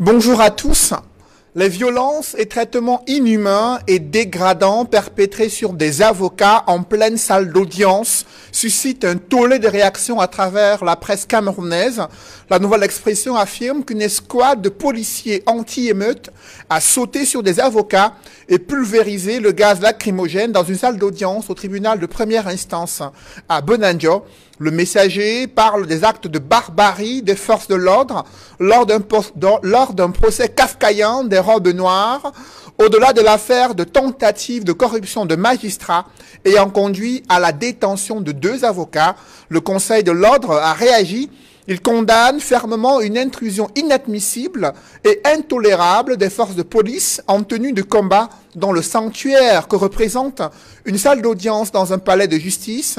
Bonjour à tous. Les violences et traitements inhumains et dégradants perpétrés sur des avocats en pleine salle d'audience suscitent un tollé de réactions à travers la presse camerounaise. La Nouvelle Expression affirme qu'une escouade de policiers anti-émeutes a sauté sur des avocats et pulvérisé le gaz lacrymogène dans une salle d'audience au tribunal de première instance à Bonanjo. Le Messager parle des actes de barbarie des forces de l'ordre lors d'un procès kafkaïen des robes noires, au-delà de l'affaire de tentative de corruption de magistrats ayant conduit à la détention de 2 avocats. Le Conseil de l'ordre a réagi. Il condamne fermement une intrusion inadmissible et intolérable des forces de police en tenue de combat dans le sanctuaire que représente une salle d'audience dans un palais de justice.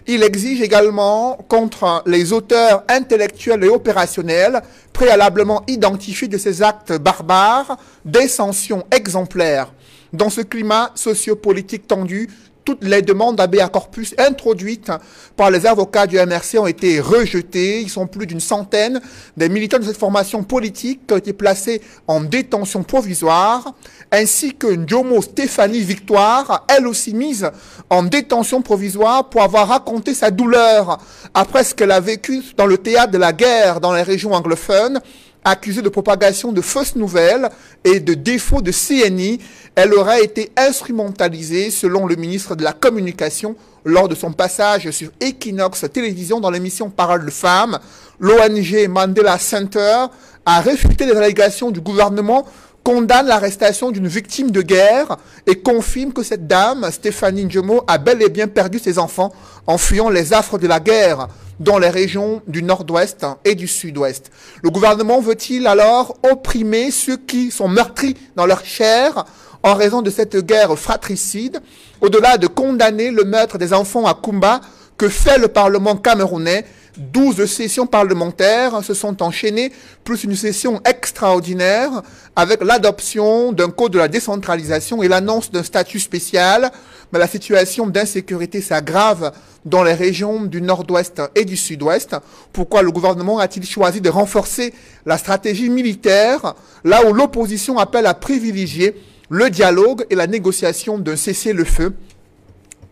Il exige également contre les auteurs intellectuels et opérationnels préalablement identifiés de ces actes barbares des sanctions exemplaires. Dans ce climat sociopolitique tendu, toutes les demandes d'habeas corpus introduites par les avocats du MRC ont été rejetées. Ils sont plus d'une centaine des militants de cette formation politique qui ont été placés en détention provisoire, ainsi que Ndjomo Stéphanie Victoire, elle aussi mise en détention provisoire pour avoir raconté sa douleur après ce qu'elle a vécu dans le théâtre de la guerre dans les régions anglophones. Accusée de propagation de fausses nouvelles et de défaut de CNI, elle aurait été instrumentalisée, selon le ministre de la Communication, lors de son passage sur Equinox Télévision dans l'émission Parole de Femmes. L'ONG Mandela Center a réfuté les allégations du gouvernement, condamne l'arrestation d'une victime de guerre et confirme que cette dame, Stéphanie Ndjomo, a bel et bien perdu ses enfants en fuyant les affres de la guerre dans les régions du nord-ouest et du sud-ouest. Le gouvernement veut-il alors opprimer ceux qui sont meurtris dans leur chair en raison de cette guerre fratricide? Au-delà de condamner le meurtre des enfants à Kumba, que fait le Parlement camerounais? 12 sessions parlementaires se sont enchaînées, plus une session extraordinaire avec l'adoption d'un code de la décentralisation et l'annonce d'un statut spécial. Mais la situation d'insécurité s'aggrave dans les régions du nord-ouest et du sud-ouest. Pourquoi le gouvernement a-t-il choisi de renforcer la stratégie militaire là où l'opposition appelle à privilégier le dialogue et la négociation d'un cessez-le-feu?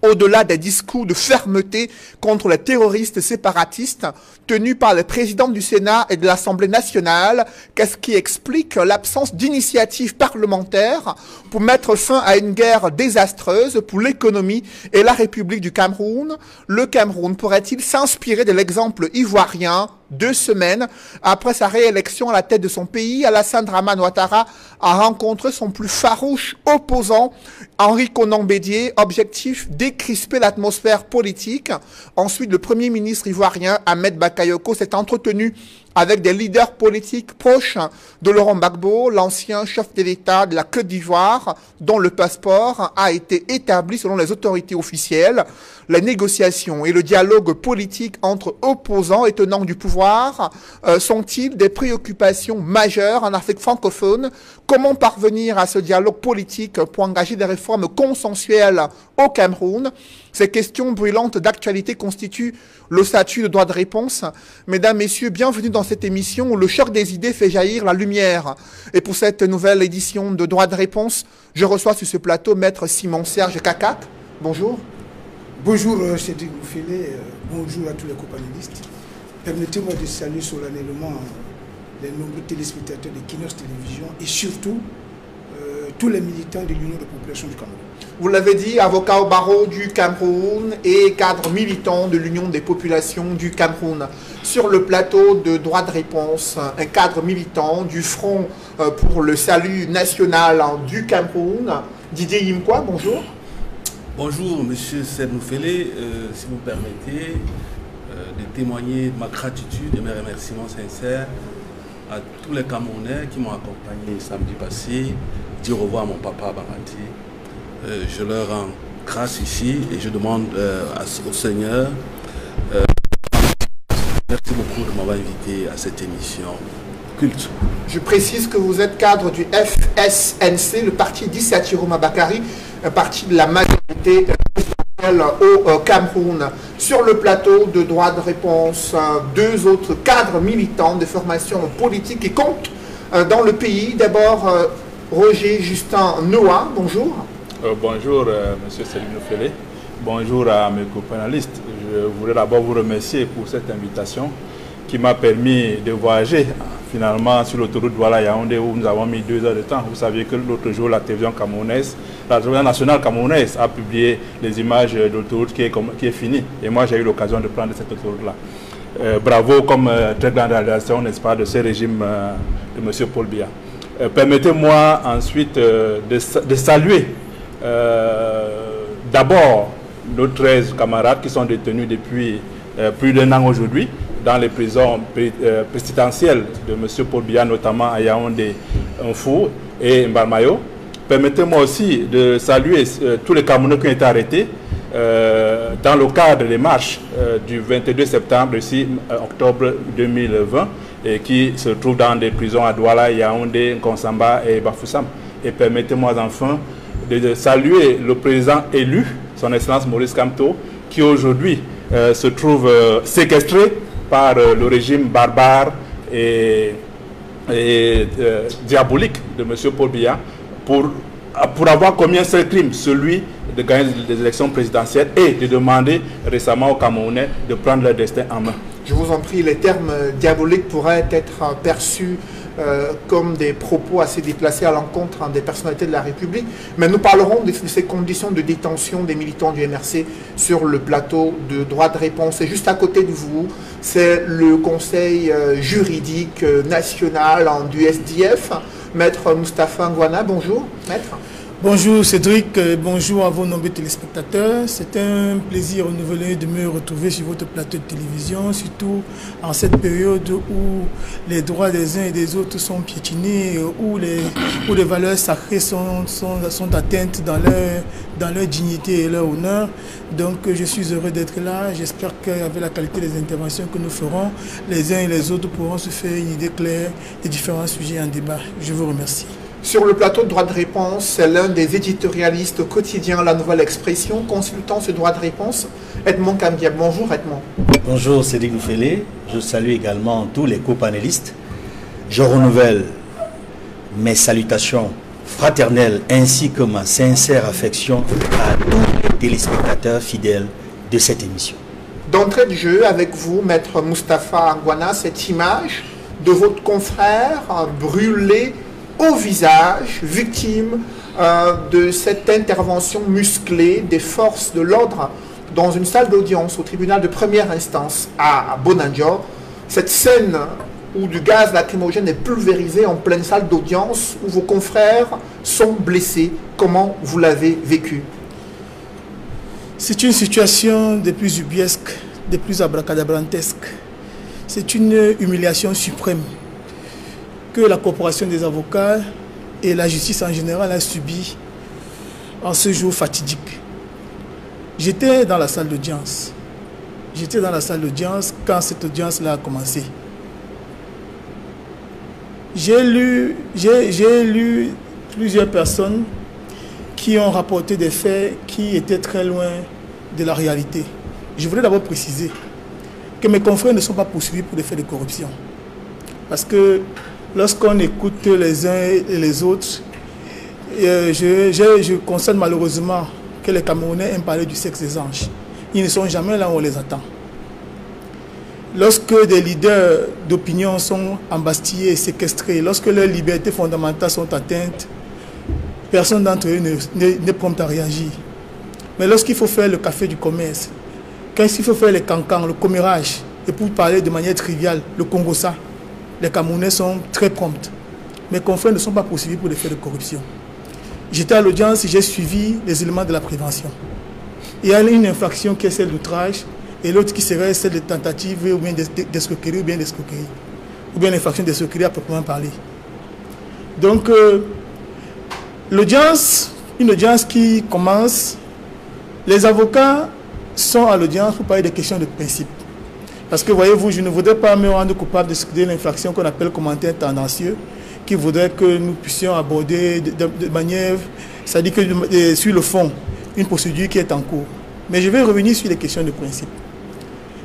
Au-delà des discours de fermeté contre les terroristes séparatistes tenus par les présidents du Sénat et de l'Assemblée nationale, qu'est-ce qui explique l'absence d'initiative parlementaire pour mettre fin à une guerre désastreuse pour l'économie et la République du Cameroun? Le Cameroun pourrait-il s'inspirer de l'exemple ivoirien? 2 semaines après sa réélection à la tête de son pays, Alassane Dramane Ouattara a rencontré son plus farouche opposant, Henri Konan Bédié. Objectif, décrisper l'atmosphère politique. Ensuite, le Premier ministre ivoirien, Ahmed Bakayoko, s'est entretenu avec des leaders politiques proches de Laurent Gbagbo, l'ancien chef de l'État de la Côte d'Ivoire, dont le passeport a été établi selon les autorités officielles. Les négociations et le dialogue politique entre opposants et tenants du pouvoir sont-ils des préoccupations majeures en Afrique francophone? Comment parvenir à ce dialogue politique pour engager des réformes consensuelles au Cameroun? Ces questions brûlantes d'actualité constituent le statut de droit de réponse. Mesdames, Messieurs, bienvenue dans cette émission où le choc des idées fait jaillir la lumière. Et pour cette nouvelle édition de droit de réponse, je reçois sur ce plateau Maître Simon-Serge Kakac. Bonjour. Bonjour Cédric Boufélé, bonjour à tous les copanélistes. Permettez-moi de saluer solennellement les nombreux téléspectateurs de Equinox Télévision et surtout tous les militants de l'Union de population du Cameroun. Vous l'avez dit, avocat au barreau du Cameroun et cadre militant de l'Union des populations du Cameroun. Sur le plateau de droit de réponse, un cadre militant du Front pour le salut national du Cameroun, Didier Yimkwa, bonjour. Bonjour, monsieur Sednoufélé, si vous permettez de témoigner de ma gratitude et mes remerciements sincères à tous les Camerounais qui m'ont accompagné samedi passé, dire au revoir à mon papa Bamati. Je leur rends grâce ici et je demande au Seigneur, merci beaucoup de m'avoir invité à cette émission culte. Je précise que vous êtes cadre du FSNC, le parti d'Issatiro Mabakari, un parti de la majorité au Cameroun. Sur le plateau de droit de réponse, 2 autres cadres militants de formation politique qui comptent dans le pays. D'abord, Roger Justin Noah, bonjour. Bonjour, monsieur Selim Félé. Bonjour à mes co-panélistes. Je voudrais d'abord vous remercier pour cette invitation qui m'a permis de voyager finalement sur l'autoroute Douala-Yaoundé où nous avons mis 2 heures de temps. Vous saviez que l'autre jour, la télévision nationale camerounaise a publié les images de l'autoroute qui est finie. Et moi, j'ai eu l'occasion de prendre cette autoroute-là. Bravo comme très grande réalisation, n'est-ce pas, de ce régime de M. Paul Biya. Permettez-moi ensuite de saluer d'abord nos 13 camarades qui sont détenus depuis plus d'1 an aujourd'hui dans les prisons présidentielles de M. Paul Biya, notamment à Yaoundé, Mfou et Mbarmayo. Permettez-moi aussi de saluer tous les Camerounais qui ont été arrêtés dans le cadre des marches du 22 septembre, ici, octobre 2020, et qui se trouvent dans des prisons à Douala, Yaoundé, Nkonsamba et Bafoussam. Et permettez-moi enfin de saluer le président élu, son Excellence Maurice Kamto, qui aujourd'hui se trouve séquestré par le régime barbare et diabolique de M. Paul Biya pour avoir commis un seul crime, celui de gagner des élections présidentielles et de demander récemment aux Camerounais de prendre leur destin en main. Je vous en prie, les termes diaboliques pourraient être perçus comme des propos assez déplacés à l'encontre des personnalités de la République. Mais nous parlerons de ces conditions de détention des militants du MRC sur le plateau de droit de réponse. Et juste à côté de vous, c'est le Conseil juridique national du SDF. Maître Moustapha Ngwana, bonjour. Maître. Bonjour Cédric, bonjour à vos nombreux téléspectateurs. C'est un plaisir renouvelé de me retrouver sur votre plateau de télévision, surtout en cette période où les droits des uns et des autres sont piétinés, où les valeurs sacrées sont atteintes dans leur dignité et leur honneur. Donc je suis heureux d'être là. J'espère qu'avec la qualité des interventions que nous ferons, les uns et les autres pourront se faire une idée claire des différents sujets en débat. Je vous remercie. Sur le plateau de droit de réponse, c'est l'un des éditorialistes quotidiens La Nouvelle Expression, consultant ce droit de réponse, Edmond Kambia. Bonjour Edmond. Bonjour Cédric Noufélé, je salue également tous les co-panélistes. Je renouvelle mes salutations fraternelles ainsi que ma sincère affection à tous les téléspectateurs fidèles de cette émission. D'entrée de jeu avec vous, Maître Moustapha Ngwana, cette image de votre confrère brûlé au visage, victime de cette intervention musclée des forces de l'ordre dans une salle d'audience au tribunal de première instance à Bonandior. Cette scène où du gaz lacrymogène est pulvérisé en pleine salle d'audience, où vos confrères sont blessés. Comment vous l'avez vécu? C'est une situation des plus ubiesques, des plus abracadabrantesques. C'est une humiliation suprême que la corporation des avocats et la justice en général a subi en ce jour fatidique. J'étais dans la salle d'audience. J'étais dans la salle d'audience quand cette audience-là a commencé. J'ai lu plusieurs personnes qui ont rapporté des faits qui étaient très loin de la réalité. Je voudrais d'abord préciser que mes confrères ne sont pas poursuivis pour des faits de corruption. Parce que lorsqu'on écoute les uns et les autres, je constate malheureusement que les Camerounais aiment parler du sexe des anges. Ils ne sont jamais là où on les attend. Lorsque des leaders d'opinion sont embastillés et séquestrés, lorsque leurs libertés fondamentales sont atteintes, personne d'entre eux n'est prompt à réagir. Mais lorsqu'il faut faire le café du commerce, quand il faut faire les cancans, le commérage, et pour parler de manière triviale, le Congossa, les Camerounais sont très prompts. Mes confrères ne sont pas poursuivis pour des faits de corruption. J'étais à l'audience et j'ai suivi les éléments de la prévention. Il y a une infraction qui est celle d'outrage et l'autre qui serait celle de tentative ou bien d'escroquerie ou bien l'infraction d'escroquerie à proprement parler. Donc, l'audience, une audience qui commence, les avocats sont à l'audience pour parler des questions de principe. Parce que, voyez-vous, je ne voudrais pas me rendre coupable de l'infraction qu'on appelle commentaire tendancieux, qui voudrait que nous puissions aborder de manière, c'est-à-dire que sur le fond, une procédure qui est en cours. Mais je vais revenir sur les questions de principe.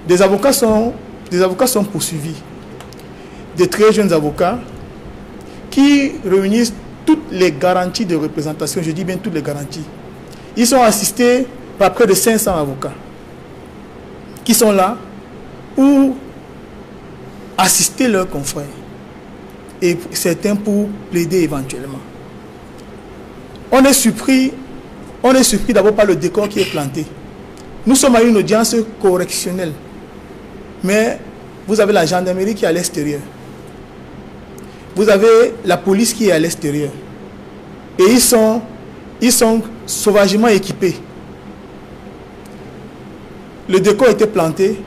Des avocats sont poursuivis. Des très jeunes avocats qui réunissent toutes les garanties de représentation, je dis bien toutes les garanties. Ils sont assistés par près de 500 avocats qui sont là pour assister leurs confrères et certains pour plaider éventuellement. On est surpris d'abord par le décor qui est planté. Nous sommes à une audience correctionnelle, mais vous avez la gendarmerie qui est à l'extérieur. Vous avez la police qui est à l'extérieur. Et ils sont sauvagement équipés. Le décor était planté.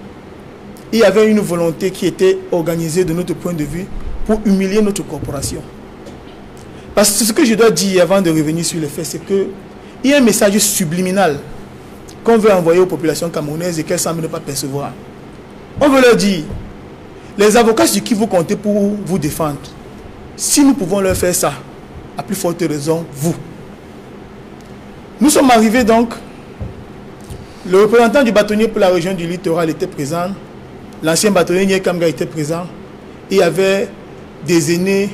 Il y avait une volonté qui était organisée de notre point de vue pour humilier notre corporation. Parce que ce que je dois dire avant de revenir sur les faits, c'est qu'il y a un message subliminal qu'on veut envoyer aux populations camerounaises et qu'elles semblent ne pas percevoir. On veut leur dire, les avocats sur qui vous comptez pour vous défendre, si nous pouvons leur faire ça, à plus forte raison, vous. Nous sommes arrivés donc, le représentant du bâtonnier pour la région du littoral était présent, l'ancien bâtonnier Nyekamga était présent, et il y avait des aînés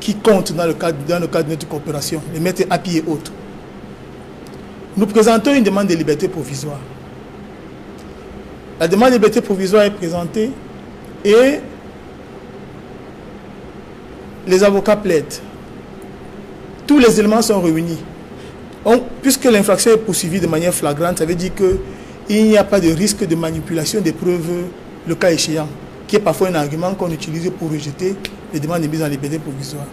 qui comptent dans le cadre de notre coopération, les maîtres Api et autres. Nous présentons une demande de liberté provisoire. La demande de liberté provisoire est présentée et les avocats plaident. Tous les éléments sont réunis. Puisque l'infraction est poursuivie de manière flagrante, ça veut dire qu'il n'y a pas de risque de manipulation des preuves, le cas échéant, qui est parfois un argument qu'on utilise pour rejeter les demandes de mise en liberté provisoire.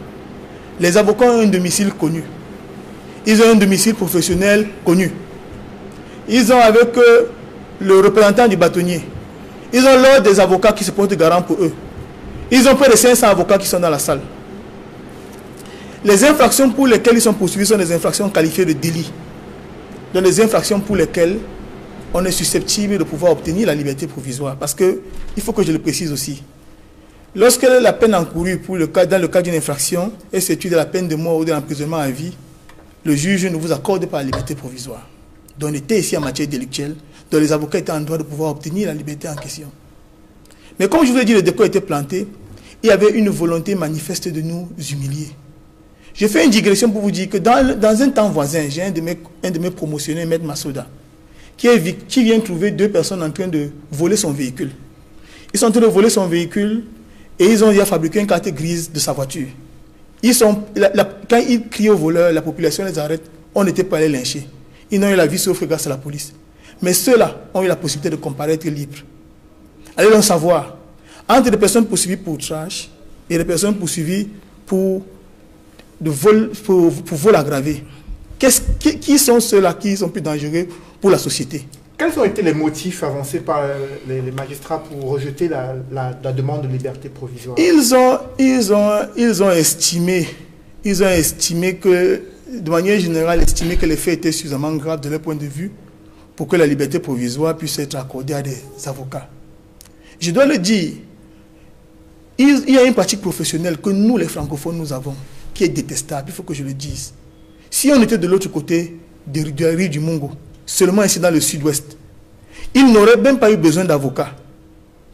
Les avocats ont un domicile connu. Ils ont un domicile professionnel connu. Ils ont avec le représentant du bâtonnier. Ils ont l'ordre des avocats qui se portent garant pour eux. Ils ont près de 500 avocats qui sont dans la salle. Les infractions pour lesquelles ils sont poursuivis sont des infractions qualifiées de délit. Donc les infractions pour lesquelles on est susceptible de pouvoir obtenir la liberté provisoire. Parce que, il faut que je le précise aussi, lorsque la peine encourue dans le cas d'une infraction est située de la peine de mort ou de l'emprisonnement à vie, le juge ne vous accorde pas la liberté provisoire. Donc on était ici en matière délictuelle, donc les avocats étaient en droit de pouvoir obtenir la liberté en question. Mais comme je vous ai dit, le décor était planté, il y avait une volonté manifeste de nous humilier. Je fais une digression pour vous dire que dans un temps voisin, j'ai un de mes promotionnels, Maître Massoda, qui vient trouver deux personnes en train de voler son véhicule. Ils sont en train de voler son véhicule et ils ont déjà fabriqué une carte grise de sa voiture. Quand ils crient aux voleurs, la population les arrête, on n'était pas allé lyncher. Ils n'ont eu la vie sauf grâce à la police. Mais ceux-là ont eu la possibilité de comparaître libres. Allez donc savoir, entre les personnes poursuivies pour outrage et les personnes poursuivies pour vol aggravé, qui sont ceux-là qui sont plus dangereux pour la société? Quels ont été les motifs avancés par les magistrats pour rejeter la demande de liberté provisoire? Ils ont estimé que, de manière générale, que les faits étaient suffisamment graves de leur point de vue pour que la liberté provisoire puisse être accordée à des avocats. Je dois le dire, il y a une pratique professionnelle que nous, les francophones, nous avons, qui est détestable, il faut que je le dise. Si on était de l'autre côté de la rive du Mungo, seulement ici dans le sud-ouest, ils n'auraient même pas eu besoin d'avocats,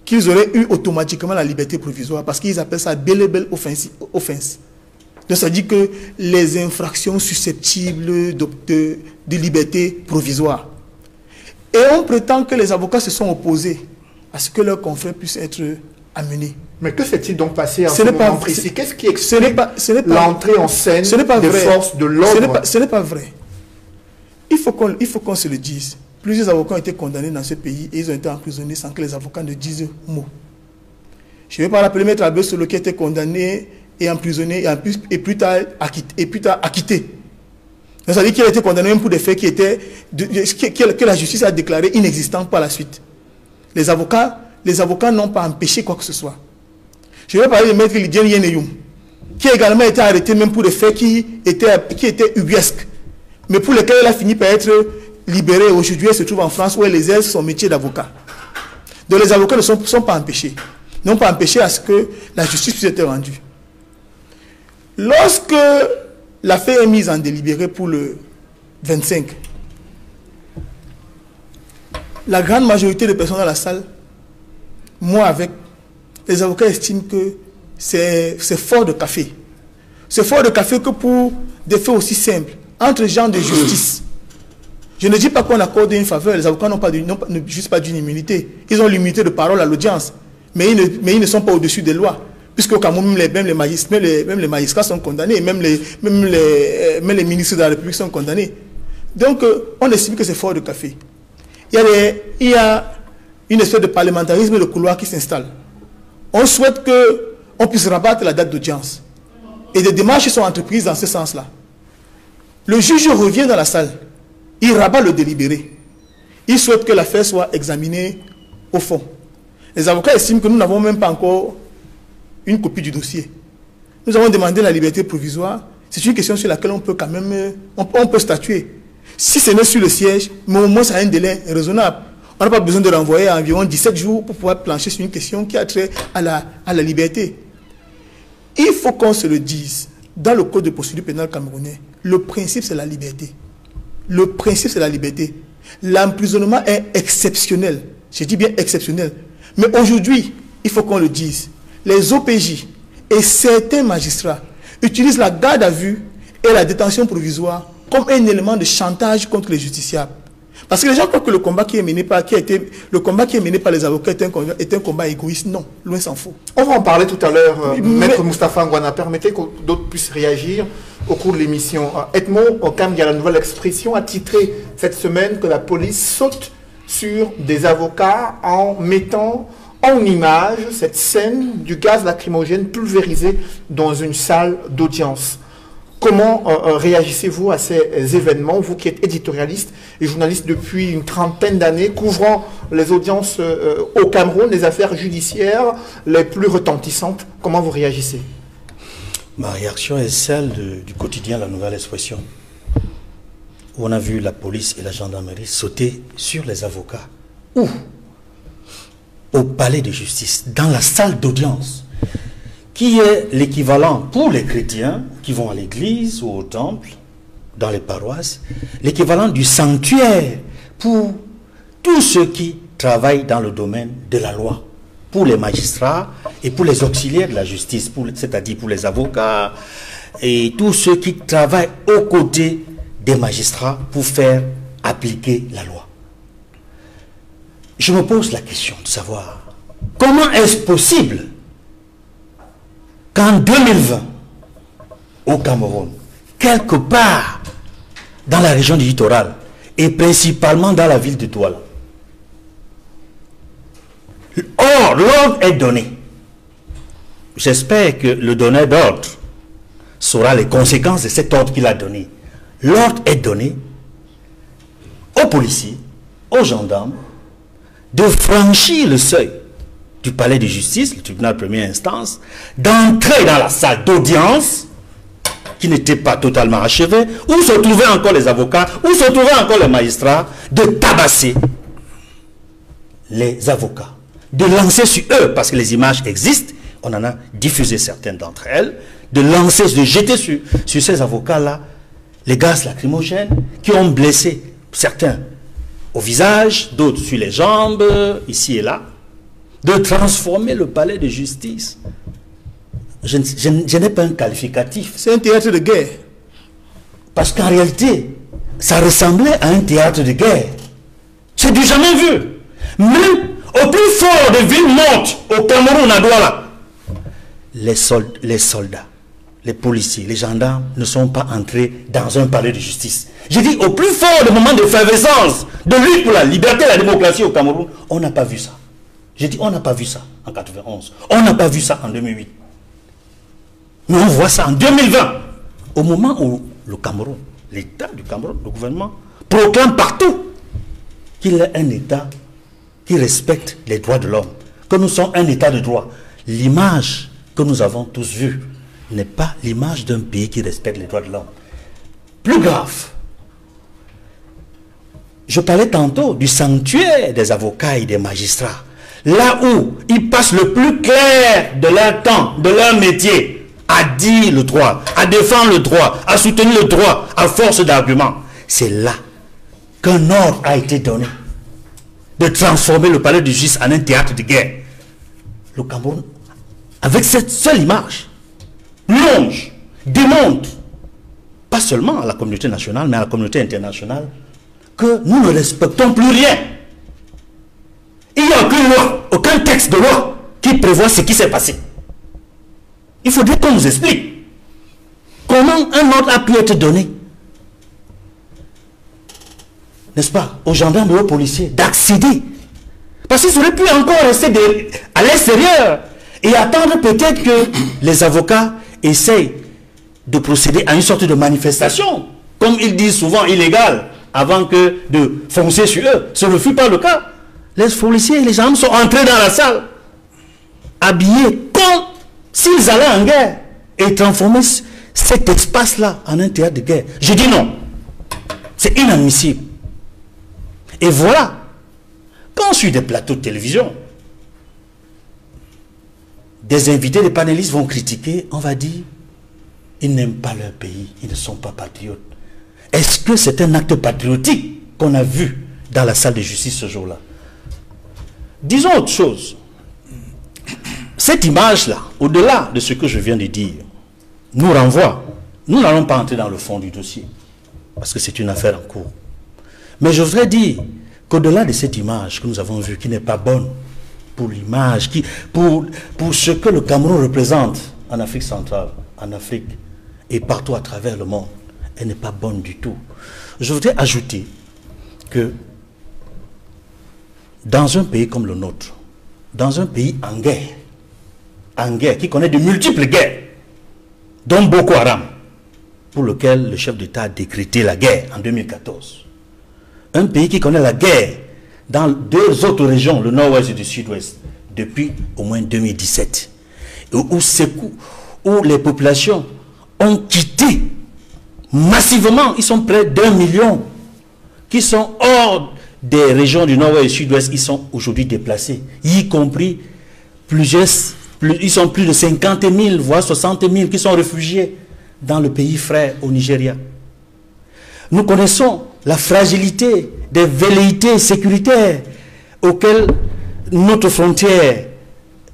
qu'ils auraient eu automatiquement la liberté provisoire, parce qu'ils appellent ça belle offense. Donc ça dit que les infractions susceptibles de liberté provisoire. Et on prétend que les avocats se sont opposés à ce que leurs confrères puissent être amenés. Mais que s'est-il donc passé en ce moment précis? Qu'est-ce qui explique l'entrée en scène des forces de l'ordre? Ce n'est pas vrai. Il faut qu'on se le dise. Plusieurs avocats ont été condamnés dans ce pays et ils ont été emprisonnés sans que les avocats ne disent mot. Je ne vais pas rappeler Maître Albert Solo qui a été condamné et emprisonné et plus tard acquitté. Ça veut dire qu'il a été condamné même pour des faits que la justice a déclaré inexistants par la suite. Les avocats n'ont pas empêché quoi que ce soit. Je vais parler de Maître Lidien Yeneyoum, qui a également été arrêté même pour des faits qui étaient ubuesques, mais pour lesquels elle a fini par être libérée. Aujourd'hui, elle se trouve en France où elle exerce son métier d'avocat. Donc les avocats ne sont pas empêchés. N'ont pas empêché à ce que la justice puisse être rendue. Lorsque l'affaire est mise en délibéré pour le 25, la grande majorité des personnes dans la salle, moi avec, les avocats estiment que c'est fort de café c'est fort de café que pour des faits aussi simples, entre gens de justice. Je ne dis pas qu'on accorde une faveur, les avocats ne juste pas d'une immunité. Ils ont l'immunité de parole à l'audience, mais ils ne sont pas au-dessus des lois. Puisqu'au Cameroun, même les magistrats sont condamnés, même les ministres de la République sont condamnés. Donc, on estime que c'est fort de café. Il y a une espèce de parlementarisme de couloir qui s'installe. On souhaite qu'on puisse rabattre la date d'audience. Et des démarches sont entreprises dans ce sens-là. Le juge revient dans la salle. Il rabat le délibéré. Il souhaite que l'affaire soit examinée au fond. Les avocats estiment que nous n'avons même pas encore une copie du dossier. Nous avons demandé la liberté provisoire. C'est une question sur laquelle on peut quand même on peut statuer. Si ce n'est sur le siège, mais au moins ça a un délai raisonnable. On n'a pas besoin de renvoyer à environ 17 jours pour pouvoir plancher sur une question qui a trait à la liberté. Il faut qu'on se le dise. Dans le code de procédure pénale camerounais, le principe c'est la liberté. Le principe c'est la liberté. L'emprisonnement est exceptionnel. Je dis bien exceptionnel. Mais aujourd'hui, il faut qu'on le dise. Les OPJ et certains magistrats utilisent la garde à vue et la détention provisoire comme un élément de chantage contre les justiciables. Parce que les gens croient que le combat qui est mené par les avocats est un combat égoïste. Non, loin s'en faut. On va en parler tout à l'heure, Maître Moustapha Ngouana. Permettez que d'autres puissent réagir au cours de l'émission. Edmond Okam, il y a la nouvelle expression, a titré cette semaine que la police saute sur des avocats en mettant en image cette scène du gaz lacrymogène pulvérisé dans une salle d'audience. Comment réagissez-vous à ces événements, vous qui êtes éditorialiste et journaliste depuis une trentaine d'années, couvrant les audiences au Cameroun, les affaires judiciaires les plus retentissantes? Comment vous réagissez? Ma réaction est celle du quotidien La Nouvelle Expression, où on a vu la police et la gendarmerie sauter sur les avocats. Où? Au palais de justice, dans la salle d'audience, qui est l'équivalent pour les chrétiens qui vont à l'église ou au temple, dans les paroisses, l'équivalent du sanctuaire pour tous ceux qui travaillent dans le domaine de la loi, pour les magistrats et pour les auxiliaires de la justice, c'est-à-dire pour les avocats et tous ceux qui travaillent aux côtés des magistrats pour faire appliquer la loi. Je me pose la question de savoir comment est-ce possible qu'en 2020, au Cameroun, quelque part dans la région du littoral, et principalement dans la ville de Douala, or, l'ordre est donné. J'espère que le donneur d'ordre saura les conséquences de cet ordre qu'il a donné. L'ordre est donné aux policiers, aux gendarmes, de franchir le seuil du palais de justice, le tribunal de première instance, d'entrer dans la salle d'audience, qui n'était pas totalement achevée, où se trouvaient encore les avocats, où se trouvaient encore les magistrats, de tabasser les avocats, de lancer sur eux, parce que les images existent, on en a diffusé certaines d'entre elles, de lancer, de jeter sur ces avocats-là les gaz lacrymogènes qui ont blessé certains au visage, d'autres sur les jambes, ici et là, de transformer le palais de justice. Je n'ai pas un qualificatif. C'est un théâtre de guerre. Parce qu'en réalité, ça ressemblait à un théâtre de guerre. C'est du jamais vu. Même au plus fort des villes mortes au Cameroun, à Douala, les soldats, les policiers, les gendarmes ne sont pas entrés dans un palais de justice. J'ai dit au plus fort des moments d'effervescence, de lutte pour la liberté et la démocratie au Cameroun, on n'a pas vu ça. J'ai dit on n'a pas vu ça en 91, on n'a pas vu ça en 2008. Mais on voit ça en 2020, au moment où le Cameroun, l'État du Cameroun, le gouvernement, proclame partout qu'il est un État qui respecte les droits de l'homme, que nous sommes un État de droit. L'image que nous avons tous vue n'est pas l'image d'un pays qui respecte les droits de l'homme. Plus grave, je parlais tantôt du sanctuaire des avocats et des magistrats, là où ils passent le plus clair de leur temps, de leur métier, à dire le droit, à défendre le droit, à soutenir le droit, à force d'arguments. C'est là qu'un ordre a été donné de transformer le palais de justice en un théâtre de guerre. Le Cameroun, avec cette seule image, longe, démontre, pas seulement à la communauté nationale, mais à la communauté internationale, que nous ne respectons plus rien. Il n'y a aucune loi, aucun texte de loi qui prévoit ce qui s'est passé. Il faudrait qu'on nous explique comment un ordre a pu être donné, n'est-ce pas, aux gendarmes et aux policiers d'accéder. Parce qu'ils auraient pu encore rester à l'extérieur et attendre peut-être que les avocats essayent de procéder à une sorte de manifestation, comme ils disent souvent illégale, avant que de foncer sur eux. Ce ne fut pas le cas. Les policiers et les gendarmes sont entrés dans la salle, habillés comme s'ils allaient en guerre, et transformer cet espace-là en un théâtre de guerre. Je dis non. C'est inadmissible. Et voilà, quand sur des plateaux de télévision, des invités, des panélistes vont critiquer, on va dire, ils n'aiment pas leur pays, ils ne sont pas patriotes. Est-ce que c'est un acte patriotique qu'on a vu dans la salle de justice ce jour-là? Disons autre chose. Cette image-là, au-delà de ce que je viens de dire, nous renvoie. Nous n'allons pas entrer dans le fond du dossier, parce que c'est une affaire en cours. Mais je voudrais dire qu'au-delà de cette image que nous avons vue, qui n'est pas bonne pour l'image, pour ce que le Cameroun représente en Afrique centrale, en Afrique et partout à travers le monde, elle n'est pas bonne du tout. Je voudrais ajouter que dans un pays comme le nôtre, dans un pays en guerre, qui connaît de multiples guerres, dont Boko Haram, pour lequel le chef d'État a décrété la guerre en 2014, un pays qui connaît la guerre dans deux autres régions, le nord-ouest et le sud-ouest, depuis au moins 2017, où les populations ont quitté massivement, ils sont près d'1 million, qui sont hors des régions du nord-ouest et du sud-ouest, ils sont aujourd'hui déplacés, y compris ils sont plus de 50 000, voire 60 000 qui sont réfugiés dans le pays frère au Nigeria. Nous connaissons la fragilité des velléités sécuritaires auxquelles notre frontière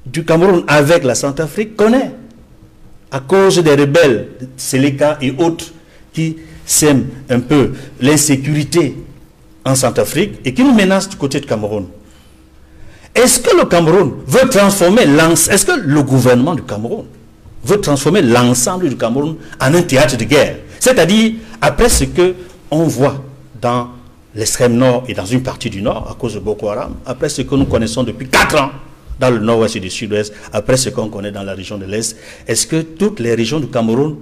du Cameroun avec la Centrafrique connaît, à cause des rebelles, Séléka et autres, qui sèment un peu l'insécurité en Centrafrique et qui nous menacent du côté du Cameroun. Est-ce que le Cameroun veut transformer est-ce que le gouvernement du Cameroun veut transformer l'ensemble du Cameroun en un théâtre de guerre? C'est-à-dire, après ce qu'on voit dans l'extrême nord et dans une partie du nord, à cause de Boko Haram, après ce que nous connaissons depuis 4 ans, dans le nord-ouest et le sud-ouest, après ce qu'on connaît dans la région de l'Est, est-ce que toutes les régions du Cameroun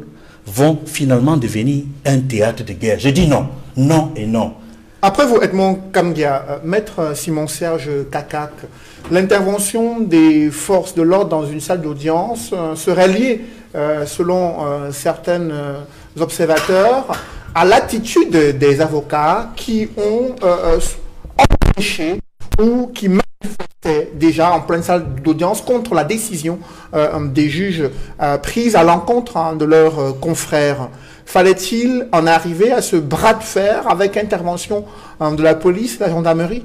vont finalement devenir un théâtre de guerre? Je dis non, non et non. Après vous, Edmond Kamgia, Maître Simon-Serge Kakak, l'intervention des forces de l'ordre dans une salle d'audience serait liée, selon certains observateurs, à l'attitude des avocats qui ont empêché ou qui manifestaient déjà en pleine salle d'audience contre la décision des juges prise à l'encontre de leurs confrères. Fallait-il en arriver à ce bras de fer avec intervention de la police et de la gendarmerie?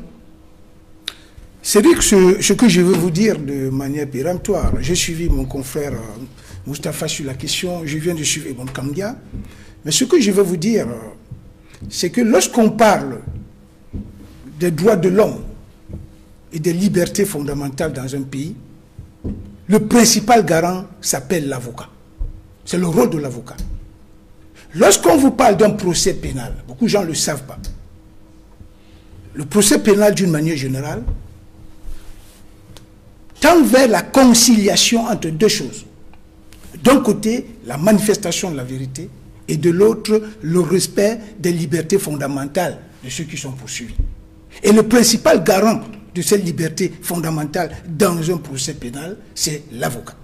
C'est dire que ce que je veux vous dire de manière péremptoire, j'ai suivi mon confrère Moustapha sur la question, je viens de suivre Edmond Kamgia, mais ce que je veux vous dire, c'est que lorsqu'on parle des droits de l'homme et des libertés fondamentales dans un pays, le principal garant s'appelle l'avocat. C'est le rôle de l'avocat. Lorsqu'on vous parle d'un procès pénal, beaucoup de gens ne le savent pas. Le procès pénal, d'une manière générale, tend vers la conciliation entre deux choses. D'un côté, la manifestation de la vérité, et de l'autre, le respect des libertés fondamentales de ceux qui sont poursuivis. Et le principal garant de cette liberté fondamentale dans un procès pénal, c'est l'avocat.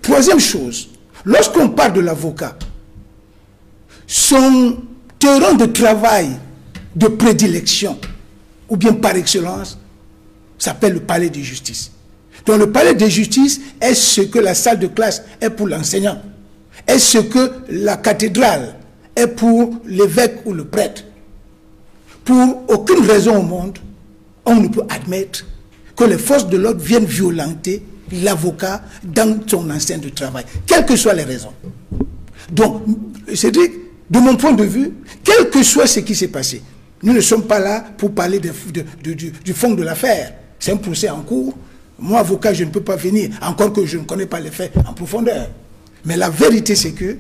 Troisième chose, lorsqu'on parle de l'avocat, son terrain de travail de prédilection, ou bien par excellence, s'appelle le palais de justice. Donc le palais de justice est ce que la salle de classe est pour l'enseignant, est ce que la cathédrale est pour l'évêque ou le prêtre. Pour aucune raison au monde, on ne peut admettre que les forces de l'ordre viennent violenter l'avocat dans son enceinte de travail, quelles que soient les raisons. Donc, c'est-à-dire, de mon point de vue, quel que soit ce qui s'est passé, nous ne sommes pas là pour parler du fond de l'affaire. C'est un procès en cours. Moi, avocat, je ne peux pas venir, encore que je ne connais pas les faits en profondeur. Mais la vérité, c'est que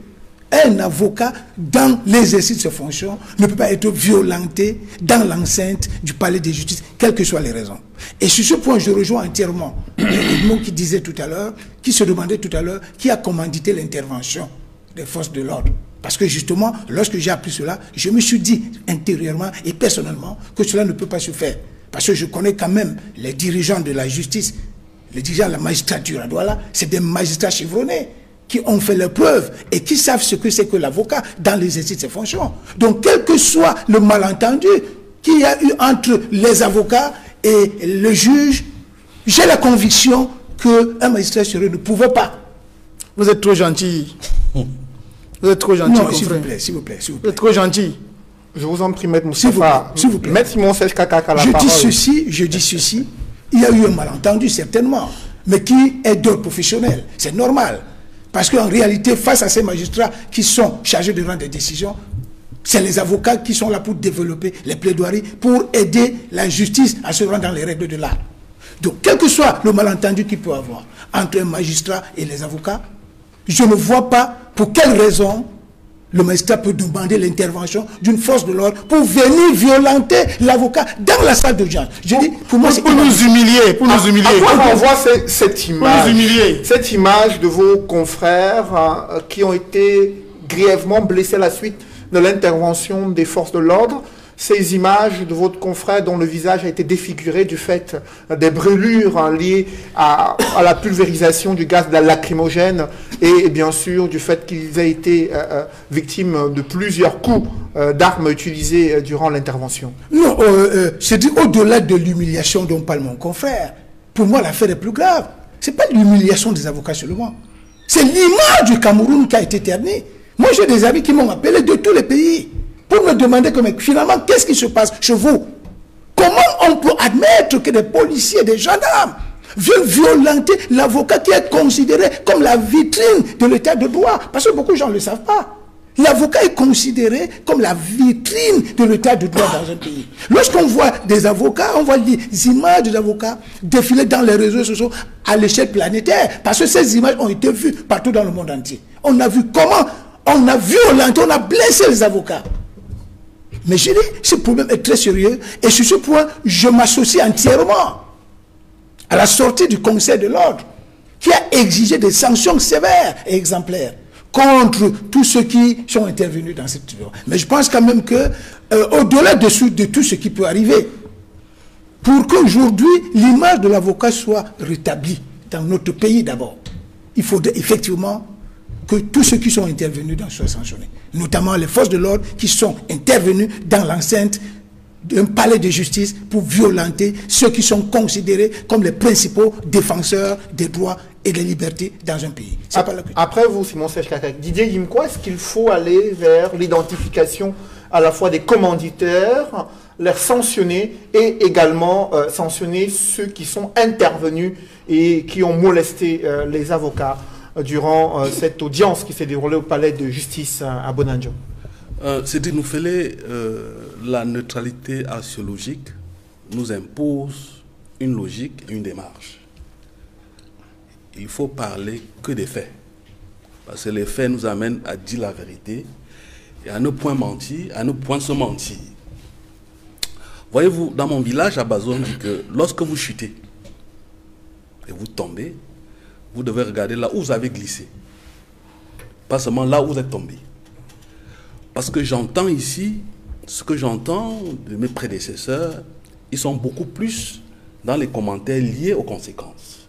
un avocat, dans l'exercice de ses fonctions, ne peut pas être violenté dans l'enceinte du palais de justice, quelles que soient les raisons. Et sur ce point, je rejoins entièrement Edmond qui disait tout à l'heure, qui se demandait tout à l'heure, qui a commandité l'intervention des forces de l'ordre. Parce que justement, lorsque j'ai appris cela, je me suis dit intérieurement et personnellement que cela ne peut pas se faire. Parce que je connais quand même les dirigeants de la justice, les dirigeants de la magistrature à Douala, c'est des magistrats chevronnés qui ont fait leurs preuves et qui savent ce que c'est que l'avocat dans l'exercice de ses fonctions. Donc, quel que soit le malentendu qu'il y a eu entre les avocats et le juge, j'ai la conviction qu'un magistrat sérieux ne pouvait pas. Vous êtes trop gentil. Vous êtes trop gentil. Non, s'il vous plaît, s'il vous plaît, s'il vous plaît. Vous êtes trop gentil. Je vous en prie, Maître Moustapha. S'il vous plaît. Maître Simon Sèche Kakaka, la parole. Je dis ceci, il y a eu un malentendu certainement, mais qui est d'ordre professionnel. C'est normal. Parce qu'en réalité, face à ces magistrats qui sont chargés de rendre des décisions, c'est les avocats qui sont là pour développer les plaidoiries, pour aider la justice à se rendre dans les règles de l'art. Donc, quel que soit le malentendu qu'il peut y avoir entre un magistrat et les avocats, je ne vois pas pour quelle raison le magistrat peut demander l'intervention d'une force de l'ordre pour venir violenter l'avocat dans la salle d'audience. Je dis, pour moi, c'est pour nous humilier, pour nous humilier. À quoi on voit cette image, cette image de vos confrères qui ont été grièvement blessés à la suite de l'intervention des forces de l'ordre. Ces images de votre confrère dont le visage a été défiguré du fait des brûlures liées à la pulvérisation du gaz lacrymogène et bien sûr du fait qu'ils aient été victimes de plusieurs coups d'armes utilisées durant l'intervention. Non, c'est au-delà de l'humiliation dont parle mon confrère. Pour moi, l'affaire est plus grave. Ce n'est pas l'humiliation des avocats seulement. C'est l'image du Cameroun qui a été ternie. Moi, j'ai des amis qui m'ont appelé de tous les pays pour me demander finalement, qu'est-ce qui se passe chez vous? Comment on peut admettre que des policiers, des gendarmes viennent violenter l'avocat qui est considéré comme la vitrine de l'état de droit? Parce que beaucoup de gens ne le savent pas. L'avocat est considéré comme la vitrine de l'état de droit dans un pays. Lorsqu'on voit des avocats, on voit des images des avocats défiler dans les réseaux sociaux à l'échelle planétaire. Parce que ces images ont été vues partout dans le monde entier. On a vu comment on a violenté, on a blessé les avocats. Mais je dis, ce problème est très sérieux et sur ce point, je m'associe entièrement à la sortie du Conseil de l'ordre qui a exigé des sanctions sévères et exemplaires contre tous ceux qui sont intervenus dans cette situation. Mais je pense quand même que, au-delà de tout ce qui peut arriver, pour qu'aujourd'hui l'image de l'avocat soit rétablie dans notre pays d'abord, il faut effectivement que tous ceux qui sont intervenus soient sanctionnés, notamment les forces de l'ordre qui sont intervenus dans l'enceinte d'un palais de justice pour violenter ceux qui sont considérés comme les principaux défenseurs des droits et des libertés dans un pays. Après vous, Simon Sèche-Kakak, Didier Yimko, est-ce qu'il faut aller vers l'identification à la fois des commanditaires, les sanctionner et également sanctionner ceux qui sont intervenus et qui ont molesté les avocats durant cette audience qui s'est déroulée au palais de justice à Bonanjo? Cédric Noufélé, la neutralité axiologique nous impose une logique et une démarche. Il faut parler que des faits. Parce que les faits nous amènent à dire la vérité et à ne point mentir, à ne point se mentir. Voyez-vous, dans mon village à Bazoum, on dit que lorsque vous chutez et vous tombez, vous devez regarder là où vous avez glissé. Pas seulement là où vous êtes tombé. Parce que j'entends ici, ce que j'entends de mes prédécesseurs, ils sont beaucoup plus dans les commentaires liés aux conséquences.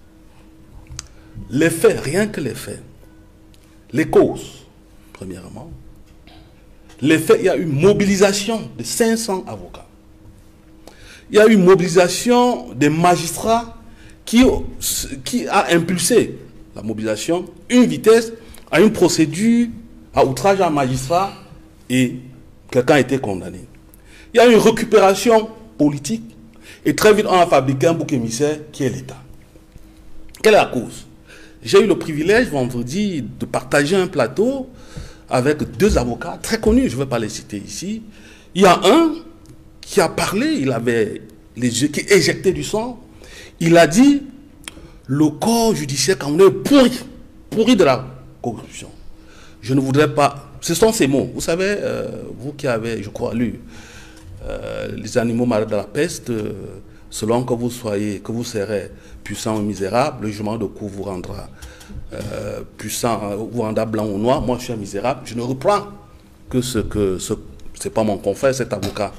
Les faits, rien que les faits. Les causes, premièrement. Les faits, il y a eu mobilisation de 500 avocats. Il y a eu mobilisation des magistrats qui a impulsé la mobilisation, une vitesse à une procédure à outrage à un magistrat et quelqu'un a été condamné. Il y a eu une récupération politique et très vite on a fabriqué un bouc émissaire qui est l'État. Quelle est la cause? J'ai eu le privilège vendredi de partager un plateau avec 2 avocats très connus, je ne vais pas les citer ici. Il y a un qui a parlé, il avait les yeux qui éjectaient du sang. Il a dit, le corps judiciaire camerounais est pourri de la corruption. Je ne voudrais pas... Ce sont ces mots. Vous savez, vous qui avez, je crois, lu les animaux malades de la peste, selon que vous serez puissant ou misérable, le jugement de cour vous rendra puissant, vous rendra blanc ou noir. Moi, je suis un misérable. Je ne reprends que c'est pas mon confrère, cet avocat,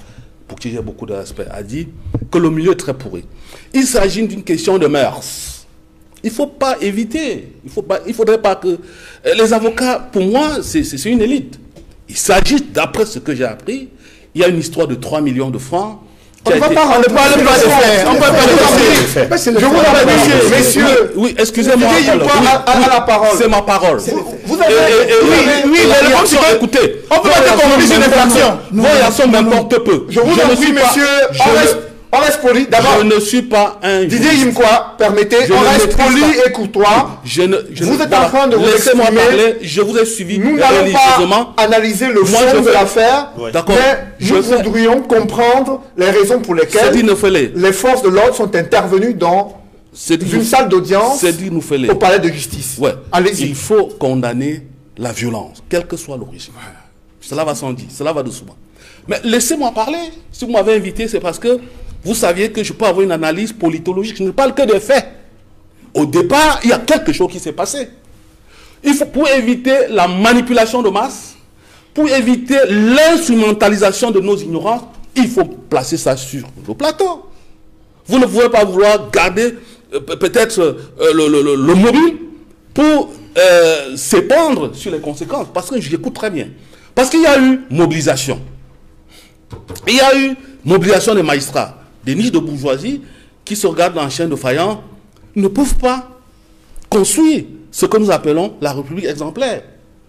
pour qui j'ai beaucoup de respect, a dit que le milieu est très pourri. Il s'agit d'une question de mœurs. Il ne faut pas éviter, il faudrait pas que... Les avocats, pour moi, c'est une élite. Il s'agit, d'après ce que j'ai appris, il y a une histoire de 3 millions de francs. On ne parle pas de faits. On ne parle pas de faits. Je vous remercie, messieurs. Oui, excusez-moi. À la parole. C'est ma parole. Vous avez... Oui, mais le c'est que, écoutez, on peut pas dire qu'on oblige une infraction. Voyons, m'importe peu. Je vous en prie, messieurs. On reste poli. D'abord, je ne suis pas un... Didier Yimkwa, permettez, on reste poli et courtois. Vous êtes en train de vous laissez-moi parler, je vous ai suivi. Nous n'allons pas analyser le fond de l'affaire, mais nous voudrions comprendre les raisons pour lesquelles les forces de l'ordre sont intervenues dans une salle d'audience au palais de justice. Allez-y. Il faut condamner la violence, quelle que soit l'origine. Cela va sans dire, cela va doucement. Mais laissez-moi parler. Si vous m'avez invité, c'est parce que vous saviez que je peux avoir une analyse politologique. Je ne parle que des faits. Au départ, il y a quelque chose qui s'est passé. Il faut, pour éviter la manipulation de masse, pour éviter l'instrumentalisation de nos ignorances, il faut placer ça sur le plateau. Vous ne pouvez pas vouloir garder peut-être le mobile pour s'épandre sur les conséquences. Parce que j'écoute très bien. Parce qu'il y a eu mobilisation. Il y a eu mobilisation des magistrats. Des niches de bourgeoisie qui se regardent en chaîne de faïence ne peuvent pas construire ce que nous appelons la République exemplaire.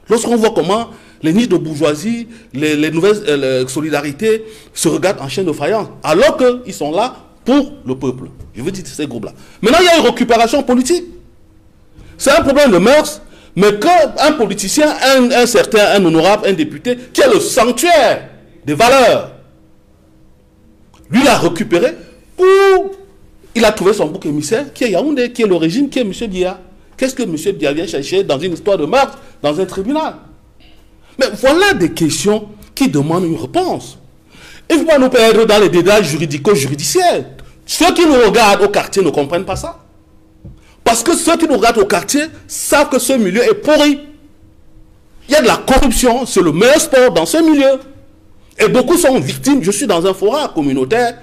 Lorsqu'on voit comment les niches de bourgeoisie, les nouvelles solidarités se regardent en chaîne de faïence, alors qu'ils sont là pour le peuple. Je veux dire ces groupes-là. Maintenant, il y a une récupération politique. C'est un problème de mœurs, mais qu'un politicien, un honorable, un député, qui est le sanctuaire des valeurs, lui l'a récupéré pour... Il a trouvé son bouc émissaire qui est Yaoundé, qui est le régime, qui est M. Biya. Qu'est-ce que M. Biya vient chercher dans une histoire de meurtre, dans un tribunal? Mais voilà des questions qui demandent une réponse. Il ne faut pas nous perdre dans les détails juridico-juridiciels. Ceux qui nous regardent au quartier ne comprennent pas ça. Parce que ceux qui nous regardent au quartier savent que ce milieu est pourri. Il y a de la corruption, c'est le meilleur sport dans ce milieu. Et beaucoup sont victimes. Je suis dans un forum communautaire.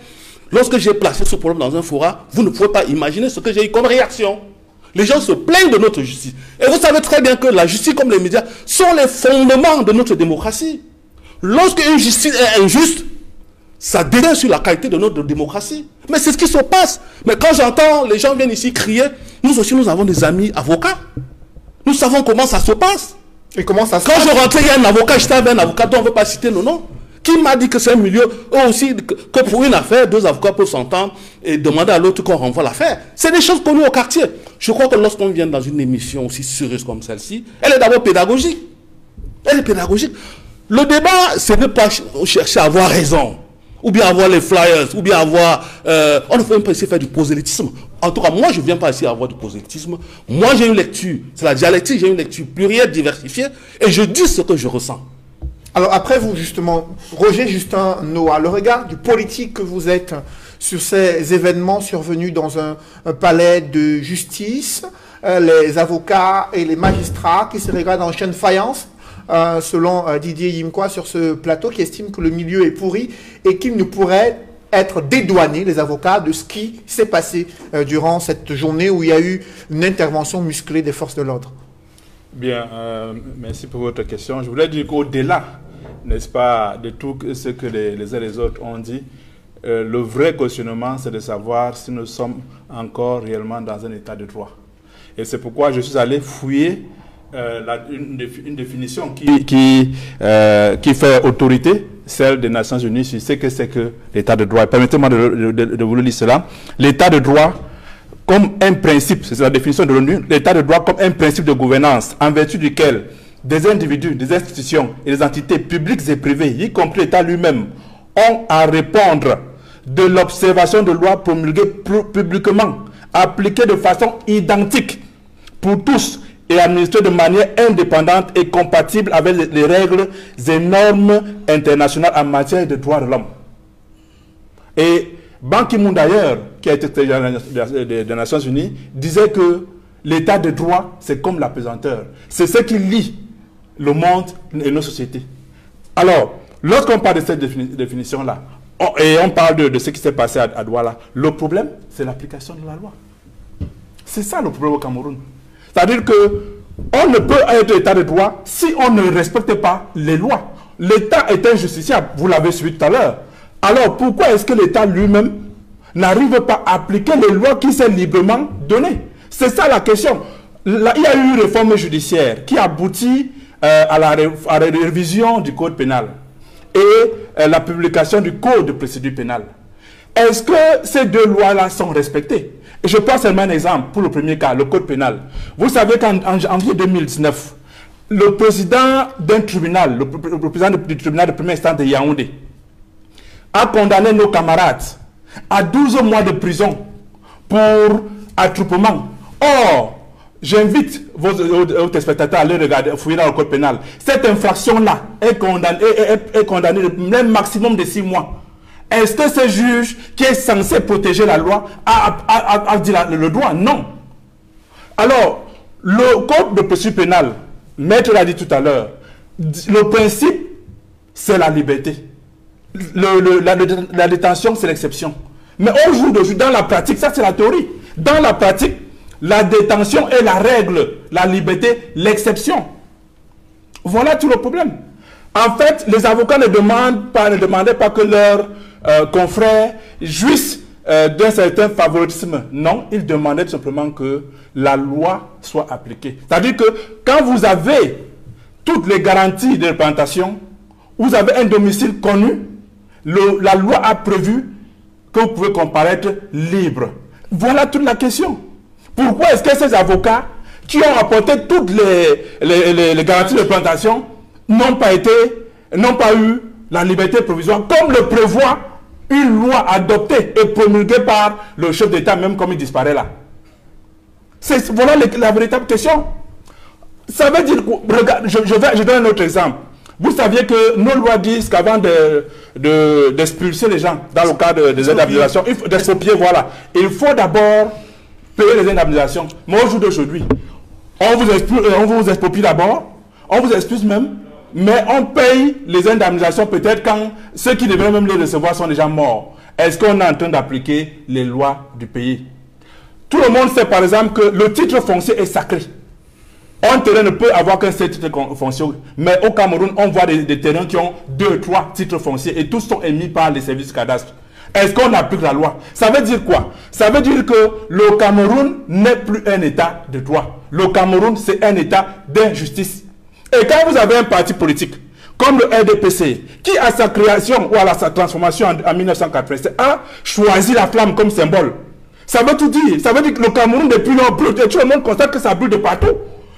Lorsque j'ai placé ce problème dans un forum, vous ne pouvez pas imaginer ce que j'ai eu comme réaction. Les gens se plaignent de notre justice. Et vous savez très bien que la justice, comme les médias, sont les fondements de notre démocratie. Lorsque une justice est injuste, ça déteint sur la qualité de notre démocratie. Mais c'est ce qui se passe. Mais quand j'entends les gens viennent ici crier, nous aussi nous avons des amis avocats. Nous savons comment ça se passe. Et comment ça se passe? Quand je rentrais, il y a un avocat, j'étais avec un avocat dont on ne veut pas citer le nom, qui m'a dit que c'est un milieu, eux aussi, que pour une affaire, 2 avocats peuvent s'entendre et demander à l'autre qu'on renvoie l'affaire. C'est des choses connues au quartier. Je crois que lorsqu'on vient dans une émission aussi sérieuse comme celle-ci, elle est d'abord pédagogique. Elle est pédagogique. Le débat, c'est ne pas chercher à avoir raison, ou bien avoir les flyers, ou bien avoir... on ne peut même pas essayer de faire du prosélytisme. En tout cas, moi, je ne viens pas essayer d'avoir du prosélytisme. Moi, j'ai une lecture, c'est la dialectique, j'ai une lecture plurielle, diversifiée, et je dis ce que je ressens. Alors après vous, justement, Roger Justin Noah, le regard du politique que vous êtes sur ces événements survenus dans un palais de justice, les avocats et les magistrats qui se regardent en chaîne faïence, selon Didier Yimkwa sur ce plateau, qui estime que le milieu est pourri et qu'il ne pourrait être dédouanés, les avocats, de ce qui s'est passé durant cette journée où il y a eu une intervention musclée des forces de l'ordre. Bien, merci pour votre question. Je voulais dire qu'au-delà, n'est-ce pas, de tout ce que les uns et les autres ont dit, le vrai questionnement, c'est de savoir si nous sommes encore réellement dans un état de droit. Et c'est pourquoi je suis allé fouiller une définition qui fait autorité, celle des Nations Unies, sur ce que c'est que l'état de droit. Permettez-moi de vous lire cela. L'état de droit comme un principe, c'est la définition de l'ONU, l'état de droit comme un principe de gouvernance en vertu duquel des individus, des institutions et des entités publiques et privées, y compris l'État lui-même, ont à répondre de l'observation de lois promulguées publiquement, appliquées de façon identique pour tous et administrées de manière indépendante et compatible avec les règles et normes internationales en matière de droits de l'homme. Et Ban Ki-moon d'ailleurs, qui a été secrétaire des Nations Unies, disait que l'état de droit, c'est comme la pesanteur. C'est ce qui lie le monde et nos sociétés. Alors, lorsqu'on parle de cette définition-là, et on parle de ce qui s'est passé à Douala, le problème, c'est l'application de la loi. C'est ça le problème au Cameroun. C'est-à-dire qu'on ne peut être état de droit si on ne respecte pas les lois. L'État est injusticiable, vous l'avez suivi tout à l'heure. Alors, pourquoi est-ce que l'État lui-même n'arrive pas à appliquer les lois qui sont librement données? C'est ça la question. Là, il y a eu une réforme judiciaire qui aboutit à la révision du code pénal et la publication du code de procédure pénale. Est-ce que ces deux lois-là sont respectées? Et je prends seulement un exemple pour le premier cas, le code pénal. Vous savez qu'en janvier 2019, le président d'un tribunal, le président du tribunal de première instance de Yaoundé, a condamné nos camarades à 12 mois de prison pour attroupement. Or, j'invite vos téléspectateurs à aller regarder, fouiller dans le code pénal. Cette infraction-là est condamnée d'un maximum de 6 mois. Est-ce que ce juge qui est censé protéger la loi a dit le droit? Non. Alors, le code de procédure pénale, Maître l'a dit tout à l'heure, le principe, c'est la liberté. La détention, c'est l'exception. Mais au jour d'aujourd'hui, dans la pratique, ça c'est la théorie. Dans la pratique, la détention est la règle, la liberté, l'exception. Voilà tout le problème. En fait, les avocats ne demandaient pas que leurs confrères jouissent d'un certain favoritisme. Non, ils demandaient tout simplement que la loi soit appliquée. C'est-à-dire que quand vous avez toutes les garanties de représentation, vous avez un domicile connu, la loi a prévu que vous pouvez comparaître libre. Voilà toute la question. Pourquoi est-ce que ces avocats qui ont apporté toutes les garanties de représentation n'ont pas eu la liberté provisoire, comme le prévoit une loi adoptée et promulguée par le chef d'État, même comme il disparaît là? Voilà la véritable question. Ça veut dire, regarde, je donne un autre exemple. Vous saviez que nos lois disent qu'avant d'expulser les gens dans le cadre des indemnisations, d'exproprier, voilà, il faut d'abord payer les indemnisations. Mais au jour d'aujourd'hui, on vous exproprie d'abord, on vous expulse même, mais on paye les indemnisations peut-être quand ceux qui devraient même les recevoir sont déjà morts. Est-ce qu'on est en train d'appliquer les lois du pays? Tout le monde sait par exemple que le titre foncier est sacré. Un terrain ne peut avoir qu'un seul titre foncier. Mais au Cameroun, on voit des terrains qui ont 2, 3 titres fonciers et tous sont émis par les services cadastres. Est-ce qu'on applique la loi? Ça veut dire quoi? Ça veut dire que le Cameroun n'est plus un état de droit. Le Cameroun, c'est un état d'injustice. Et quand vous avez un parti politique, comme le RDPC, qui à sa création ou à sa transformation en 1987 a choisi la flamme comme symbole, ça veut tout dire. Ça veut dire que le Cameroun, depuis lors, brûle. Et tout le monde constate que ça brûle de partout.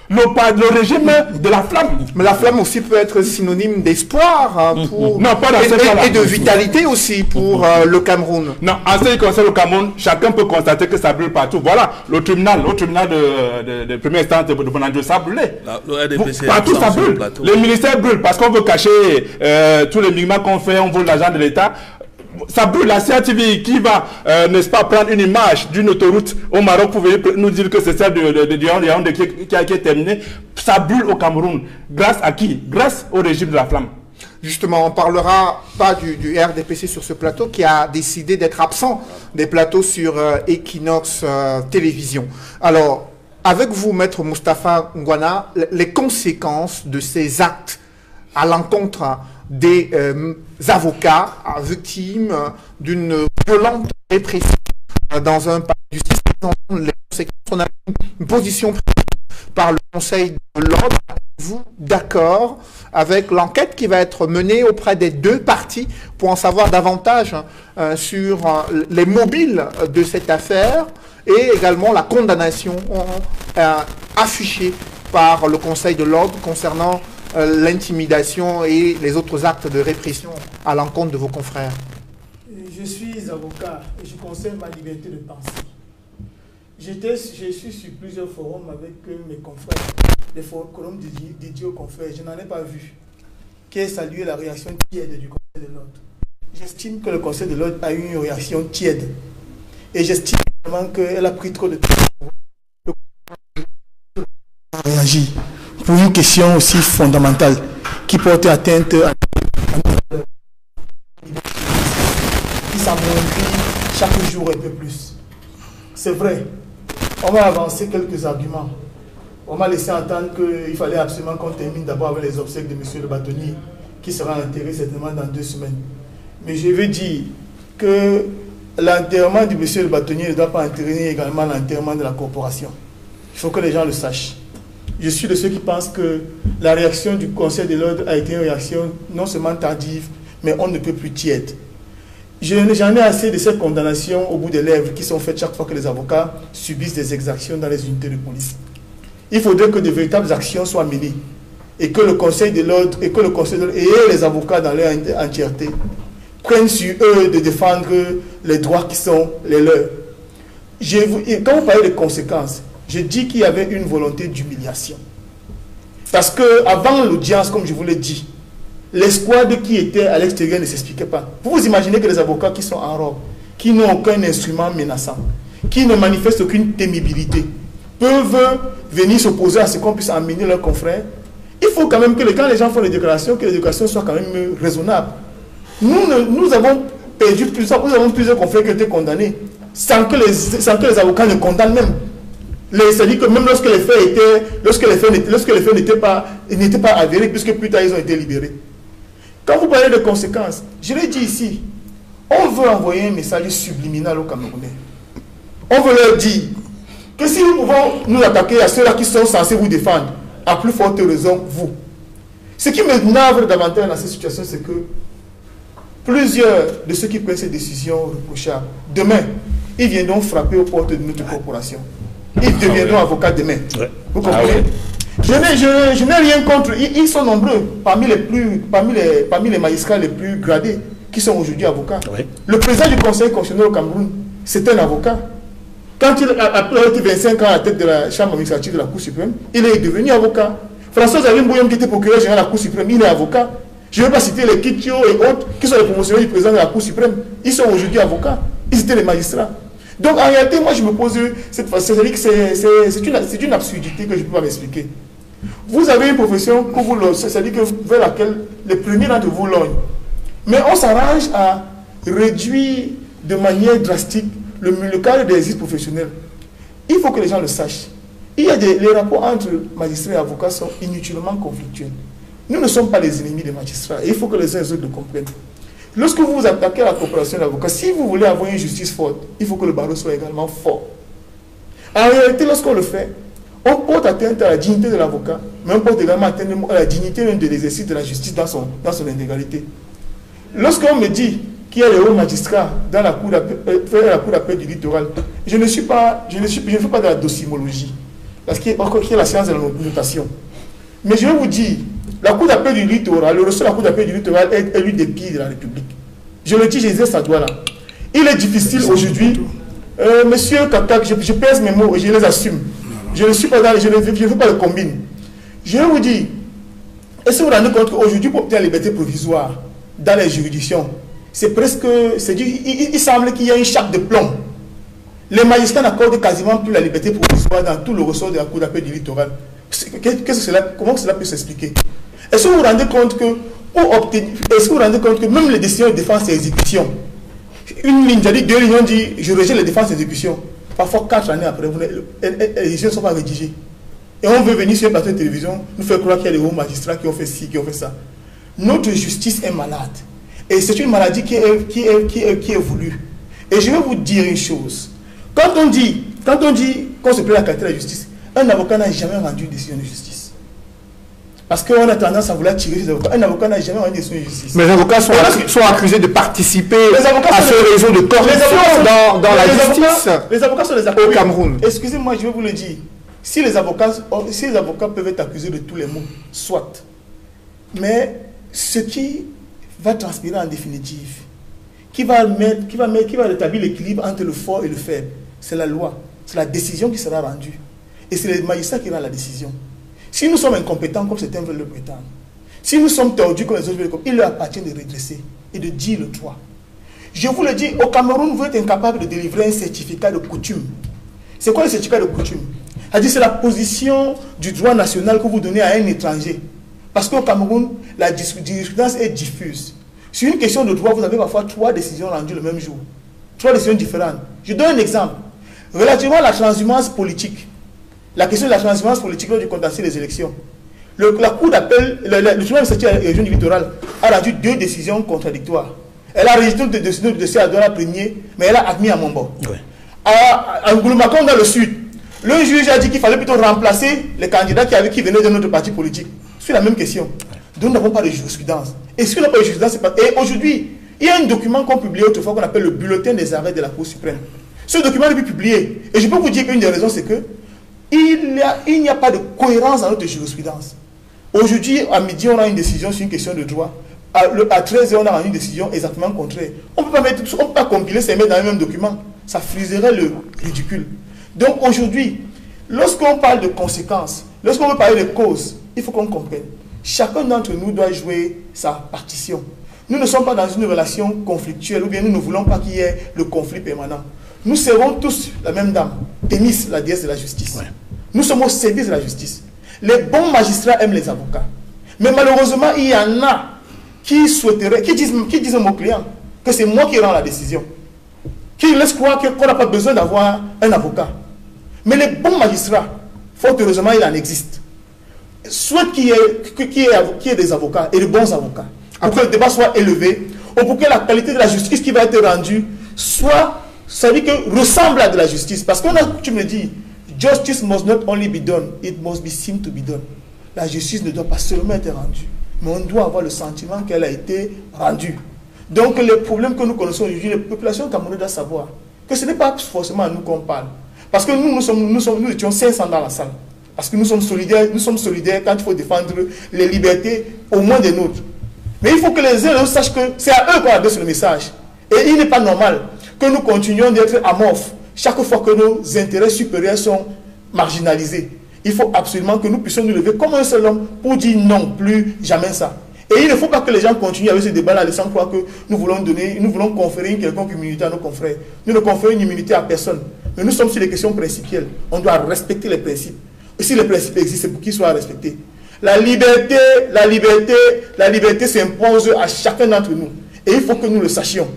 Le régime de la flamme. Mais la flamme aussi peut être synonyme d'espoir non, pas dans et de vitalité aussi pour le Cameroun. Non, en ce qui concerne le Cameroun, chacun peut constater que ça brûle partout. Voilà, le tribunal de première instance de Bonanjo, ça a brûlé. Partout ça brûle. Les ministères brûlent parce qu'on veut cacher tous les migrants qu'on fait, on veut l'argent de l'État. Ça brûle. La CATV qui va, n'est-ce pas, prendre une image d'une autoroute au Maroc pour venir nous dire que c'est celle de Yaoundé qui est terminée. Ça brûle au Cameroun. Grâce à qui? Grâce au régime de la flamme. Justement, on ne parlera pas du RDPC sur ce plateau qui a décidé d'être absent des plateaux sur Equinox Télévision. Alors, avec vous, Maître Moustapha Ngwana, les conséquences de ces actes à l'encontre des avocats victimes d'une violente répression dans un pays du système, les conséquences, on a une position prise par le Conseil de l'ordre. Êtes-vous d'accord avec l'enquête qui va être menée auprès des deux parties pour en savoir davantage sur les mobiles de cette affaire et également la condamnation affichée par le Conseil de l'ordre concernant l'intimidation et les autres actes de répression à l'encontre de vos confrères? Je suis avocat et je conserve ma liberté de penser. Je suis sur plusieurs forums avec mes confrères, des forums d'idiots confrères. Je n'en ai pas vu qui ait salué la réaction tiède du Conseil de l'ordre. J'estime que le Conseil de l'ordre a eu une réaction tiède. Et j'estime vraiment qu'elle a pris trop de temps pour réagir pour une question aussi fondamentale qui porte atteinte à qui s'amoindrit chaque jour un peu plus. C'est vrai, on va avancer quelques arguments. On m'a laissé entendre qu'il fallait absolument qu'on termine d'abord avec les obsèques de M. le bâtonnier, qui sera enterré certainement dans 2 semaines. Mais je veux dire que l'enterrement du M. le bâtonnier ne doit pas entraîner également l'enterrement de la corporation. Il faut que les gens le sachent. Je suis de ceux qui pensent que la réaction du Conseil de l'ordre a été une réaction non seulement tardive, mais on ne peut plus tiède. J'en ai assez de ces condamnations au bout des lèvres qui sont faites chaque fois que les avocats subissent des exactions dans les unités de police. Il faudrait que de véritables actions soient menées et que le Conseil de l'ordre et les avocats dans leur entièreté prennent sur eux de défendre les droits qui sont les leurs. Quand vous parlez de conséquences, je dis qu'il y avait une volonté d'humiliation. Parce qu'avant l'audience, comme je vous l'ai dit, l'escouade qui était à l'extérieur ne s'expliquait pas. Vous vous imaginez que les avocats qui sont en robe, qui n'ont aucun instrument menaçant, qui ne manifestent aucune témibilité, peuvent venir s'opposer à ce qu'on puisse amener leurs confrères. Il faut quand même que quand les gens font les déclarations, que les déclarations soient quand même raisonnables. Nous avons perdu plusieurs confrères qui ont été condamnés sans que les avocats ne condamnent même. C'est-à-dire que même lorsque les faits n'étaient pas avérés, puisque plus tard ils ont été libérés. Quand vous parlez de conséquences, je l'ai dit ici, on veut envoyer un message subliminal aux Camerounais. On veut leur dire que si nous pouvons nous attaquer à ceux-là qui sont censés vous défendre, à plus forte raison, vous. Ce qui me navre davantage dans cette situation, c'est que plusieurs de ceux qui prennent ces décisions reprochables, demain, ils viendront frapper aux portes de notre corporation. Ils deviendront avocats demain. Vous comprenez? Je n'ai rien contre. Ils sont nombreux parmi les magistrats les plus gradés qui sont aujourd'hui avocats. Ouais. Le président du Conseil constitutionnel au Cameroun, c'est un avocat. Quand il a été 25 ans à la tête de la chambre administrative de la Cour suprême, il est devenu avocat. François-Xavier Mbouyom, qui était procureur général de la Cour suprême, il est avocat. Je ne vais pas citer les Kitio et autres qui sont les promotionnels du président de la Cour suprême. Ils sont aujourd'hui avocats. Ils étaient les magistrats. Donc en réalité, moi je me pose cette façon, c'est une absurdité que je ne peux pas m'expliquer. Vous avez une profession que vers laquelle les premiers d'entre vous lognent. Mais on s'arrange à réduire de manière drastique le cadre des exercices professionnels. Il faut que les gens le sachent. Les rapports entre magistrats et avocats sont inutilement conflictuels. Nous ne sommes pas les ennemis des magistrats et il faut que les uns et les autres le comprennent. Lorsque vous vous attaquez à la coopération d'avocats, si vous voulez avoir une justice forte, il faut que le barreau soit également fort. En réalité, lorsqu'on le fait, on porte atteinte à la dignité de l'avocat, mais on porte également atteinte à la dignité même de l'exercice de la justice dans son intégralité. Lorsqu'on me dit qu'il y a les hauts magistrats dans la cour d'appel du littoral, je ne fais pas de la docimologie, parce qu'il y a la science de la notation. Mais je vais vous dire, la cour d'appel du littoral, le ressort de la cour d'appel du littoral est l'une des pires de la République. Je le dis, je disais ça doit là. Il est difficile aujourd'hui, monsieur Kakak, je pèse mes mots et je les assume. Je ne suis pas dans, je ne fais pas le combine. Je vais vous dire, est-ce que vous vous rendez compte qu'aujourd'hui, pour obtenir la liberté provisoire dans les juridictions, c'est presque, il semble qu'il y a une chape de plomb. Les magistrats n'accordent quasiment plus la liberté provisoire dans tout le ressort de la cour d'appel du littoral. Comment cela peut s'expliquer? Est-ce que vous vous rendez compte que même les décisions de défense et exécution, une ligne, j'ai dit 2 lignes, on dit je rejette les défenses et exécutions. Parfois 4 années après, les décisions ne sont pas rédigées. Et on veut venir sur un plateau de télévision, nous faire croire qu'il y a des hauts magistrats qui ont fait ci, qui ont fait ça. Notre justice est malade. Et c'est une maladie qui est voulue. Et je vais vous dire une chose. Quand on dit qu'on se plaît la qualité de la justice, un avocat n'a jamais rendu une décision de justice. Parce qu'on a tendance à vouloir tirer les avocats. Un avocat n'a jamais rendu une décision de justice. Mais les avocats sont accusés de participer à ce réseau de corruption dans la justice les avocats sont les accusés au Cameroun. Excusez-moi, je vais vous le dire. Si les avocats peuvent être accusés de tous les maux, soit. Mais ce qui va transpirer en définitive, qui va rétablir l'équilibre entre le fort et le faible, c'est la loi. C'est la décision qui sera rendue. Et c'est les magistrats qui rendent la décision. Si nous sommes incompétents, comme certains veulent le prétendre, si nous sommes tordus comme les autres veulent le prétendre, il leur appartient de redresser et de dire le droit. Je vous le dis, au Cameroun, vous êtes incapable de délivrer un certificat de coutume. C'est quoi le certificat de coutume? C'est la position du droit national que vous donnez à un étranger. Parce qu'au Cameroun, la jurisprudence est diffuse. Sur une question de droit, vous avez parfois 3 décisions rendues le même jour. 3 décisions différentes. Je donne un exemple. Relativement à la transhumance politique, la question de la transhumance politique lors du contentieux des élections, la Cour d'appel, le tribunal de la région du littoral a rendu 2 décisions contradictoires. Elle a rejeté le dossier à Douala Premier, mais elle a admis à Mombo. Oui. À Ngouloumakon dans le sud, le juge a dit qu'il fallait plutôt remplacer les candidats qui venaient de notre parti politique. C'est la même question. Donc nous n'avons pas de jurisprudence. Et si on n'a pas de jurisprudence, c'est pas... Et aujourd'hui, il y a un document qu'on publie autrefois qu'on appelle le bulletin des arrêts de la Cour suprême. Ce document est publié. Et je peux vous dire qu'une des raisons, c'est que il n'y a pas de cohérence dans notre jurisprudence. Aujourd'hui, à midi, on a une décision sur une question de droit. À 13h, on a une décision exactement contraire. On ne peut pas compiler ces mettre dans le même document. Ça friserait le ridicule. Donc aujourd'hui, lorsqu'on parle de conséquences, lorsqu'on veut parler de causes, il faut qu'on comprenne. Chacun d'entre nous doit jouer sa partition. Nous ne sommes pas dans une relation conflictuelle, ou bien nous ne voulons pas qu'il y ait le conflit permanent. Nous serons tous la même dame, Thémis, la déesse de la justice. Ouais. Nous sommes au service de la justice. Les bons magistrats aiment les avocats. Mais malheureusement, il y en a qui souhaiteraient, qui disent à mon client que c'est moi qui rends la décision. Qui laissent croire qu'on n'a pas besoin d'avoir un avocat. Mais les bons magistrats, fort heureusement, il en existe. Soit qu'il y ait des avocats et de bons avocats, pour que le débat soit élevé, ou pour que la qualité de la justice qui va être rendue soit, ça veut dire que ressemble à de la justice. Parce que tu me dis, justice must not only be done, it must be seen to be done. La justice ne doit pas seulement être rendue, mais on doit avoir le sentiment qu'elle a été rendue. Donc les problèmes que nous connaissons aujourd'hui, les populations camerounaises doivent savoir que ce n'est pas forcément à nous qu'on parle. Parce que nous étions 500 dans la salle. Parce que nous sommes solidaires quand il faut défendre les libertés, au moins des nôtres. Mais il faut que les uns et les autres sachent que c'est à eux qu'on adresse le message. Et il n'est pas normal que nous continuions d'être amorphes chaque fois que nos intérêts supérieurs sont marginalisés. Il faut absolument que nous puissions nous lever comme un seul homme pour dire non, plus jamais ça. Et il ne faut pas que les gens continuent avec ce débat-là, laissant croire que nous voulons conférer une quelconque immunité à nos confrères. Nous ne conférons une immunité à personne. Mais nous sommes sur les questions principielles. On doit respecter les principes. Et si les principes existent, c'est pour qu'ils soient respectés. La liberté s'impose à chacun d'entre nous. Et il faut que nous le sachions.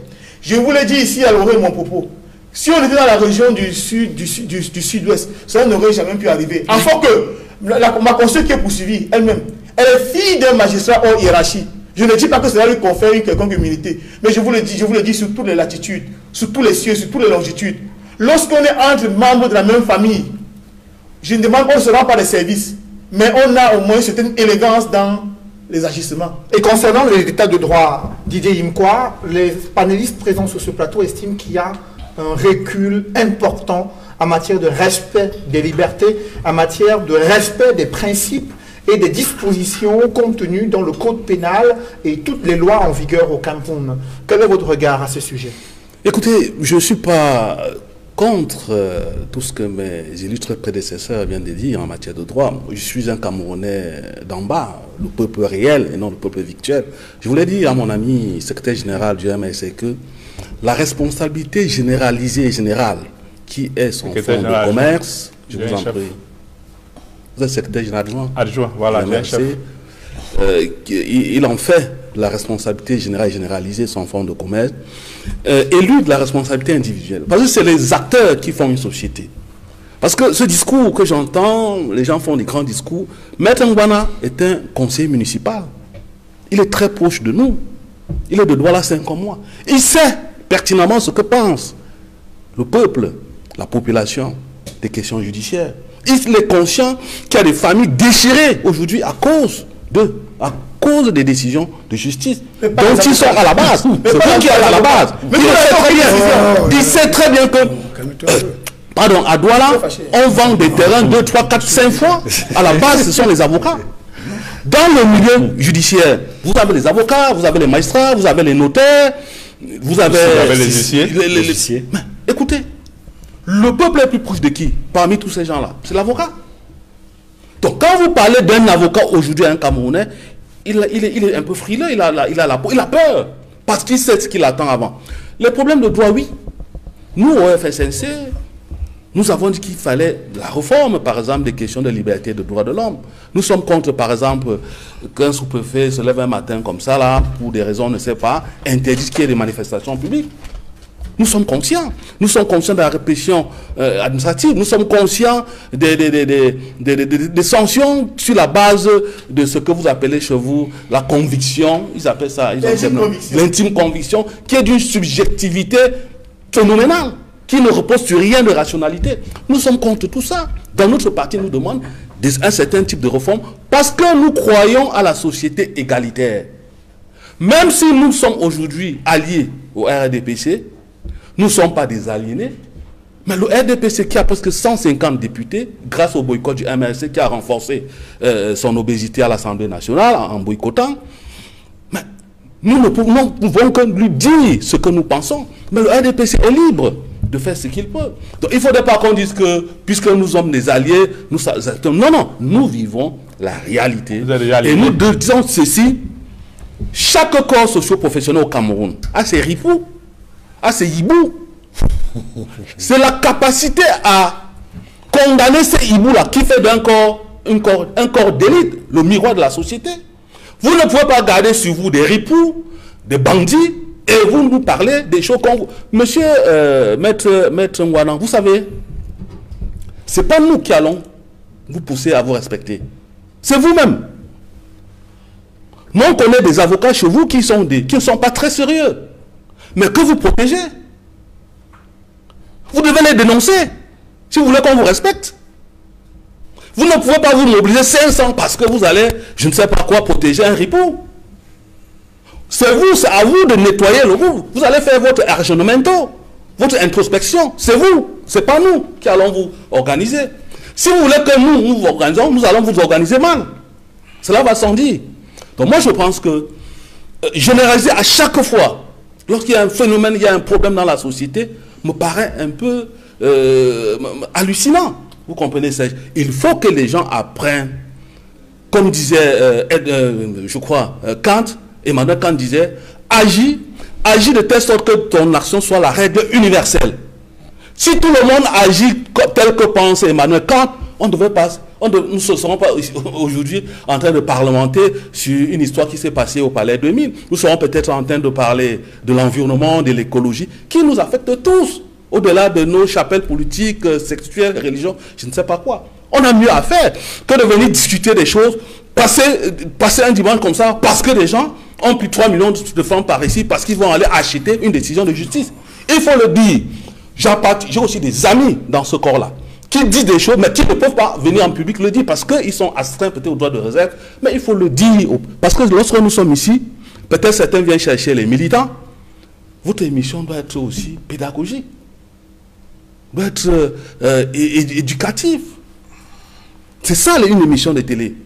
Je vous l'ai dit ici à l'oreille de mon propos. Si on était dans la région du sud-ouest, ça n'aurait jamais pu arriver. Enfin que ma consoeur qui est poursuivie, elle-même, elle est fille d'un magistrat hors hiérarchie. Je ne dis pas que cela lui confère une quelconque immunité. Mais je vous le dis sur toutes les latitudes, sur tous les cieux, sur toutes les longitudes. Lorsqu'on est entre membres de la même famille, je ne demande qu'on ne se rend pas des services, mais on a au moins une certaine élégance dans les agissements. Et concernant l'état de droit, Didier Imkwa, les panélistes présents sur ce plateau estiment qu'il y a un recul important en matière de respect des libertés, en matière de respect des principes et des dispositions contenues dans le code pénal et toutes les lois en vigueur au Cameroun. Quel est votre regard à ce sujet? Écoutez, je ne suis pas contre tout ce que mes illustres prédécesseurs viennent de dire en matière de droit. Je suis un Camerounais d'en bas, le peuple réel et non le peuple virtuel. Je voulais dire à mon ami secrétaire général du MSC que la responsabilité généralisée et générale qui est son fonds de commerce, je vous en prie. Vous êtes secrétaire général adjoint, voilà, il en fait la responsabilité générale et généralisée, son fonds de commerce, élu de la responsabilité individuelle. Parce que c'est les acteurs qui font une société. Parce que ce discours que j'entends, les gens font des grands discours. Maître Ngwana est un conseiller municipal. Il est très proche de nous. Il est de Douala 5 comme moi. Il sait pertinemment ce que pense le peuple, la population, des questions judiciaires. Il est conscient qu'il y a des familles déchirées aujourd'hui à cause des décisions de justice dont ils sont à la base. C'est vous qui êtes à la base. Il sait très bien que Pardon, à Douala, on vend des terrains 2, 3, 4, 5 fois. À la base, ce sont les avocats. Dans le milieu judiciaire, vous avez les avocats, vous avez les magistrats, vous avez les notaires, vous avez les huissiers. Mais, écoutez, le peuple est plus proche de qui parmi tous ces gens-là? C'est l'avocat. Donc, quand vous parlez d'un avocat aujourd'hui, un Camerounais, il est un peu frileux, il a peur. Parce qu'il sait ce qu'il attend avant. Les problèmes de droit, oui. Nous, au FSNC, nous avons dit qu'il fallait la réforme, par exemple, des questions de liberté et de droits de l'homme. Nous sommes contre, par exemple, qu'un sous-préfet se lève un matin comme ça, là, pour des raisons, on ne sait pas, interdit qu'il y ait des manifestations publiques. Nous sommes conscients. Nous sommes conscients de la répression administrative. Nous sommes conscients des sanctions sur la base de ce que vous appelez chez vous la conviction. Ils appellent ça l'intime conviction, qui est d'une subjectivité phénoménale, qui ne repose sur rien de rationalité. Nous sommes contre tout ça. Dans notre parti, nous demandons un certain type de réforme parce que nous croyons à la société égalitaire. Même si nous sommes aujourd'hui alliés au RDPC, nous ne sommes pas des aliénés, mais le RDPC qui a presque 150 députés, grâce au boycott du MRC qui a renforcé son obésité à l'Assemblée nationale en boycottant, mais nous ne pouvons que lui dire ce que nous pensons. Mais le RDPC est libre de faire ce qu'il peut. Donc il ne faudrait pas qu'on dise que, puisque nous sommes des alliés, non, nous vivons la réalité. Et nous disons ceci, chaque corps socio-professionnel au Cameroun a ses ripoux, à ces hiboux. C'est la capacité à condamner ces hiboux-là qui fait d'un corps un corps d'élite, le miroir de la société. Vous ne pouvez pas garder sur vous des ripoux, des bandits, et vous nous parlez des choses comme... Monsieur Maître Ngouanan, vous savez, ce n'est pas nous qui allons vous pousser à vous respecter. C'est vous-même. Nous, on connaît des avocats chez vous qui ne sont pas très sérieux, mais que vous protégez. Vous devez les dénoncer si vous voulez qu'on vous respecte. Vous ne pouvez pas vous mobiliser 500 parce que vous allez, je ne sais pas quoi, protéger un ripou. C'est à vous de nettoyer le bout. Vous allez faire votre argionamento, votre introspection. C'est vous, c'est pas nous qui allons vous organiser. Si vous voulez que nous vous organisons, nous allons vous organiser mal. Cela va sans dire. Donc moi je pense que généraliser à chaque fois, lorsqu'il y a un phénomène, il y a un problème dans la société, me paraît un peu hallucinant. Vous comprenez ça? Il faut que les gens apprennent, comme disait, je crois, Emmanuel Kant disait, agis de telle sorte que ton action soit la règle universelle. Si tout le monde agit tel que pense Emmanuel Kant, nous ne serons pas aujourd'hui en train de parlementer sur une histoire qui s'est passée au Palais 2000. Nous serons peut-être en train de parler de l'environnement, de l'écologie, qui nous affecte tous, au-delà de nos chapelles politiques, sexuelles, religieuses, je ne sais pas quoi. On a mieux à faire que de venir discuter des choses, passer un dimanche comme ça, parce que les gens ont pris 3 millions de francs par ici, parce qu'ils vont aller acheter une décision de justice. Il faut le dire. J'ai aussi des amis dans ce corps-là, qui disent des choses, mais qui ne peuvent pas venir en public le dire, parce qu'ils sont astreints peut-être au droit de réserve, mais il faut le dire. Parce que lorsque nous sommes ici, peut-être certains viennent chercher les militants, votre émission doit être aussi pédagogique, doit être éducative. C'est ça une émission de télé.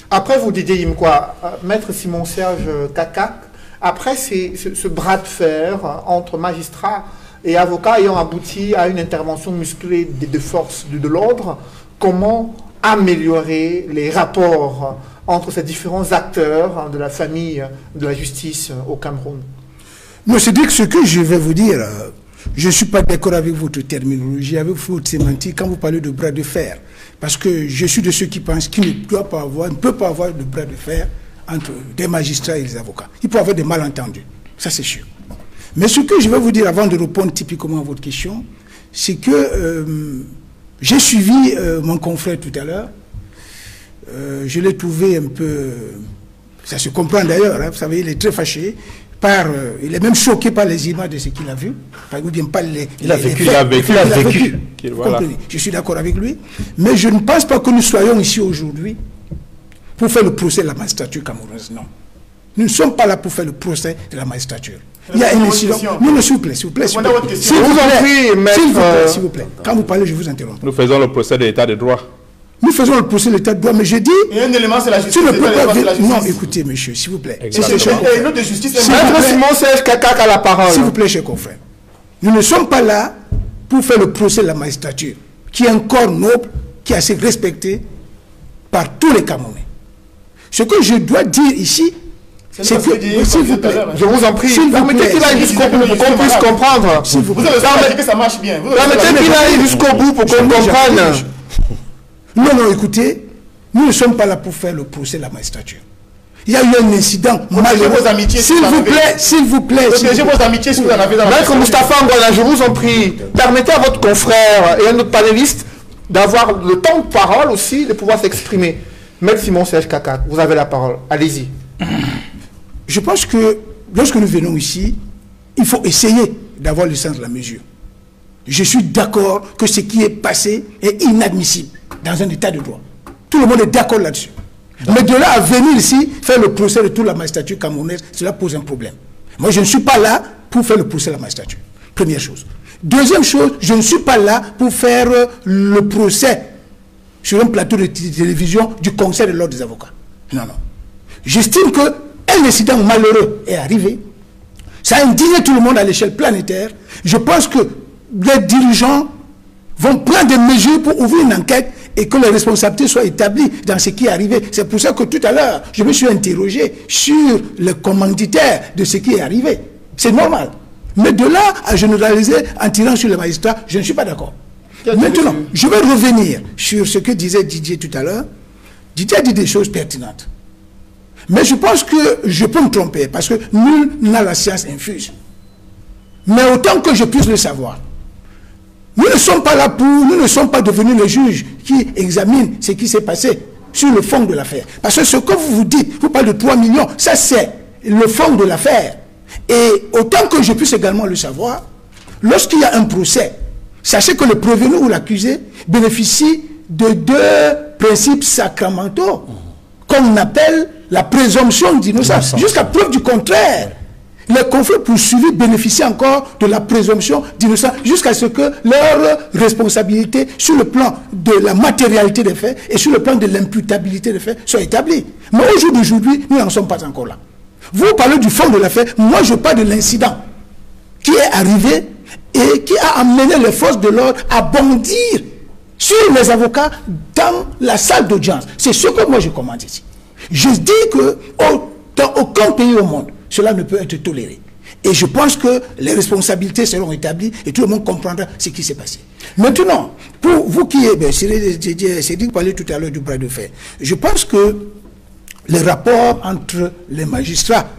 Après, vous dites, quoi, Maître Simon-Serge Kaka, après ce bras de fer entre magistrats et avocats ayant abouti à une intervention musclée des forces de l'ordre, comment améliorer les rapports entre ces différents acteurs de la famille de la justice au Cameroun? Moi, c'est dire que ce que je vais vous dire, je ne suis pas d'accord avec votre terminologie, avec votre sémantique quand vous parlez de bras de fer. Parce que je suis de ceux qui pensent qu'il ne peut pas avoir de bras de fer entre des magistrats et des avocats. Il peut y avoir des malentendus, ça c'est sûr. Mais ce que je vais vous dire avant de répondre typiquement à votre question, c'est que j'ai suivi mon confrère tout à l'heure. Je l'ai trouvé un peu... Ça se comprend d'ailleurs, hein, vous savez, il est très fâché. Il est même choqué par les images de ce qu'il a vu. Ou bien pas il a vécu. Voilà. Je suis d'accord avec lui. Mais je ne pense pas que nous soyons ici aujourd'hui pour faire le procès de la magistrature camerounaise. Non. Nous ne sommes pas là pour faire le procès de la magistrature. Il y a un incident. Non, s'il vous plaît, s'il vous plaît. S'il vous plaît. Quand vous parlez, je vous interromps. Nous faisons le procès de l'état de droit. Nous faisons le procès de l'état de droit, mais je dis... Et un élément, c'est la justice. Non, écoutez, monsieur, s'il vous plaît. Une autre justice. Simon Serge Kakak a la parole. S'il vous plaît, chers confrères. Nous ne sommes pas là pour faire le procès de la magistrature, qui est un corps noble, qui est assez respecté par tous les Camerounais. Ce que je dois dire ici, c'est que, s'il vous plaît, je vous en prie, permettez qu'il aille jusqu'au bout pour qu'on puisse comprendre. Vous avez dit que ça marche bien. Permettez qu'il aille jusqu'au bout pour qu'on comprenne. Non, écoutez, nous ne sommes pas là pour faire le procès de la magistrature. Il y a eu un incident malheureux. S'il vous plaît. Protégez vos amitiés si vous en avez dans la Maître Moustapha Angola, je vous en prie, permettez à votre confrère et à notre panéliste d'avoir le temps de parole aussi, de pouvoir s'exprimer. Maître Simon Serge Kakak, vous avez la parole. Allez-y. Je pense que lorsque nous venons ici, il faut essayer d'avoir le sens de la mesure. Je suis d'accord que ce qui est passé est inadmissible dans un état de droit. Tout le monde est d'accord là-dessus. Mais de là à venir ici, faire le procès de toute la magistrature camerounaise, cela pose un problème. Moi, je ne suis pas là pour faire le procès de la magistrature. Première chose. Deuxième chose, je ne suis pas là pour faire le procès sur un plateau de télévision du Conseil de l'ordre des avocats. Non. J'estime qu'un incident malheureux est arrivé. Ça a indigné tout le monde à l'échelle planétaire. Je pense que les dirigeants vont prendre des mesures pour ouvrir une enquête et que les responsabilités soient établies dans ce qui est arrivé. C'est pour ça que tout à l'heure, je me suis interrogé sur le commanditaire de ce qui est arrivé. C'est normal. Mais de là à généraliser en tirant sur les magistrats, je ne suis pas d'accord. Maintenant, je vais revenir sur ce que disait Didier tout à l'heure. Didier a dit des choses pertinentes. Mais je pense que je peux me tromper parce que nul n'a la science infuse. Mais autant que je puisse le savoir, nous ne sommes pas devenus les juges qui examinent ce qui s'est passé sur le fond de l'affaire. Parce que ce que vous dites, vous parlez de 3 millions, ça c'est le fond de l'affaire. Et autant que je puisse également le savoir, lorsqu'il y a un procès, sachez que le prévenu ou l'accusé bénéficie de 2 principes sacramentaux qu'on appelle la présomption d'innocence, jusqu'à preuve du contraire. Les confrères poursuivis bénéficient encore de la présomption d'innocence jusqu'à ce que leur responsabilité sur le plan de la matérialité des faits et sur le plan de l'imputabilité des faits soit établie. Mais au jour d'aujourd'hui, nous n'en sommes pas encore là. Vous parlez du fond de l'affaire, moi je parle de l'incident qui est arrivé et qui a amené les forces de l'ordre à bondir sur les avocats dans la salle d'audience. C'est ce que moi je commande ici. Je dis que dans aucun pays au monde, cela ne peut être toléré. Et je pense que les responsabilités seront établies et tout le monde comprendra ce qui s'est passé. Maintenant, pour vous qui êtes, Cédric parlait tout à l'heure du bras de fer, je pense que les rapports entre les magistrats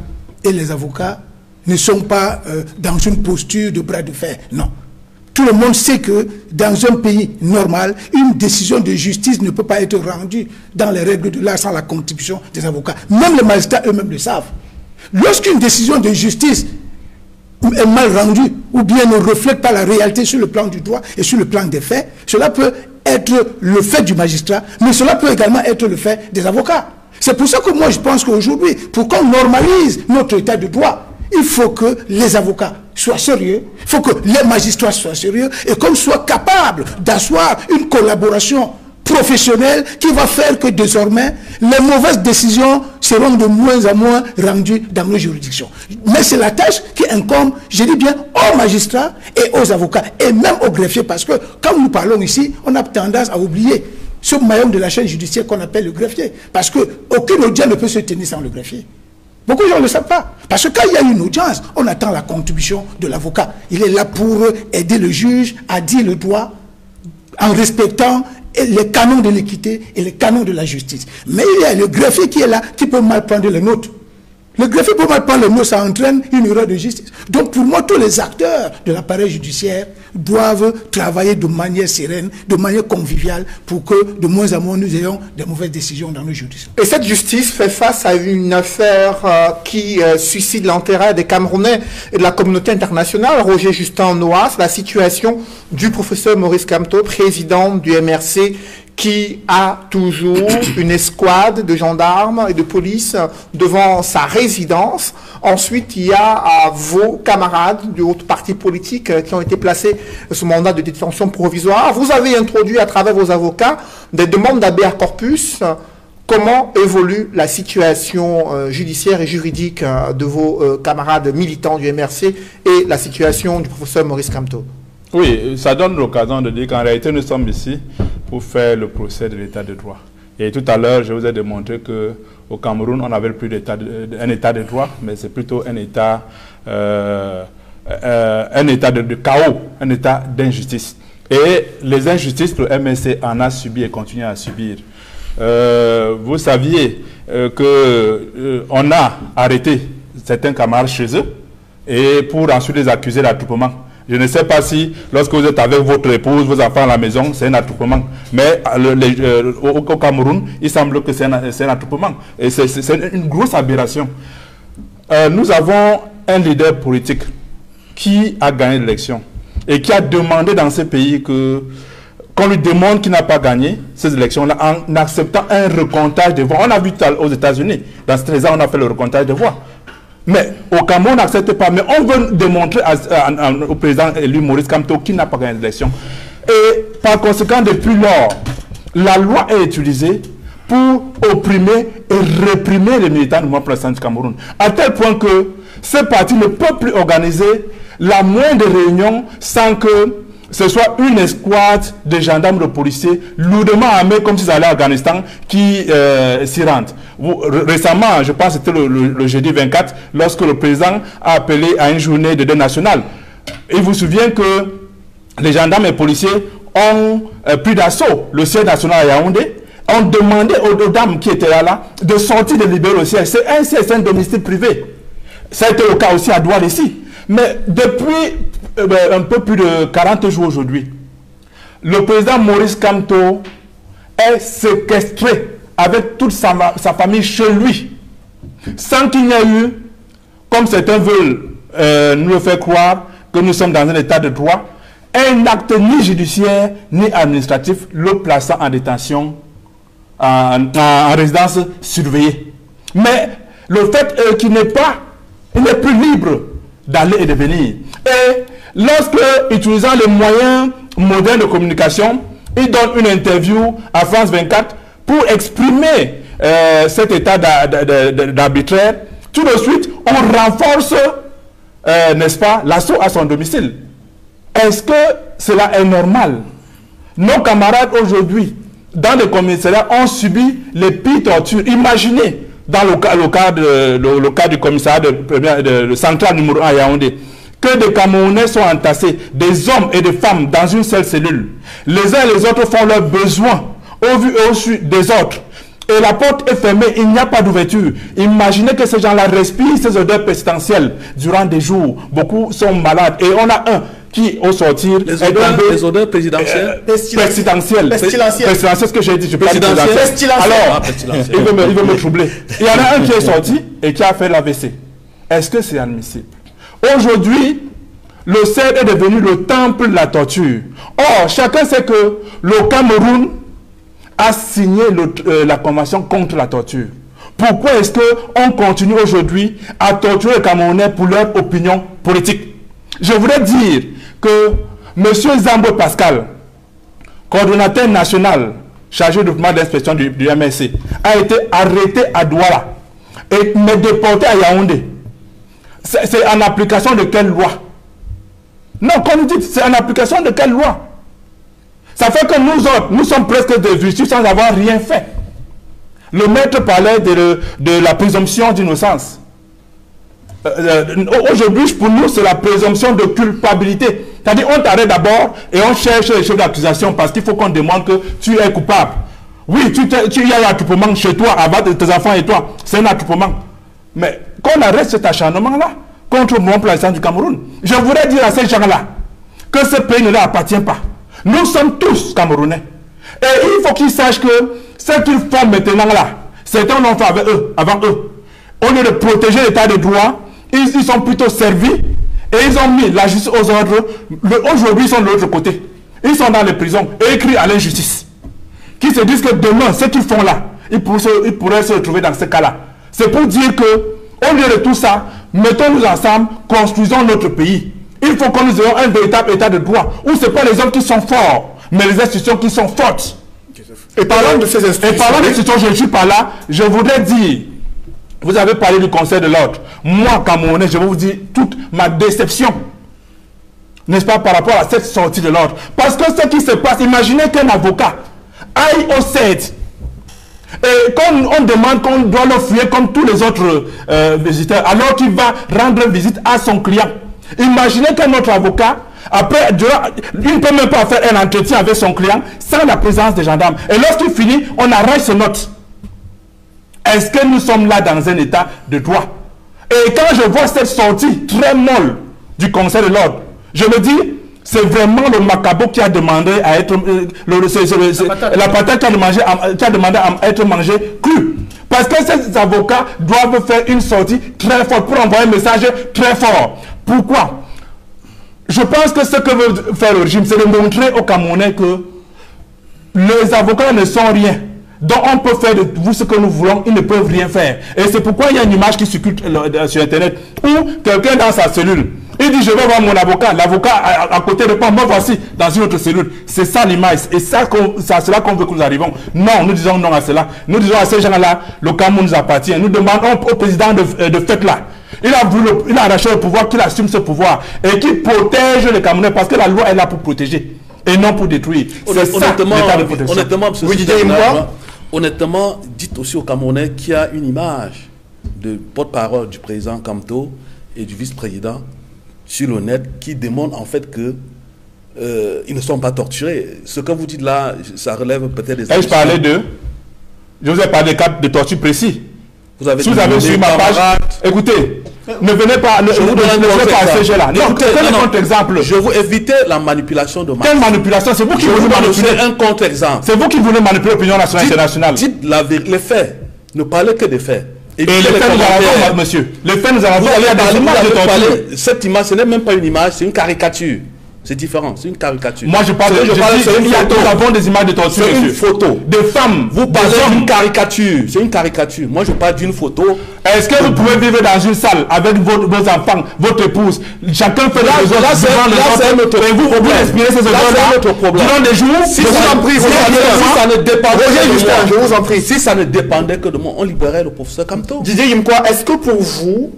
et les avocats ne sont pas dans une posture de bras de fer, non. Tout le monde sait que dans un pays normal, une décision de justice ne peut pas être rendue dans les règles de l'art sans la contribution des avocats. Même les magistrats eux-mêmes le savent. Lorsqu'une décision de justice est mal rendue ou bien ne reflète pas la réalité sur le plan du droit et sur le plan des faits, cela peut être le fait du magistrat, mais cela peut également être le fait des avocats. C'est pour ça que moi je pense qu'aujourd'hui, pour qu'on normalise notre état de droit, il faut que les avocats soient sérieux, il faut que les magistrats soient sérieux et qu'on soit capable d'asseoir une collaboration professionnelle qui va faire que désormais les mauvaises décisions seront de moins en moins rendues dans nos juridictions. Mais c'est la tâche qui incombe, je dis bien, aux magistrats et aux avocats et même aux greffiers, parce que quand nous parlons ici, on a tendance à oublier ce maillon de la chaîne judiciaire qu'on appelle le greffier, parce qu'aucune audience ne peut se tenir sans le greffier. Beaucoup de gens ne le savent pas. Parce que quand il y a une audience, on attend la contribution de l'avocat. Il est là pour aider le juge à dire le droit en respectant les canons de l'équité et les canons de la justice. Mais il y a le greffier qui est là, qui peut mal prendre les notes. Le greffier peut mal prendre les notes, ça entraîne une erreur de justice. Donc pour moi, tous les acteurs de l'appareil judiciaire doivent travailler de manière sereine, de manière conviviale, pour que de moins en moins nous ayons de mauvaises décisions dans nos juridictions. Et cette justice fait face à une affaire qui suscite l'intérêt des Camerounais et de la communauté internationale. Roger Justin Noas, la situation du professeur Maurice Kamto, président du MRC, qui a toujours une escouade de gendarmes et de police devant sa résidence. Ensuite, il y a vos camarades de votre parti politique qui ont été placés sous mandat de détention provisoire. Vous avez introduit à travers vos avocats des demandes d'habeas corpus. Comment évolue la situation judiciaire et juridique de vos camarades militants du MRC et la situation du professeur Maurice Kamto? Oui, ça donne l'occasion de dire qu'en réalité, nous sommes ici pour faire le procès de l'état de droit. Et tout à l'heure, je vous ai démontré qu'au Cameroun, on n'avait plus un état de droit, mais c'est plutôt un état de chaos, un état d'injustice. Et les injustices, le MSC en a subi et continue à subir. Vous saviez qu'on a arrêté certains camarades chez eux et pour ensuite les accuser d'attroupement. Je ne sais pas si, lorsque vous êtes avec votre épouse, vos enfants à la maison, c'est un attroupement. Mais au Cameroun, il semble que c'est un attroupement. Et c'est une grosse aberration. Nous avons un leader politique qui a gagné l'élection et qui a demandé dans ce pays qu'on lui demande qu'il n'a pas gagné ces élections-là en acceptant un recomptage de voix. On a vu aux États-Unis, dans ces 13 ans, on a fait le recomptage de voix. Mais au Cameroun, on n'accepte pas. Mais on veut démontrer au président élu Maurice Kamto qu'il n'a pas gagné l'élection. Et par conséquent, depuis lors, la loi est utilisée pour opprimer et réprimer les militants du mouvement pour l'instant du Cameroun. À tel point que ce parti ne peut plus organiser la moindre réunion sans que ce soit une escouade de gendarmes, de policiers, lourdement armés comme s'ils allaient à Afghanistan, qui s'y rendent. Récemment, je pense que c'était le jeudi 24, lorsque le président a appelé à une journée de deuil national. Il vous souvient que les gendarmes et policiers ont pris d'assaut le siège national à Yaoundé, ont demandé aux dames qui étaient là de sortir de libérer le siège. C'est un domicile privé. Ça a été le cas aussi à Douala ici. Mais depuis un peu plus de 40 jours aujourd'hui, le président Maurice Kamto est séquestré avec toute sa famille chez lui, sans qu'il n'y ait eu, comme certains veulent nous le faire croire, que nous sommes dans un état de droit, un acte ni judiciaire ni administratif le plaçant en détention, en résidence surveillée. Mais le fait qu'il n'est plus libre d'aller et de venir. Et lorsque, utilisant les moyens modernes de communication, il donne une interview à France 24 pour exprimer cet état d'arbitraire, tout de suite, on renforce, n'est-ce pas, l'assaut à son domicile. Est-ce que cela est normal? Nos camarades aujourd'hui, dans les commissariats, ont subi les pires tortures. Imaginez, dans le cas du commissariat de central numéro 1 à Yaoundé, que des Camerounais sont entassés, des hommes et des femmes dans une seule cellule. Les uns et les autres font leurs besoins au vu et au su des autres. Et la porte est fermée, il n'y a pas d'ouverture. Imaginez que ces gens-là respirent ces odeurs pestilentielles durant des jours. Beaucoup sont malades. Et on a un qui, au sortir, les odeurs présidentielles. Pestilentielles. C'est ce que j'ai dit. Alors, il veut me troubler. Il y en a un qui est sorti et qui a fait l'AVC. Est-ce que c'est admissible? Aujourd'hui, le CED est devenu le temple de la torture. Or, chacun sait que le Cameroun a signé la convention contre la torture. Pourquoi est-ce qu'on continue aujourd'hui à torturer les Camerounais pour leur opinion politique? Je voudrais dire que M. Zambo Pascal, coordonnateur national chargé du mouvement d'inspection du MSC, a été arrêté à Douala et déporté à Yaoundé. C'est en application de quelle loi? Non, comme vous dites, c'est en application de quelle loi? Ça fait que nous autres, nous sommes presque de justice sans avoir rien fait. Le maître parlait de la présomption d'innocence. Aujourd'hui, pour nous, c'est la présomption de culpabilité. C'est-à-dire, on t'arrête d'abord et on cherche les chefs d'accusation parce qu'il faut qu'on demande que tu es coupable. Oui, il y a un attroupement chez toi, avec tes enfants et toi. C'est un attroupement. Mais qu'on arrête cet acharnement-là contre le mouvement pour l'instant du Cameroun. Je voudrais dire à ces gens-là que ce pays ne leur appartient pas. Nous sommes tous Camerounais. Et il faut qu'ils sachent que ce qu'ils font maintenant là, certains l'ont fait avec eux, avant eux. Au lieu de protéger l'état de droit, ils sont plutôt servis et ils ont mis la justice aux ordres. Aujourd'hui, ils sont de l'autre côté. Ils sont dans les prisons et ils crient à l'injustice. qui se disent que demain, ce qu'ils font là, ils pourraient se retrouver dans ce cas-là. C'est pour dire que, au lieu de tout ça, mettons-nous ensemble, construisons notre pays. Il faut que nous ayons un véritable état de droit, où ce n'est pas les hommes qui sont forts, mais les institutions qui sont fortes. Et parlant de ces institutions, je ne suis pas là, je voudrais dire, vous avez parlé du Conseil de l'ordre. Moi, Camerounais, je vais vous dire toute ma déception, n'est-ce pas, par rapport à cette sortie de l'ordre. Parce que ce qui se passe, imaginez qu'un avocat aille au CED, et quand on demande qu'on doit le fouiller comme tous les autres visiteurs, alors qu'il va rendre visite à son client. Imaginez qu'un autre avocat, après, il ne peut même pas faire un entretien avec son client sans la présence des gendarmes. Et lorsqu'il finit, on arrache ses notes. Est-ce que nous sommes là dans un état de droit? Et quand je vois cette sortie très molle du Conseil de l'ordre, je me dis, c'est vraiment le Macabo qui a demandé à être... la patate qui a demandé à être mangée crue. Parce que ces avocats doivent faire une sortie très forte pour envoyer un message très fort. Pourquoi? Je pense que ce que veut faire le régime, c'est de montrer aux Camerounais que les avocats ne sont rien. Donc on peut faire de vous ce que nous voulons, ils ne peuvent rien faire. Et c'est pourquoi il y a une image qui circule sur Internet où quelqu'un dans sa cellule, il dit je vais voir mon avocat, l'avocat à côté répond moi voici dans une autre cellule. C'est ça l'image, et c'est à cela qu'on veut que nous arrivons. Non, nous disons non à cela. Nous disons à ces gens-là, le Cameroun nous appartient. Nous demandons au président de fait là. Il a arraché le pouvoir, qu'il assume ce pouvoir et qu'il protège les Camerounais parce que la loi est là pour protéger et non pour détruire. C'est ça l'état de protection. Honnêtement, dites aussi aux Camerounais qu'il y a une image de porte-parole du président Kamto et du vice-président sur le net qui démontre en fait que ils ne sont pas torturés. Ce que vous dites là, ça relève peut-être des... Je parlais d'eux. Je vous ai parlé des cas de torture précis. Si vous avez suivi ma page, écoutez, ne venez pas, ne venez pas à ce jeu-là. Non, quel contre-exemple? Je vous éviter la manipulation de masse. Quelle manipulation? C'est vous qui voulez manipuler. Un contre-exemple. C'est vous qui voulez manipuler l'opinion nationale et internationale. Dites les faits. Ne parlez que des faits. Et les faits nous avons, monsieur. Les faits nous avons. Il y a des images de torture. Cette image, ce n'est même pas une image, c'est une caricature. C'est différent, c'est une caricature. Moi je parle de... Nous avons des images de torture. C'est une photo. Des femmes. Vous parlez d'une caricature. C'est une caricature. Moi je parle d'une photo. Est-ce que vous pouvez vivre dans une salle avec vos enfants, votre épouse, chacun fait des besoins devant les autres, et vous respirez ces odeurs-là durant des jours? Si ça ne dépendait que de moi, on libérait le professeur Kamto. Didier Yimkwa, est-ce que pour vous,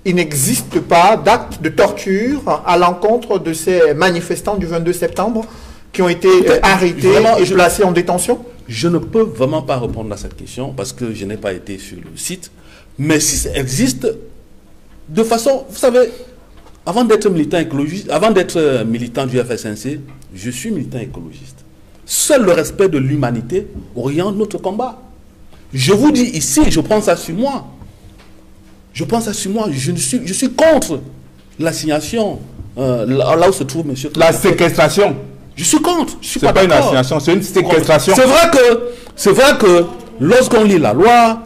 il n'existe pas d'actes de torture à l'encontre de ces manifestants du 22 septembre qui ont été arrêtés et placés en détention? Je ne peux vraiment pas répondre à cette question parce que je n'ai pas été sur le site. Mais si ça existe, de façon... Vous savez, avant d'être militant écologiste, avant d'être militant du FSNC, je suis militant écologiste. Seul le respect de l'humanité oriente notre combat. Je vous dis ici, je prends ça sur moi. Je pense à ce moi, je suis contre l'assignation, là où se trouve monsieur. La séquestration. Je suis contre. Ce n'est pas une assignation, c'est une séquestration. C'est vrai que lorsqu'on lit la loi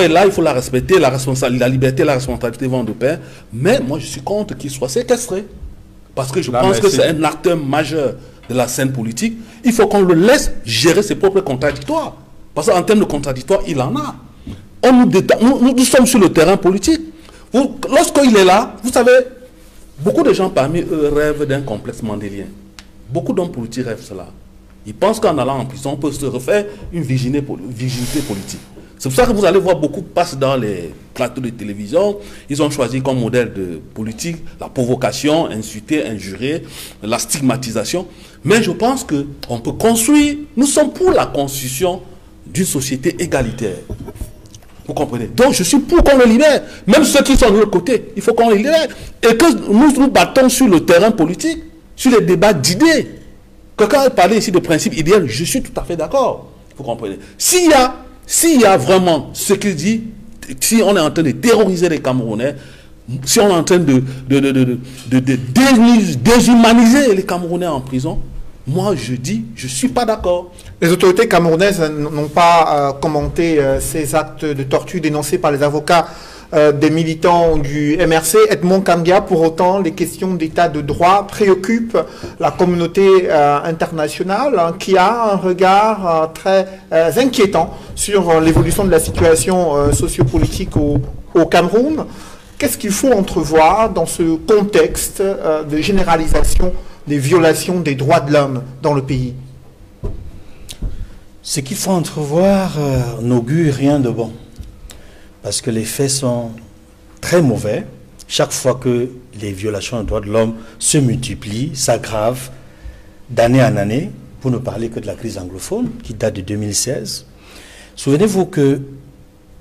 est là, il faut la respecter, la liberté, la responsabilité vont de pair. Mais moi, je suis contre qu'il soit séquestré. Parce que je pense que c'est un acteur majeur de la scène politique. Il faut qu'on le laisse gérer ses propres contradictoires. Parce qu'en termes de contradictoires, il en a. Nous sommes sur le terrain politique. Lorsqu'il est là, vous savez, beaucoup de gens parmi eux rêvent d'un complexe mandélien. Beaucoup d'hommes politiques rêvent cela. Ils pensent qu'en allant en prison, on peut se refaire une virginité politique. C'est pour ça que vous allez voir beaucoup passer dans les plateaux de télévision. Ils ont choisi comme modèle de politique la provocation, insulter, injurer, la stigmatisation. Mais je pense qu'on peut construire, nous sommes pour la construction d'une société égalitaire. Vous comprenez? Donc je suis pour qu'on le libère. Même ceux qui sont de l'autre côté, il faut qu'on les libère. Et que nous battons sur le terrain politique, sur les débats d'idées. Quelqu'un a parlé ici de principe idéal, je suis tout à fait d'accord. Vous comprenez? S'il y a vraiment ce qu'il dit, si on est en train de terroriser les Camerounais, si on est en train de déshumaniser les Camerounais en prison, moi je dis, je ne suis pas d'accord. Les autorités camerounaises n'ont pas commenté ces actes de torture dénoncés par les avocats des militants du MRC. Edmond Kangia, pour autant, les questions d'état de droit préoccupent la communauté internationale, hein, qui a un regard très inquiétant sur l'évolution de la situation sociopolitique au Cameroun. Qu'est-ce qu'il faut entrevoir dans ce contexte de généralisation des violations des droits de l'homme dans le pays? Ce qu'il faut entrevoir n'augure rien de bon, parce que les faits sont très mauvais. Chaque fois que les violations des droits de l'homme se multiplient, s'aggravent d'année en année, pour ne parler que de la crise anglophone qui date de 2016. Souvenez-vous que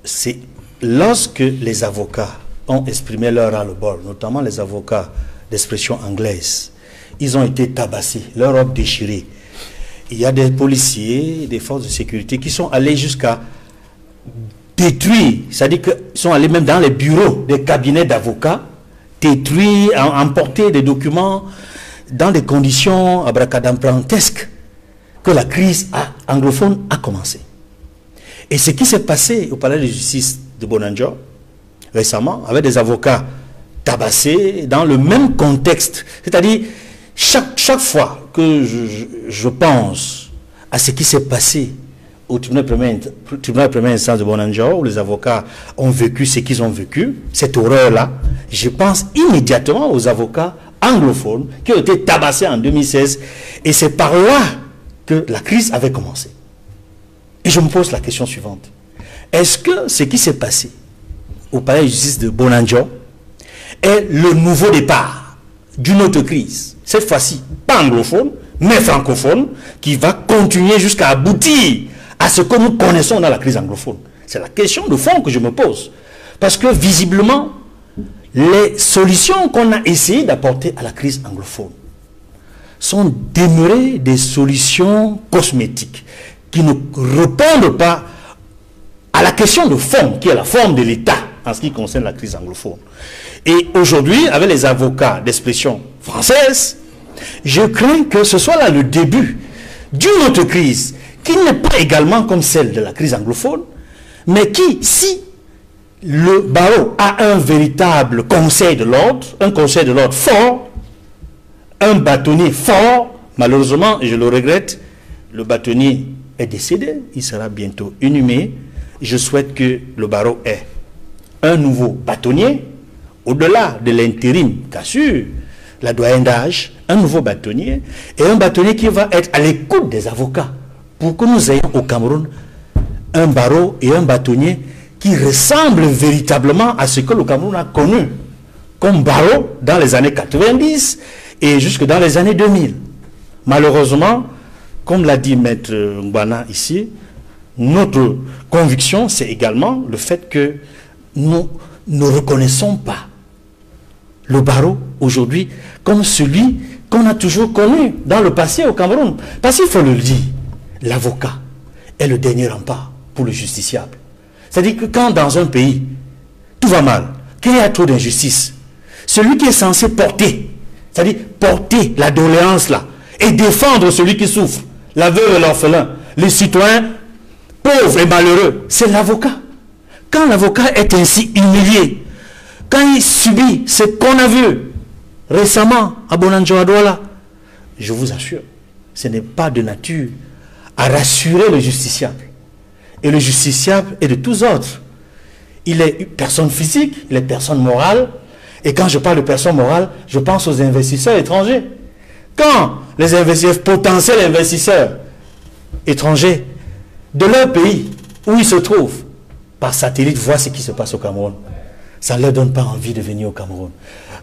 c'est lorsque les avocats ont exprimé leur ras-le-bol, notamment les avocats d'expression anglaise, ils ont été tabassés, leur robe déchirée. Il y a des policiers, des forces de sécurité qui sont allés jusqu'à détruire, c'est-à-dire qu'ils sont allés même dans les bureaux des cabinets d'avocats, détruire, emporter des documents dans des conditions abracadabrantesques que la crise anglophone a commencé. Et ce qui s'est passé au palais de justice de Bonanjo, récemment, avec des avocats tabassés dans le même contexte. C'est-à-dire, chaque fois que je pense à ce qui s'est passé au tribunal première instance de Bonanjo, où les avocats ont vécu ce qu'ils ont vécu, cette horreur-là, je pense immédiatement aux avocats anglophones qui ont été tabassés en 2016. Et c'est par là que la crise avait commencé. Et je me pose la question suivante. Est-ce que ce qui s'est passé au palais de justice de Bonanjo est le nouveau départ d'une autre crise, cette fois-ci pas anglophone, mais francophone, qui va continuer jusqu'à aboutir à ce que nous connaissons dans la crise anglophone? C'est la question de fond que je me pose. Parce que visiblement, les solutions qu'on a essayé d'apporter à la crise anglophone sont demeurées des solutions cosmétiques qui ne répondent pas à la question de fond, qui est la forme de l'État en ce qui concerne la crise anglophone. Et aujourd'hui, avec les avocats d'expression française, je crains que ce soit là le début d'une autre crise qui n'est pas également comme celle de la crise anglophone, mais qui, si le barreau a un véritable conseil de l'ordre, un conseil de l'ordre fort, un bâtonnier fort, malheureusement, et je le regrette, le bâtonnier est décédé, il sera bientôt inhumé. Je souhaite que le barreau ait un nouveau bâtonnier, au-delà de l'intérim qu'assure la doyenne d'âge, un nouveau bâtonnier, et un bâtonnier qui va être à l'écoute des avocats, pour que nous ayons au Cameroun un barreau et un bâtonnier qui ressemblent véritablement à ce que le Cameroun a connu comme barreau dans les années 90 et jusque dans les années 2000. Malheureusement, comme l'a dit Maître Ngwana ici, notre conviction, c'est également le fait que nous ne reconnaissons pas le barreau aujourd'hui comme celui qu'on a toujours connu dans le passé au Cameroun. Parce qu'il faut le dire, l'avocat est le dernier rempart pour le justiciable. C'est-à-dire que quand dans un pays, tout va mal, qu'il y a trop d'injustice, celui qui est censé porter, c'est-à-dire porter la doléance là, et défendre celui qui souffre, la veuve et l'orphelin, les citoyens pauvres et malheureux, c'est l'avocat. Quand l'avocat est ainsi humilié, quand il subit ce qu'on a vu récemment à Bonanjo Adouala, je vous assure, ce n'est pas de nature à rassurer le justiciable. Et le justiciable est de tous ordres. Il est personne physique, il est personne morale. Et quand je parle de personne morale, je pense aux investisseurs étrangers. Quand les investisseurs, potentiels investisseurs étrangers de leur pays, où ils se trouvent, par satellite, voient ce qui se passe au Cameroun, ça ne leur donne pas envie de venir au Cameroun.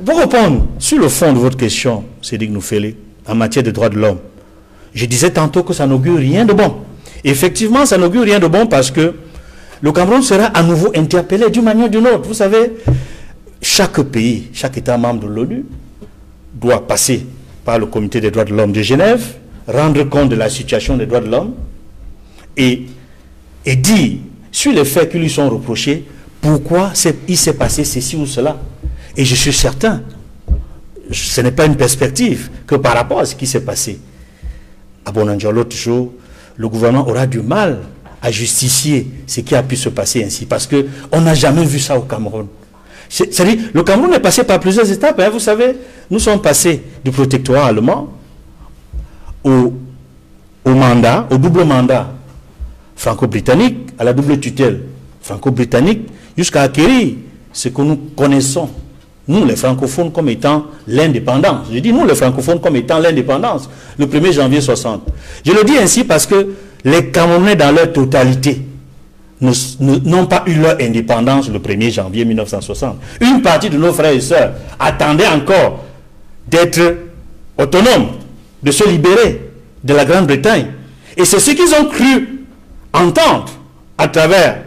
Pour répondre sur le fond de votre question, Sédik Noufélé, en matière de droits de l'homme, je disais tantôt que ça n'augure rien de bon. Effectivement, ça n'augure rien de bon parce que le Cameroun sera à nouveau interpellé d'une manière ou d'une autre. Vous savez, chaque pays, chaque État membre de l'ONU doit passer par le Comité des droits de l'homme de Genève, rendre compte de la situation des droits de l'homme et dire sur les faits qui lui sont reprochés pourquoi il s'est passé ceci ou cela. Et je suis certain, ce n'est pas une perspective, que par rapport à ce qui s'est passé à Bonanjo l'autre jour, le gouvernement aura du mal à justifier ce qui a pu se passer ainsi, parce qu'on n'a jamais vu ça au Cameroun. C'est-à-dire, le Cameroun est passé par plusieurs étapes, hein, vous savez. Nous sommes passés du protectorat allemand au mandat, au double mandat franco-britannique, à la double tutelle franco-britannique, jusqu'à acquérir ce que nous connaissons, nous les francophones, comme étant l'indépendance. Je dis nous les francophones comme étant l'indépendance, le 1er janvier 60. Je le dis ainsi parce que les Camerounais dans leur totalité n'ont pas eu leur indépendance le 1er janvier 1960. Une partie de nos frères et sœurs attendaient encore d'être autonomes, de se libérer de la Grande-Bretagne. Et c'est ce qu'ils ont cru entendre à travers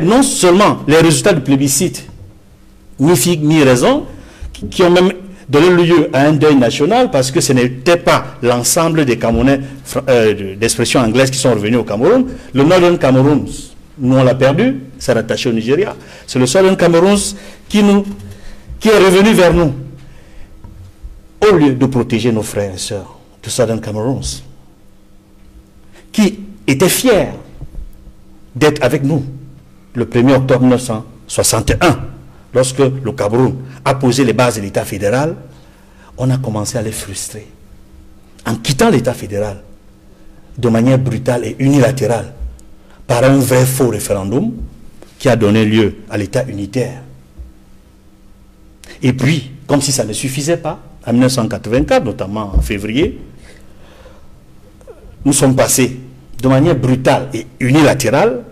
non seulement les résultats du plébiscite, mi-figue, mi-raison, qui ont même donné lieu à un deuil national, parce que ce n'était pas l'ensemble des Camerounais d'expression anglaise qui sont revenus au Cameroun. Le Northern Cameroun, nous on l'a perdu, c'est rattaché au Nigeria. C'est le Southern Cameroun qui est revenu vers nous, au lieu de protéger nos frères et sœurs de Southern Cameroun, qui étaient fiers d'être avec nous le 1er octobre 1961, lorsque le Cameroun a posé les bases de l'État fédéral. On a commencé à les frustrer en quittant l'État fédéral de manière brutale et unilatérale par un vrai faux référendum qui a donné lieu à l'État unitaire. Et puis, comme si ça ne suffisait pas, en 1984, notamment en février, nous sommes passés de manière brutale et unilatérale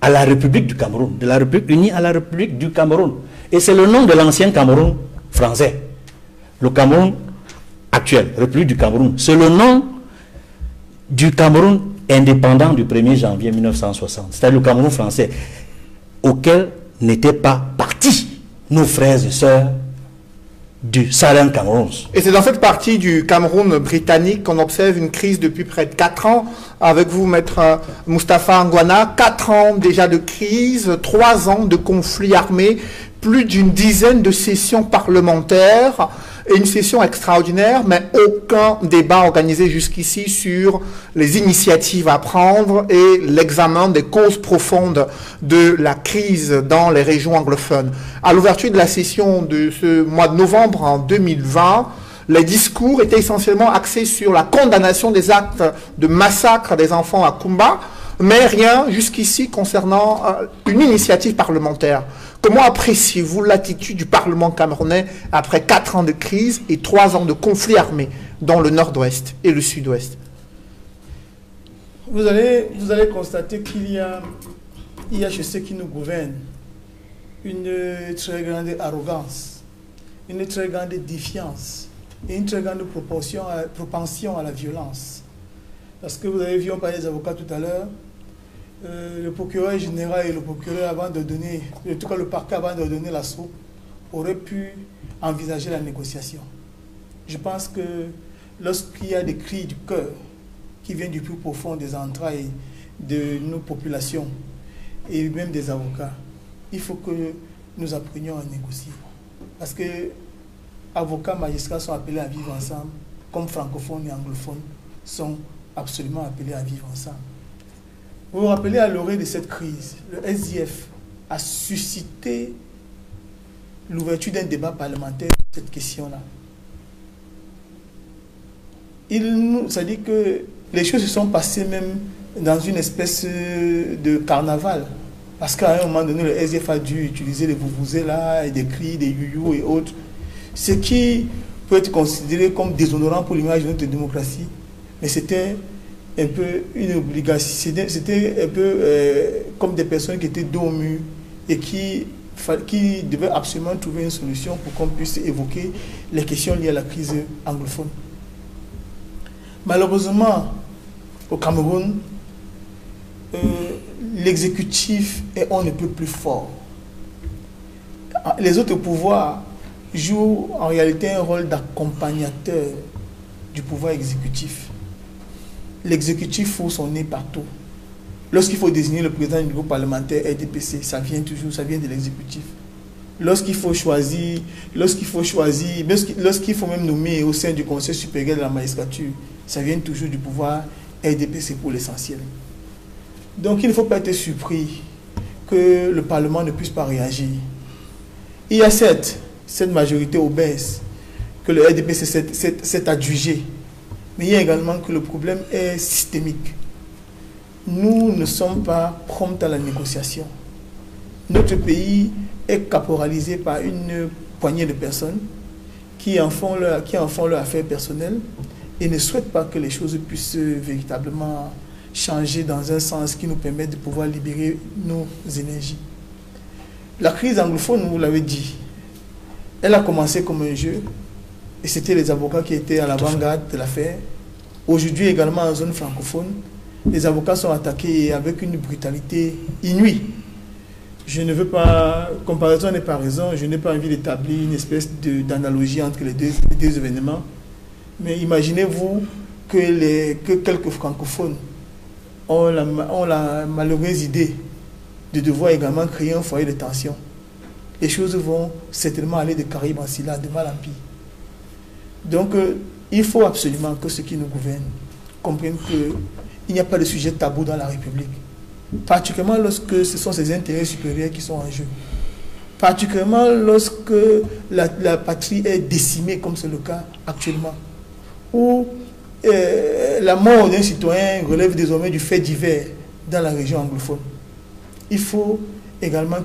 à la République du Cameroun, de la République unie à la République du Cameroun. Et c'est le nom de l'ancien Cameroun français. Le Cameroun actuel, République du Cameroun, c'est le nom du Cameroun indépendant du 1er janvier 1960. C'est-à-dire le Cameroun français, auquel n'étaient pas partis nos frères et sœurs du Southern Cameroun. Et c'est dans cette partie du Cameroun britannique qu'on observe une crise depuis près de 4 ans. Avec vous, maître Moustapha Anguana, 4 ans déjà de crise, 3 ans de conflits armés, plus d'une dizaine de sessions parlementaires et une session extraordinaire, mais aucun débat organisé jusqu'ici sur les initiatives à prendre et l'examen des causes profondes de la crise dans les régions anglophones. À l'ouverture de la session de ce mois de novembre en 2020, les discours étaient essentiellement axés sur la condamnation des actes de massacre des enfants à Kumba, mais rien jusqu'ici concernant une initiative parlementaire. Comment appréciez-vous l'attitude du Parlement camerounais après 4 ans de crise et 3 ans de conflits armés dans le nord-ouest et le sud-ouest? Vous allez constater qu'il y a chez ceux qui nous gouvernent une très grande arrogance, une très grande défiance et une très grande propension à la violence. Parce que vous avez vu, on parlait des avocats tout à l'heure, le procureur général et le procureur, avant de donner, en tout cas le parquet avant de donner l'assaut, auraient pu envisager la négociation. Je pense que lorsqu'il y a des cris du cœur qui viennent du plus profond des entrailles de nos populations et même des avocats, il faut que nous apprenions à négocier. Parce que avocats, magistrats sont appelés à vivre ensemble, comme francophones et anglophones sont absolument appelés à vivre ensemble. Vous vous rappelez, à l'orée de cette crise, le SDF a suscité l'ouverture d'un débat parlementaire sur cette question-là. Ça dit que les choses se sont passées même dans une espèce de carnaval. Parce qu'à un moment donné, le SDF a dû utiliser des vuvuzela et des cris, des youyou et autres. Ce qui peut être considéré comme déshonorant pour l'image de notre démocratie. Mais c'était un peu une obligation, c'était un peu comme des personnes qui étaient dos au mur et qui devaient absolument trouver une solution pour qu'on puisse évoquer les questions liées à la crise anglophone. Malheureusement, au Cameroun, l'exécutif est on ne peut plus fort. Les autres pouvoirs jouent en réalité un rôle d'accompagnateur du pouvoir exécutif. L'exécutif fout son nez partout. Lorsqu'il faut désigner le président du groupe parlementaire RDPC, ça vient de l'exécutif. Lorsqu'il faut choisir, lorsqu'il faut même nommer au sein du Conseil supérieur de la magistrature, ça vient toujours du pouvoir RDPC pour l'essentiel. Donc il ne faut pas être surpris que le Parlement ne puisse pas réagir. Il y a cette majorité obèse que le RDPC s'est adjugé, mais il y a également que le problème est systémique. Nous ne sommes pas prompts à la négociation. Notre pays est caporalisé par une poignée de personnes qui en font leur affaire personnelle et ne souhaitent pas que les choses puissent véritablement changer dans un sens qui nous permette de pouvoir libérer nos énergies. La crise anglophone, vous l'avez dit, elle a commencé comme un jeu et c'était les avocats qui étaient à l'avant-garde de l'affaire. Aujourd'hui également en zone francophone, les avocats sont attaqués avec une brutalité inouïe. Je ne veux pas, comparaison n'est pas raison, je n'ai pas envie d'établir une espèce d'analogie entre les deux événements. Mais imaginez-vous que quelques francophones ont la malheureuse idée de devoir également créer un foyer de tension. Les choses vont certainement aller de Caraïbes en Silla, de mal en pire. Donc, il faut absolument que ceux qui nous gouvernent comprennent qu'il n'y a pas de sujet tabou dans la République. Particulièrement lorsque ce sont ses intérêts supérieurs qui sont en jeu. Particulièrement lorsque la patrie est décimée, comme c'est le cas actuellement. Où la mort d'un citoyen relève désormais du fait divers dans la région anglophone. Il faut également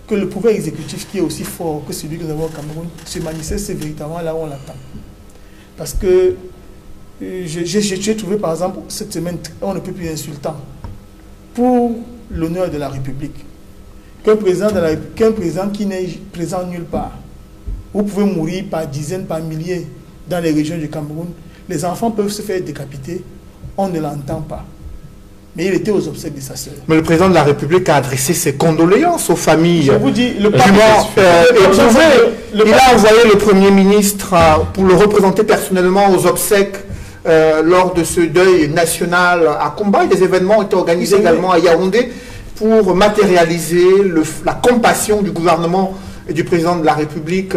que le pouvoir exécutif qui est aussi fort que celui que nous avons au Cameroun se manifeste véritablement là où on l'attend. Parce que j'ai trouvé par exemple cette semaine, on ne peut plus insultant pour l'honneur de la République qu'un président qui n'est présent nulle part. Vous pouvez mourir par dizaines, par milliers dans les régions du Cameroun. Les enfants peuvent se faire décapiter, on ne l'entend pas. Mais il était aux obsèques de sa sœur. Mais le président de la République a adressé ses condoléances aux familles. Je vous dis, le pape il a envoyé le Premier ministre pour le représenter personnellement aux obsèques lors de ce deuil national à Kumba. Des événements ont été organisés également à Yaoundé pour matérialiser la compassion du gouvernement et du président de la République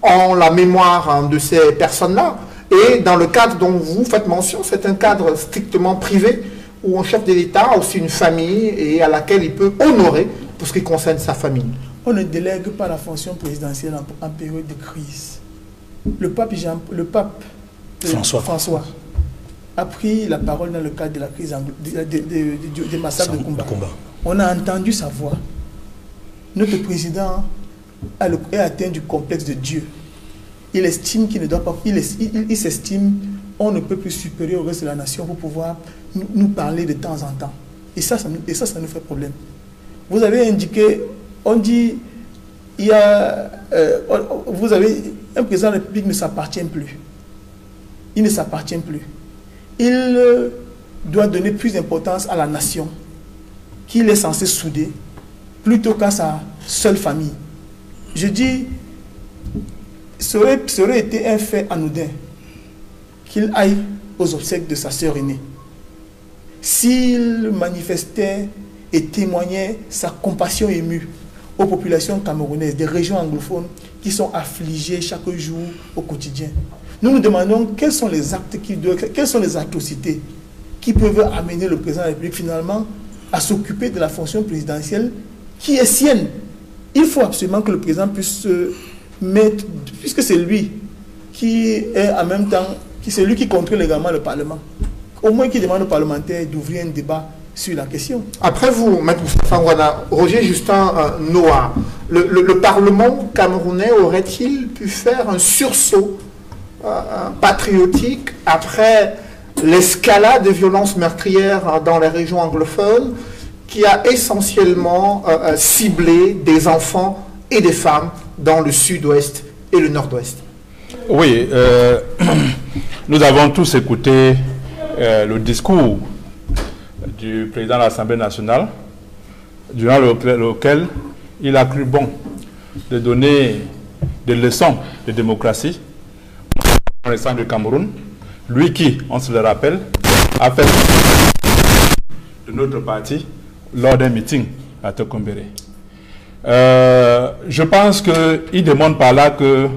en la mémoire de ces personnes-là. Et dans le cadre dont vous faites mention, c'est un cadre strictement privé où un chef de l'État a aussi une famille et à laquelle il peut honorer pour ce qui concerne sa famille. On ne délègue pas la fonction présidentielle en période de crise. Le pape François a pris la parole dans le cadre de la crise des massacres de Kumba. On a entendu sa voix. Notre président est atteint du complexe de Dieu. Il estime qu'il ne doit pas, il s'estime, on ne peut plus supérieur au reste de la nation pour pouvoir nous parler de temps en temps. Et ça nous fait problème. Vous avez indiqué, on dit, vous avez, un président de la République ne s'appartient plus. Il ne s'appartient plus. Il doit donner plus d'importance à la nation qu'il est censé souder plutôt qu'à sa seule famille. Je dis, ça aurait été un fait anodin qu'il aille aux obsèques de sa sœur aînée. S'il manifestait et témoignait sa compassion émue aux populations camerounaises, des régions anglophones qui sont affligées chaque jour au quotidien. Nous nous demandons quels sont les actes quelles sont les atrocités qui peuvent amener le président de la République finalement à s'occuper de la fonction présidentielle qui est sienne. Il faut absolument que le président puisse se mettre, puisque c'est lui qui est en même temps, c'est lui qui contrôle également le Parlement. Au moins qu'il demande aux parlementaires d'ouvrir un débat sur la question. Après vous, Maître Moustapha Ngouana, Roger Justin Noah, le Parlement camerounais aurait-il pu faire un sursaut patriotique après l'escalade de violences meurtrières dans les régions anglophones qui a essentiellement ciblé des enfants et des femmes dans le sud-ouest et le nord-ouest? Oui, nous avons tous écouté le discours du président de l'Assemblée nationale, durant lequel il a cru bon de donner des leçons de démocratie au récent du Cameroun, lui qui, on se le rappelle, a fait de notre parti lors d'un meeting à Tokombéré. Je pense qu'il demande par là que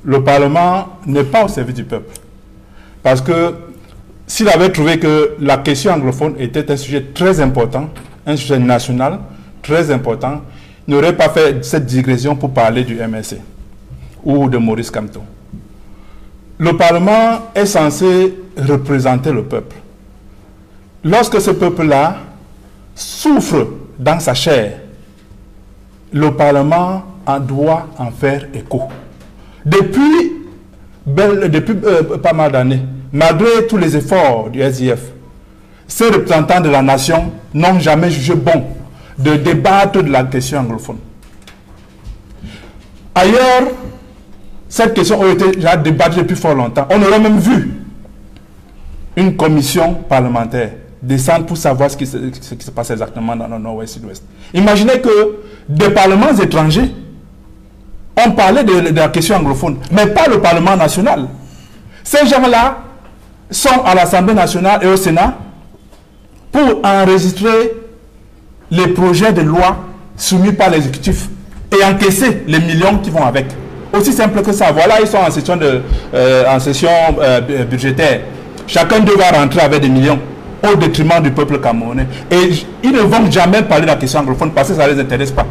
le Parlement n'est pas au service du peuple. Parce que s'il avait trouvé que la question anglophone était un sujet très important, un sujet national très important, il n'aurait pas fait cette digression pour parler du MSC ou de Maurice Kamto. Le Parlement est censé représenter le peuple. Lorsque ce peuple-là souffre dans sa chair, le Parlement doit en faire écho. Depuis pas mal d'années, malgré tous les efforts du SIF, ces représentants de la nation n'ont jamais jugé bon de débattre de la question anglophone. Ailleurs, cette question a été déjà débattue depuis fort longtemps. On aurait même vu une commission parlementaire descendre pour savoir ce qui se passe exactement dans le nord-ouest et sud-ouest. Imaginez que des parlements étrangers ont parlé de la question anglophone, mais pas le Parlement national. Ces gens-là sont à l'Assemblée nationale et au Sénat pour enregistrer les projets de loi soumis par l'exécutif et encaisser les millions qui vont avec. Aussi simple que ça. Voilà, ils sont en session budgétaire. Chacun devra rentrer avec des millions au détriment du peuple camerounais. Et ils ne vont jamais parler de la question anglophone parce que ça ne les intéresse pas.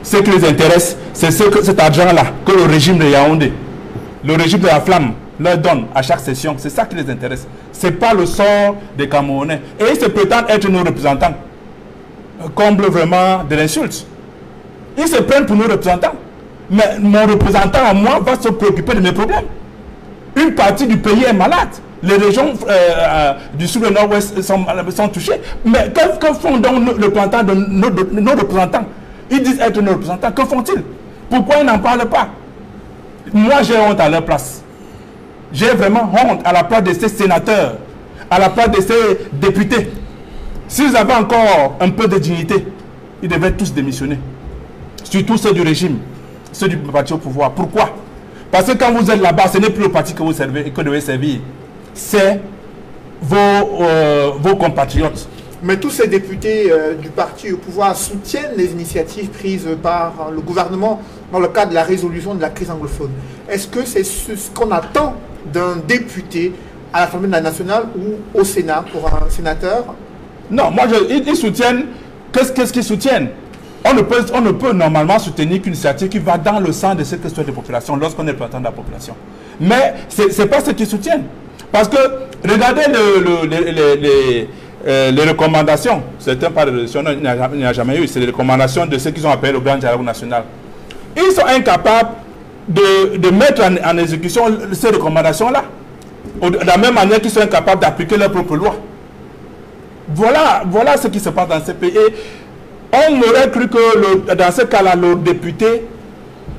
Ce qui les intéresse, c'est cet argent-là que le régime de Yaoundé, le régime de la flamme, leur donne à chaque session. C'est ça qui les intéresse. Ce n'est pas le sort des Camerounais. Et ils se prétendent être nos représentants. Comble vraiment de l'insulte. Ils se prennent pour nos représentants. Mais mon représentant à moi va se préoccuper de mes problèmes. Une partie du pays est malade. Les régions du sud et nord-ouest sont touchées. Mais que font donc nos représentants? Ils disent être nos représentants. Que font-ils? Pourquoi ils n'en parlent pas? Moi, j'ai honte à leur place. J'ai vraiment honte à la place de ces sénateurs, à la place de ces députés. S'ils avaient encore un peu de dignité, ils devraient tous démissionner. Surtout ceux du régime, ceux du parti au pouvoir. Pourquoi? Parce que quand vous êtes là-bas, ce n'est plus le parti que vous devez servir. C'est vos compatriotes. Mais tous ces députés du parti au pouvoir soutiennent les initiatives prises par le gouvernement dans le cadre de la résolution de la crise anglophone. Est-ce que c'est ce qu'on attend d'un député à l'Assemblée nationale ou au Sénat pour un sénateur? Non, moi, ils soutiennent. Qu'est-ce qu'ils soutiennent? On ne peut normalement soutenir qu'une initiative qui va dans le sens de ce que souhaitent les populations lorsqu'on est représentant de la population. Mais ce n'est pas ce qu'ils soutiennent. Parce que, regardez les recommandations. Certains parlent de résolution, il n'y a jamais eu. C'est les recommandations de ceux qui ont appelé le Grand Dialogue National. Ils sont incapables de mettre en exécution ces recommandations-là. De la même manière qu'ils sont incapables d'appliquer leurs propres lois. Voilà ce qui se passe dans ces pays. Et on aurait cru que dans ce cas-là, le député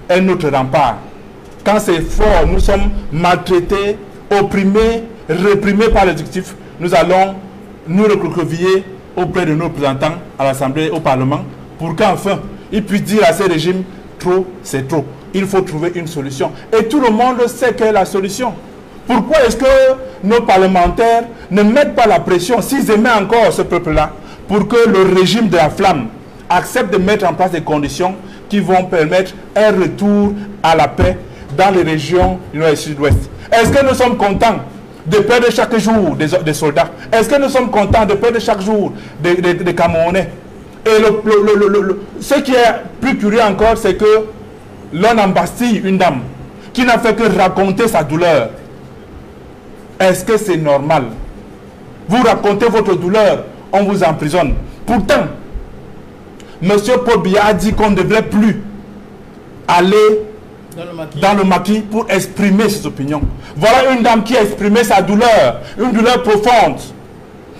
est notre rempart. Quand c'est fort, nous sommes maltraités, opprimés, réprimés par l'exécutif, nous allons nous recroqueviller auprès de nos représentants à l'Assemblée, au Parlement, pour qu'enfin, ils puissent dire à ces régimes, trop, c'est trop. Il faut trouver une solution. Et tout le monde sait quelle est la solution. Pourquoi est-ce que nos parlementaires ne mettent pas la pression, s'ils aimaient encore ce peuple-là, pour que le régime de la flamme accepte de mettre en place des conditions qui vont permettre un retour à la paix dans les régions du nord et sud-ouest? Est-ce que nous sommes contents de perdre chaque jour des soldats? Est-ce que nous sommes contents de perdre chaque jour des Camerounais? Et ce qui est plus curieux encore, c'est que l'on embastille une dame qui n'a fait que raconter sa douleur. Est-ce que c'est normal? Vous racontez votre douleur, on vous emprisonne. Pourtant, M. Paul Biya a dit qu'on ne devrait plus aller dans le maquis pour exprimer ses opinions. Voilà une dame qui a exprimé sa douleur, une douleur profonde,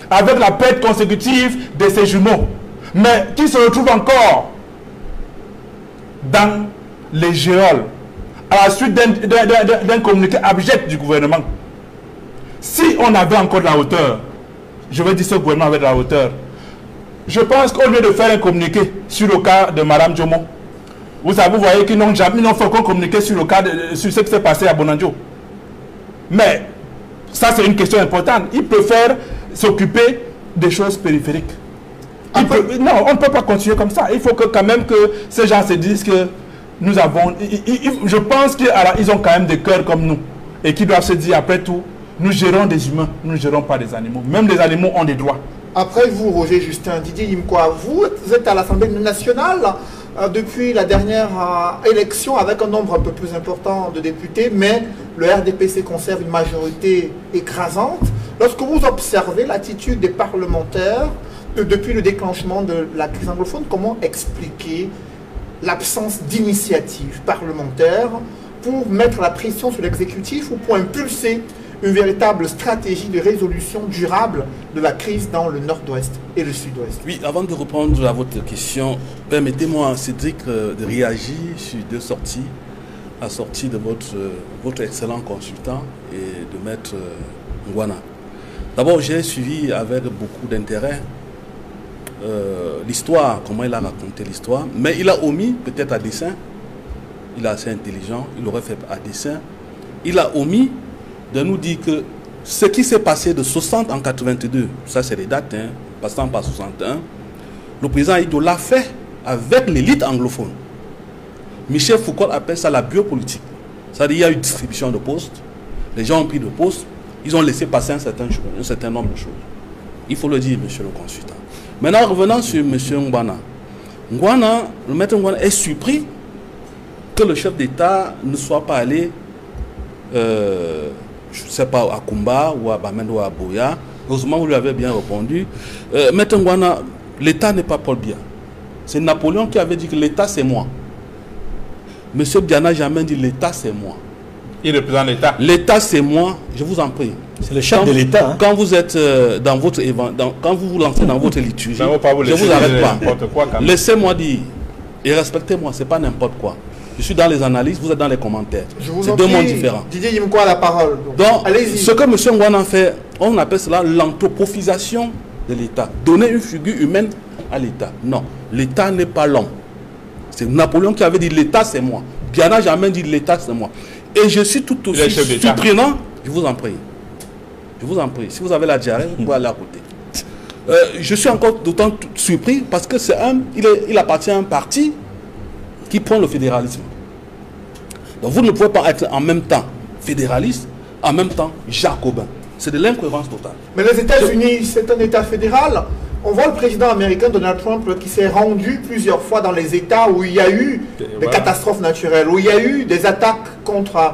avec la perte consécutive de ses jumeaux, mais qui se retrouve encore dans les géoles, à la suite d'un communiqué abject du gouvernement. Si on avait encore de la hauteur, je veux dire ce gouvernement avait de la hauteur, je pense qu'au lieu de faire un communiqué sur le cas de Mme Djomo, vous voyez qu'ils n'ont fait aucun communiqué sur ce qui s'est passé à Bonanjo. Mais ça, c'est une question importante. Ils préfèrent s'occuper des choses périphériques. Non, on ne peut pas continuer comme ça. Il faut quand même que ces gens se disent que nous avons... je pense qu'ils ont quand même des cœurs comme nous. Et qu'ils doivent se dire, après tout, Nous gérons des humains, nous ne gérons pas des animaux. Même les animaux ont des droits. Après vous, Roger Justin, Didier Yimkwa, vous êtes à l'Assemblée nationale depuis la dernière élection avec un nombre un peu plus important de députés, mais le RDPC conserve une majorité écrasante. Lorsque vous observez l'attitude des parlementaires depuis le déclenchement de la crise anglophone, comment expliquer l'absence d'initiative parlementaire pour mettre la pression sur l'exécutif ou pour impulser une véritable stratégie de résolution durable de la crise dans le nord-ouest et le sud-ouest? Oui, avant de répondre à votre question, permettez-moi, Cédric, de réagir sur deux sorties. La sortie de votre excellent consultant et de Maître Ngwana. D'abord, j'ai suivi avec beaucoup d'intérêt l'histoire, comment il a raconté l'histoire, mais il a omis, peut-être à dessein, il est assez intelligent, il aurait fait à dessein, il a omis de nous dire que ce qui s'est passé de 60 en 82, ça c'est les dates, hein, passant par 61, le président Ido l'a fait avec l'élite anglophone. Michel Foucault appelle ça la biopolitique. C'est-à-dire qu'il y a eu distribution de postes, les gens ont pris de postes, ils ont laissé passer un certain nombre de choses. Il faut le dire, monsieur le consultant. Maintenant, revenons sur monsieur Ngwana. Le maître Ngwana est surpris que le chef d'État ne soit pas allé je ne sais pas, à Kumba ou à Bamendo ou à Boya. Heureusement, vous lui avez bien répondu. Maître Ngwana, l'État n'est pas Paul Biya. C'est Napoléon qui avait dit que l'État, c'est moi. Monsieur Biya n'a jamais dit l'État, c'est moi. Il représente l'État. L'État, c'est moi, je vous en prie. C'est le chef de l'État. Hein. Quand vous êtes dans votre quand vous vous lancez dans votre liturgie, je ne vous arrête pas. Laissez-moi dire et respectez-moi, ce n'est pas n'importe quoi. Je suis dans les analyses, vous êtes dans les commentaires. C'est deux mondes différents. Didier Yimkwa a la parole. Donc, ce que M. Ngwana fait, on appelle cela l'anthropophisation de l'État. Donner une figure humaine à l'État. Non, l'État n'est pas l'homme. C'est Napoléon qui avait dit l'État c'est moi. Biya n'a jamais dit l'État c'est moi. Et je suis tout aussi surprenant. Je vous en prie. Je vous en prie. Si vous avez la diarrhée, vous pouvez aller à côté. Je suis encore d'autant surpris parce que il appartient à un parti qui prend le fédéralisme. Donc vous ne pouvez pas être en même temps fédéraliste, en même temps jacobin. C'est de l'incohérence totale. Mais les États-Unis, c'est un État fédéral. On voit le président américain Donald Trump qui s'est rendu plusieurs fois dans les États où il y a eu des catastrophes naturelles, où il y a eu des attaques contre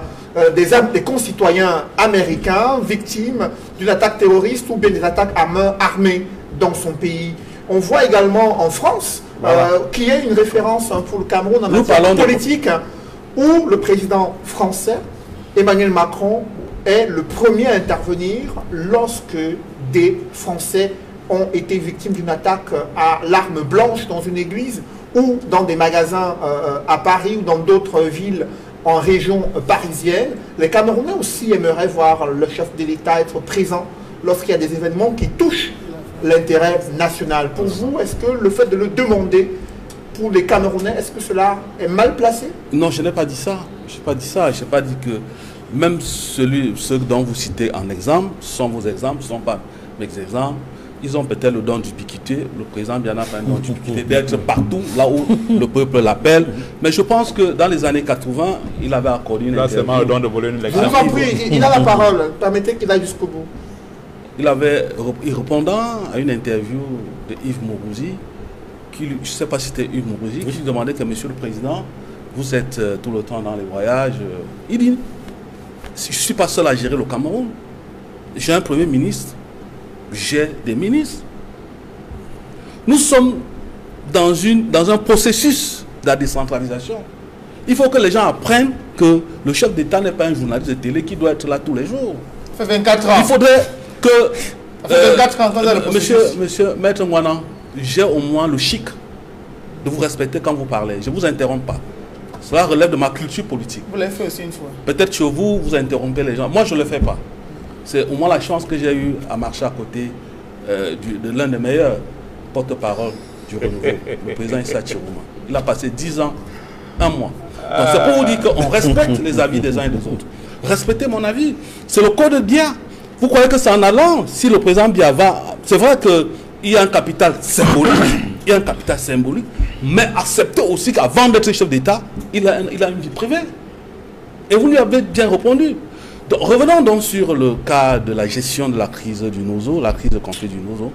des concitoyens américains victimes d'une attaque terroriste ou bien des attaques armées dans son pays. On voit également en France qu'il y a une référence pour le Cameroun en matière politique où le président français, Emmanuel Macron, est le premier à intervenir lorsque des Français ont été victimes d'une attaque à l'arme blanche dans une église ou dans des magasins à Paris ou dans d'autres villes en région parisienne. Les Camerounais aussi aimeraient voir le chef de l'État être présent lorsqu'il y a des événements qui touchent l'intérêt national. Pour vous, est-ce que le fait de le demander pour les Camerounais, est-ce que cela est mal placé? Non, je n'ai pas dit ça. Je n'ai pas dit ça. Je n'ai pas dit que même ceux dont vous citez en exemple, sont vos exemples, ne sont pas mes exemples. Ils ont peut-être le don d'ubiquité. Le président Biya n'a pas un don d'ubiquité d'être partout là où le peuple l'appelle. Mais je pense que dans les années 80, il avait accordé une interview. Là, c'est le don de voler une lecture. Je vous en prie, il a la parole. Permettez qu'il aille jusqu'au bout. Il répondant à une interview de Yves Mourouzi, je ne sais pas si c'était Yves Mourouzi, qui lui demandait que Monsieur le Président, vous êtes tout le temps dans les voyages. Il dit, je ne suis pas seul à gérer le Cameroun. J'ai un Premier ministre, j'ai des ministres. Nous sommes dans un processus de la décentralisation. Il faut que les gens apprennent que le chef d'État n'est pas un journaliste de télé qui doit être là tous les jours. Ça fait 24 ans. Il faudrait que... monsieur, Maître Ngwana, j'ai au moins le chic de vous respecter quand vous parlez. Je ne vous interromps pas. Cela relève de ma culture politique. Vous l'avez fait aussi une fois. Peut-être chez vous, vous interrompez les gens. Moi, je ne le fais pas. C'est au moins la chance que j'ai eue à marcher à côté de l'un des meilleurs porte-parole du renouveau, le président Issa Chirouma. Il a passé 10 ans, 1 mois. Donc c'est pour vous dire qu'on respecte les avis des uns et des autres. Respectez mon avis. C'est le code de Biya. Vous croyez que c'est en allant, si le président Biya va... C'est vrai qu'il y a un capital symbolique, mais acceptez aussi qu'avant d'être chef d'État, il a une vie privée. Et vous lui avez bien répondu. Donc, revenons donc sur le cas de la gestion de la crise du Nozo, la crise de conflit du Nozo.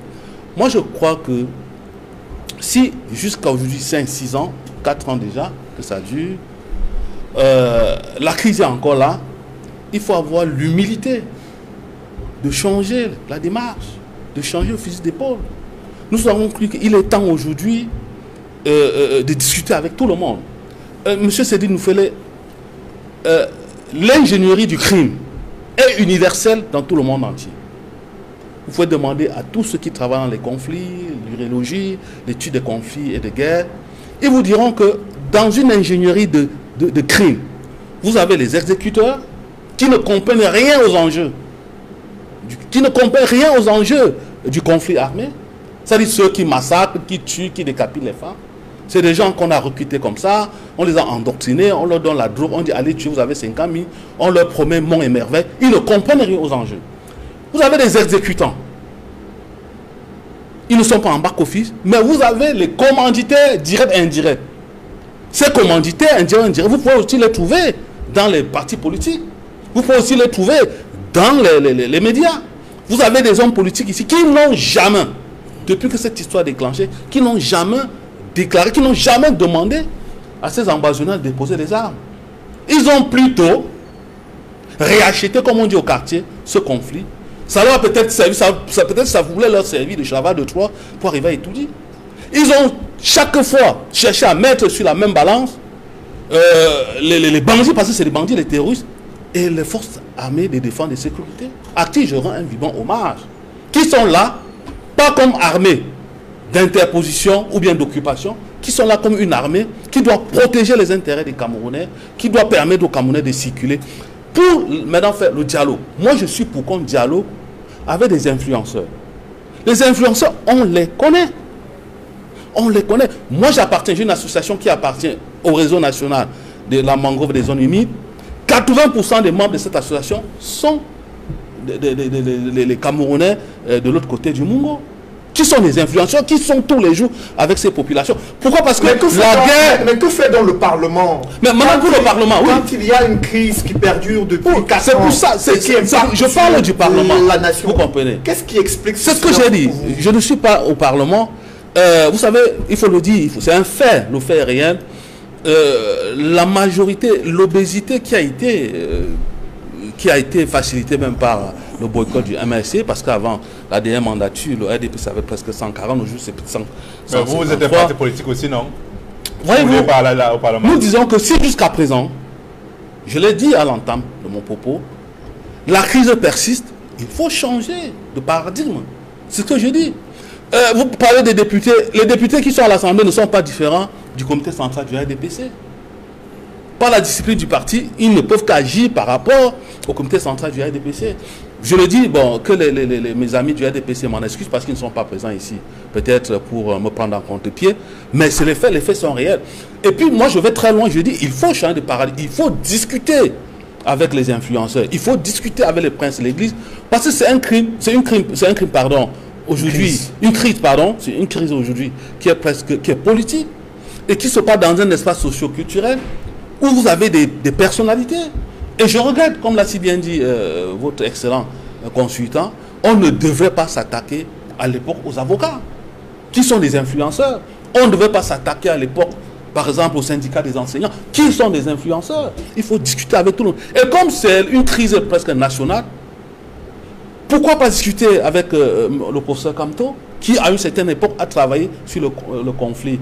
Moi, je crois que si jusqu'à aujourd'hui, 5, 6 ans, 4 ans déjà, que ça dure, la crise est encore là, il faut avoir l'humilité de changer la démarche, de changer le fusil d'épaule. Nous avons cru qu'il est temps aujourd'hui de discuter avec tout le monde. Monsieur Seydi Noufélé, l'ingénierie du crime est universelle dans tout le monde entier. Vous pouvez demander à tous ceux qui travaillent dans les conflits, l'urologie, l'étude des conflits et des guerres, ils vous diront que dans une ingénierie de crime, vous avez les exécuteurs qui ne comprennent rien aux enjeux, du conflit armé. C'est-à-dire ceux qui massacrent, qui tuent, qui décapitent les femmes. C'est des gens qu'on a recrutés comme ça, on les a endoctrinés, on leur donne la drogue, on dit allez tuer, vous avez 50 000, on leur promet monts et merveilles. Ils ne comprennent rien aux enjeux. Vous avez des exécutants. Ils ne sont pas en back-office, mais vous avez les commanditaires directs et indirects. Ces commanditaires indirects, vous pouvez aussi les trouver dans les partis politiques. Vous pouvez aussi les trouver dans les médias. Vous avez des hommes politiques ici qui n'ont jamais, depuis que cette histoire est déclenchée, qui n'ont jamais déclaré, qui n'ont jamais demandé à ces ambassadeurs de déposer des armes. Ils ont plutôt réacheté, comme on dit au quartier, ce conflit. Ça leur a peut-être servi, ça voulait leur servir de cheval de Troie pour arriver à étudier. Ils ont chaque fois cherché à mettre sur la même balance les bandits, parce que c'est les bandits, les terroristes, et les forces armées de défense et de sécurité, à qui je rends un vivant hommage, qui sont là, pas comme armée d'interposition ou bien d'occupation, qui sont là comme une armée qui doit protéger les intérêts des Camerounais, qui doit permettre aux Camerounais de circuler. Pour maintenant faire le dialogue, moi je suis pour qu'on dialogue avec des influenceurs. Les influenceurs, on les connaît. On les connaît. Moi j'appartiens, j'ai une association qui appartient au réseau national de la mangrove des zones humides. 80% des membres de cette association sont les Camerounais de l'autre côté du Mungo. Qui sont les influenceurs, qui sont tous les jours avec ces populations. Pourquoi? Parce que Mais que fait dans le Parlement? Mais maintenant pour le Parlement, oui. Quand il y a une crise qui perdure depuis 4 ans... C'est pour ça, je parle du Parlement. La nation. Vous comprenez? Qu'est-ce qui explique C'est ce que j'ai dit. Je ne suis pas au Parlement. Vous savez, il faut le dire, c'est un fait, le fait est réel. La majorité, l'obésité qui a été facilitée même par le boycott du MRC, parce qu'avant la dernière mandature, le RDPC avait presque 140, aujourd'hui c'est plus de 100. Mais vous êtes un parti politique aussi, non? Voyez-vous, au Parlement. nous disons que si jusqu'à présent, je l'ai dit à l'entame de mon propos, la crise persiste, il faut changer de paradigme. C'est ce que je dis. Vous parlez des députés, les députés qui sont à l'Assemblée ne sont pas différents du comité central du RDPC. Par la discipline du parti, ils ne peuvent qu'agir par rapport au comité central du RDPC. Je le dis, bon, que mes amis du RDPC m'en excusent parce qu'ils ne sont pas présents ici, peut-être pour me prendre en contre-pied, mais c'est les faits sont réels. Et puis moi je vais très loin, je dis, il faut changer de paradigme, il faut discuter avec les influenceurs, il faut discuter avec les princes de l'église, parce que c'est un crime, pardon, aujourd'hui, une crise aujourd'hui qui est politique et qui se passe dans un espace socio-culturel où vous avez des personnalités. Et je regrette, comme l'a si bien dit votre excellent consultant, on ne devrait pas s'attaquer à l'époque aux avocats, qui sont des influenceurs. On ne devait pas s'attaquer à l'époque, par exemple, au syndicat des enseignants, qui sont des influenceurs. Il faut discuter avec tout le monde. Et comme c'est une crise presque nationale, pourquoi pas discuter avec le professeur Kamto, qui à une certaine époque a travaillé sur le conflit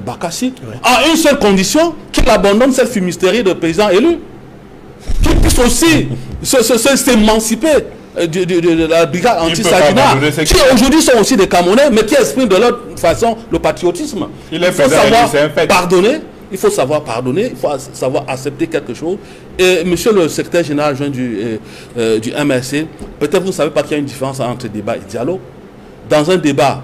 Bakassi, à une seule condition, qu'il abandonne cette fumisterie de paysans élus, qu'il puisse aussi s'émanciper de la brigade anti-Sagina, qui aujourd'hui sont aussi des Camerounais, mais qui expriment de leur façon le patriotisme. Il faut savoir pardonner, il faut savoir pardonner, il faut savoir accepter quelque chose. Et monsieur le secrétaire général adjoint du MRC, peut-être vous ne savez pas qu'il y a une différence entre débat et dialogue. Dans un débat,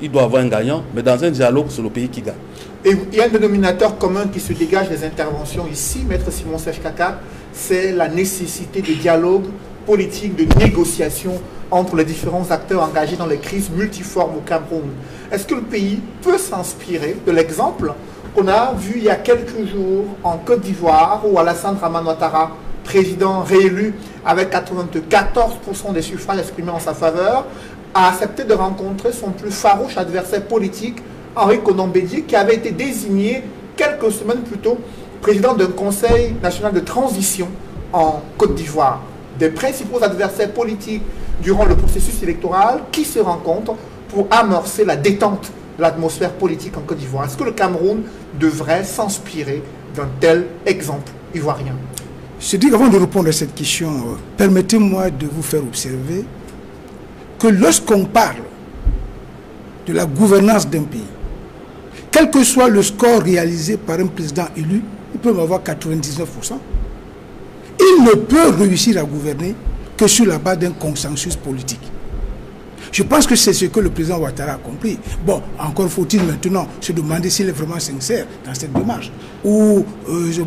il doit y avoir un gagnant, mais dans un dialogue, c'est le pays qui gagne. Et il y a un dénominateur commun qui se dégage des interventions ici, Maître Simon Sèche-Kaka, c'est la nécessité de dialogue politique, de négociation entre les différents acteurs engagés dans les crises multiformes au Cameroun. Est-ce que le pays peut s'inspirer de l'exemple qu'on a vu il y a quelques jours en Côte d'Ivoire où Alassane Dramane Ouattara président réélu avec 94% des suffrages exprimés en sa faveur, a accepté de rencontrer son plus farouche adversaire politique, Henri Konan Bédié, qui avait été désigné quelques semaines plus tôt président d'un conseil national de transition en Côte d'Ivoire. Des principaux adversaires politiques durant le processus électoral qui se rencontrent pour amorcer la détente de l'atmosphère politique en Côte d'Ivoire. Est-ce que le Cameroun devrait s'inspirer d'un tel exemple ivoirien? Je dis qu'avant de répondre à cette question, permettez-moi de vous faire observer que lorsqu'on parle de la gouvernance d'un pays, quel que soit le score réalisé par un président élu, il peut avoir 99%. Il ne peut réussir à gouverner que sur la base d'un consensus politique. Je pense que c'est ce que le président Ouattara a compris. Bon, encore faut-il maintenant se demander s'il est vraiment sincère dans cette démarche. Ou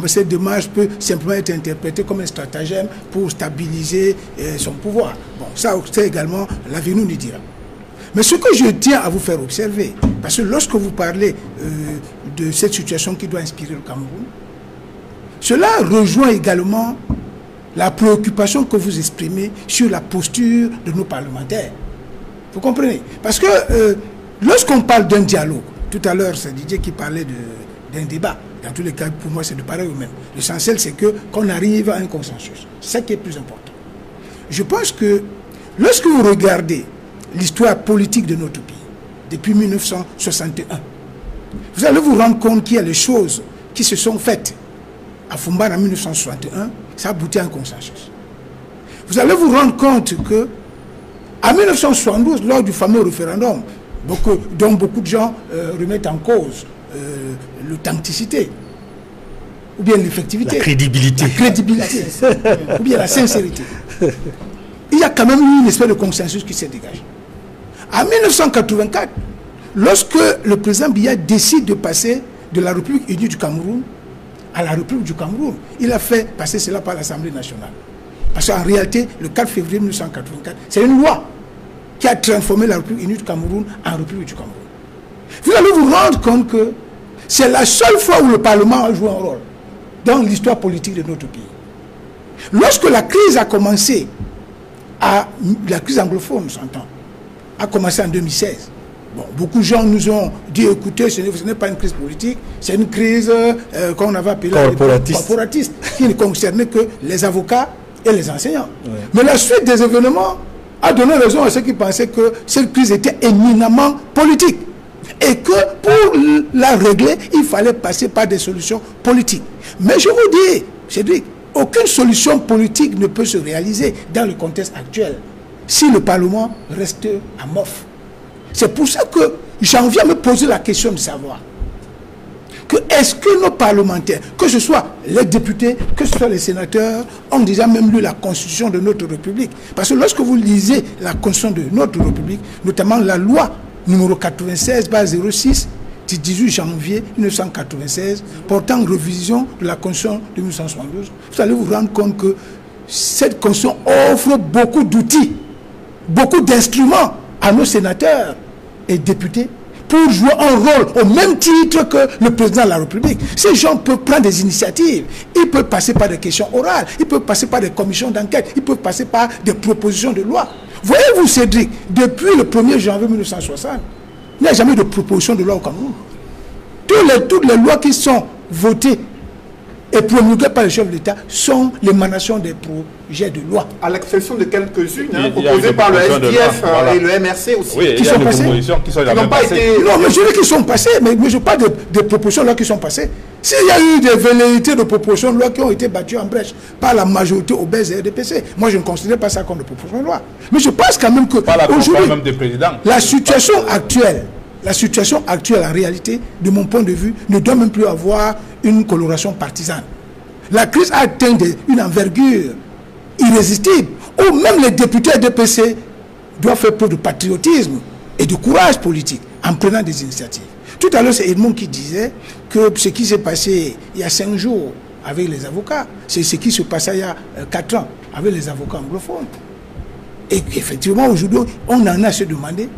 cette démarche peut simplement être interprétée comme un stratagème pour stabiliser son pouvoir. Bon, ça c'est également l'avenir nous dira. Mais ce que je tiens à vous faire observer, parce que lorsque vous parlez de cette situation qui doit inspirer le Cameroun, cela rejoint également la préoccupation que vous exprimez sur la posture de nos parlementaires. Vous comprenez? Parce que lorsqu'on parle d'un dialogue, tout à l'heure c'est Didier qui parlait d'un débat, dans tous les cas pour moi c'est de pareil au même. L'essentiel c'est qu'on arrive à un consensus. C'est ça qui est plus important. Je pense que lorsque vous regardez l'histoire politique de notre pays, depuis 1961, vous allez vous rendre compte qu'il y a des choses qui se sont faites à Fumban en 1961, ça a abouti à un consensus. Vous allez vous rendre compte que en 1972, lors du fameux référendum, dont beaucoup de gens remettent en cause l'authenticité, ou bien l'effectivité, la crédibilité, ou bien la sincérité, il y a quand même eu une espèce de consensus qui s'est dégagé. En 1984, lorsque le président Biya décide de passer de la République unie du Cameroun à la République du Cameroun, il a fait passer cela par l'Assemblée nationale. Parce qu'en réalité, le 4 février 1984, c'est une loi qui a transformé la République unie du Cameroun en République du Cameroun. Vous allez vous rendre compte que c'est la seule fois où le Parlement a joué un rôle dans l'histoire politique de notre pays. Lorsque la crise a commencé, la crise anglophone, on s'entend, a commencé en 2016. Bon, beaucoup de gens nous ont dit, écoutez, ce n'est pas une crise politique, c'est une crise qu'on avait appelée corporatiste, qui ne concernait que les avocats et les enseignants. Ouais. Mais la suite des événements a donné raison à ceux qui pensaient que cette crise était éminemment politique. Et que pour la régler, il fallait passer par des solutions politiques. Mais je vous dis, Cédric, aucune solution politique ne peut se réaliser dans le contexte actuel si le Parlement reste amorphe. C'est pour ça que j'en viens me poser la question de savoir que est-ce que nos parlementaires, que ce soit les députés, que ce soit les sénateurs, ont déjà même lu la Constitution de notre République. Parce que lorsque vous lisez la Constitution de notre République, notamment la loi numéro 96/06 du 18 janvier 1996, portant révision de la Constitution de 1972, vous allez vous rendre compte que cette Constitution offre beaucoup d'outils, beaucoup d'instruments à nos sénateurs et députés pour jouer un rôle au même titre que le président de la République. Ces gens peuvent prendre des initiatives, ils peuvent passer par des questions orales, ils peuvent passer par des commissions d'enquête, ils peuvent passer par des propositions de loi. Voyez-vous, Cédric, depuis le 1er janvier 1960, il n'y a jamais de proposition de loi au Cameroun. Toutes les lois qui sont votées et promulguées par le chef de l'État sont l'émanation des projets de loi. À l'exception de quelques-unes, proposées par le SDF et le MRC aussi. Oui, qui sont passées. Qui n'ont pas été... Non, mais je dis qu'ils sont passés, mais je parle de propositions de loi qui sont passées. S'il y a eu des velléités de propositions de loi qui ont été battues en brèche par la majorité obèse et RDPC, moi je ne considère pas ça comme des propositions de loi. Mais je pense quand même que aujourd'hui, la situation actuelle en réalité, de mon point de vue, ne doit même plus avoir une coloration partisane. La crise a atteint une envergure irrésistible, où même les députés RDPC doivent faire preuve de patriotisme et de courage politique en prenant des initiatives. Tout à l'heure, c'est Edmond qui disait que ce qui s'est passé il y a 5 jours avec les avocats, c'est ce qui se passait il y a 4 ans avec les avocats anglophones. Et effectivement, aujourd'hui, on en a à se demander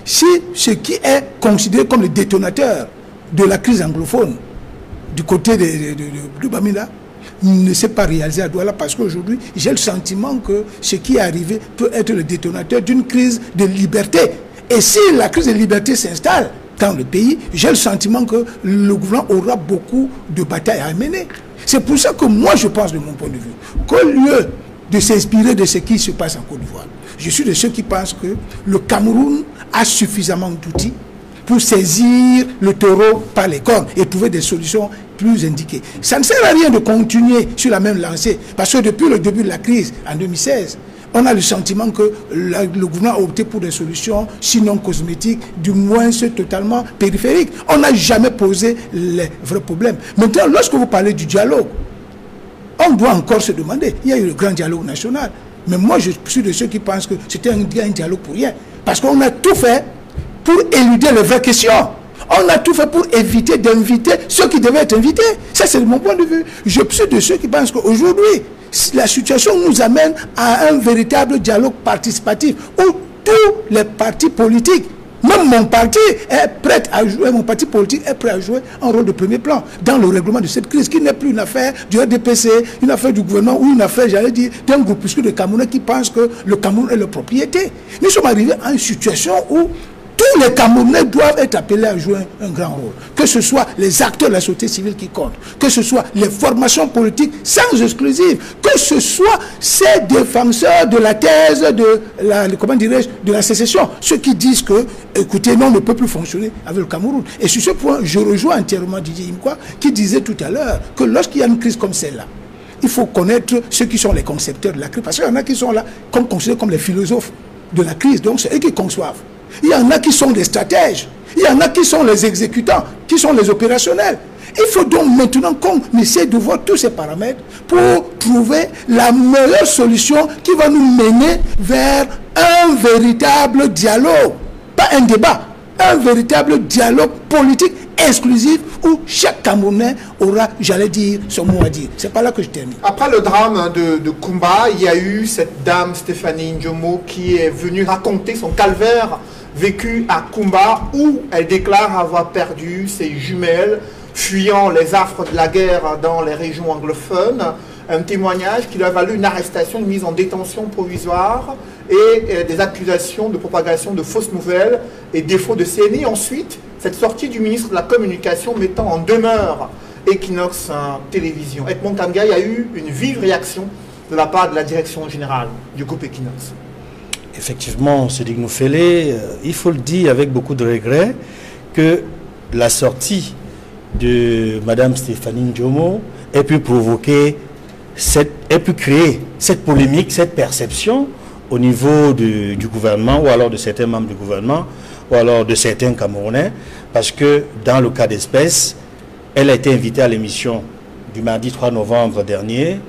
si ce qui est considéré comme le détonateur de la crise anglophone du côté de Bamila, ne s'est pas réalisé à Douala, parce qu'aujourd'hui, j'ai le sentiment que ce qui est arrivé peut être le détonateur d'une crise de liberté. Et si la crise de liberté s'installe dans le pays, j'ai le sentiment que le gouvernement aura beaucoup de batailles à mener. C'est pour ça que moi, je pense, de mon point de vue, qu'au lieu de s'inspirer de ce qui se passe en Côte d'Ivoire, je suis de ceux qui pensent que le Cameroun a suffisamment d'outils pour saisir le taureau par les cornes et trouver des solutions plus indiquées. Ça ne sert à rien de continuer sur la même lancée, parce que depuis le début de la crise, en 2016, on a le sentiment que le gouvernement a opté pour des solutions, sinon cosmétiques, du moins totalement périphériques. On n'a jamais posé les vrais problèmes. Maintenant, lorsque vous parlez du dialogue, on doit encore se demander, il y a eu le grand dialogue national, mais moi je suis de ceux qui pensent que c'était un dialogue pour rien, parce qu'on a tout fait pour éluder les vraies questions. On a tout fait pour éviter d'inviter ceux qui devaient être invités. Ça, c'est mon point de vue. Je suis de ceux qui pensent qu'aujourd'hui, la situation nous amène à un véritable dialogue participatif où tous les partis politiques, même mon parti est prêt à jouer, mon parti politique est prêt à jouer un rôle de premier plan dans le règlement de cette crise, qui n'est plus une affaire du RDPC, une affaire du gouvernement ou une affaire, j'allais dire, d'un groupuscule de Camerounais qui pensent que le Cameroun est leur propriété. Nous sommes arrivés à une situation où tous les Camerounais doivent être appelés à jouer un grand rôle. Que ce soit les acteurs de la société civile qui comptent, que ce soit les formations politiques sans exclusive, que ce soit ces défenseurs de la thèse de la, comment dirais-je, de la sécession, ceux qui disent que, écoutez, non, on ne peut plus fonctionner avec le Cameroun. Et sur ce point, je rejoins entièrement Didier Imkwa, qui disait tout à l'heure que lorsqu'il y a une crise comme celle-là, il faut connaître ceux qui sont les concepteurs de la crise, parce qu'il y en a qui sont là comme considérés comme les philosophes de la crise, donc c'est eux qui conçoivent. Il y en a qui sont des stratèges, il y en a qui sont les exécutants, qui sont les opérationnels. Il faut donc maintenant qu'on essaie de voir tous ces paramètres pour trouver la meilleure solution qui va nous mener vers un véritable dialogue, pas un débat, un véritable dialogue politique exclusif où chaque Camerounais aura, j'allais dire, son mot à dire. C'est pas là que je termine. Après le drame de Kumba, il y a eu cette dame Stéphanie Ndjomo qui est venue raconter son calvaire vécu à Kumba, où elle déclare avoir perdu ses jumelles fuyant les affres de la guerre dans les régions anglophones. Un témoignage qui lui a valu une arrestation, une mise en détention provisoire et des accusations de propagation de fausses nouvelles et défaut de CNI. Ensuite, cette sortie du ministre de la Communication mettant en demeure Equinox Télévision. Edmond Kamga, il y a eu une vive réaction de la part de la direction générale du groupe Equinox. Effectivement, Sédic Noufélé, il faut le dire avec beaucoup de regret que la sortie de Mme Stéphanie Ndjomo ait pu provoquer, ait pu créer cette polémique, cette perception au niveau du gouvernement ou alors de certains membres du gouvernement ou alors de certains Camerounais, parce que dans le cas d'espèce, elle a été invitée à l'émission du mardi 3 novembre dernier,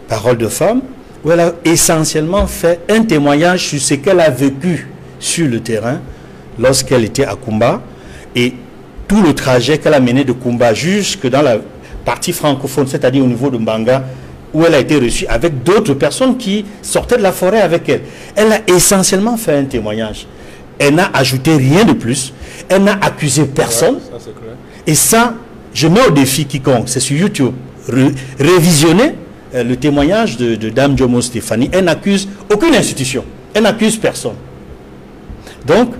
Parole de femme, où elle a essentiellement fait un témoignage sur ce qu'elle a vécu sur le terrain lorsqu'elle était à Kumba et tout le trajet qu'elle a mené de Kumba jusque dans la partie francophone, c'est-à-dire au niveau de Mbanga, où elle a été reçue avec d'autres personnes qui sortaient de la forêt avec elle. Elle a essentiellement fait un témoignage. Elle n'a ajouté rien de plus. Elle n'a accusé personne. Ouais, ça, c'est clair. Et ça, je mets au défi quiconque. C'est sur YouTube. Révisionner le témoignage de Dame Ndjomo Stéphanie. Elle n'accuse aucune institution. Elle n'accuse personne. Donc,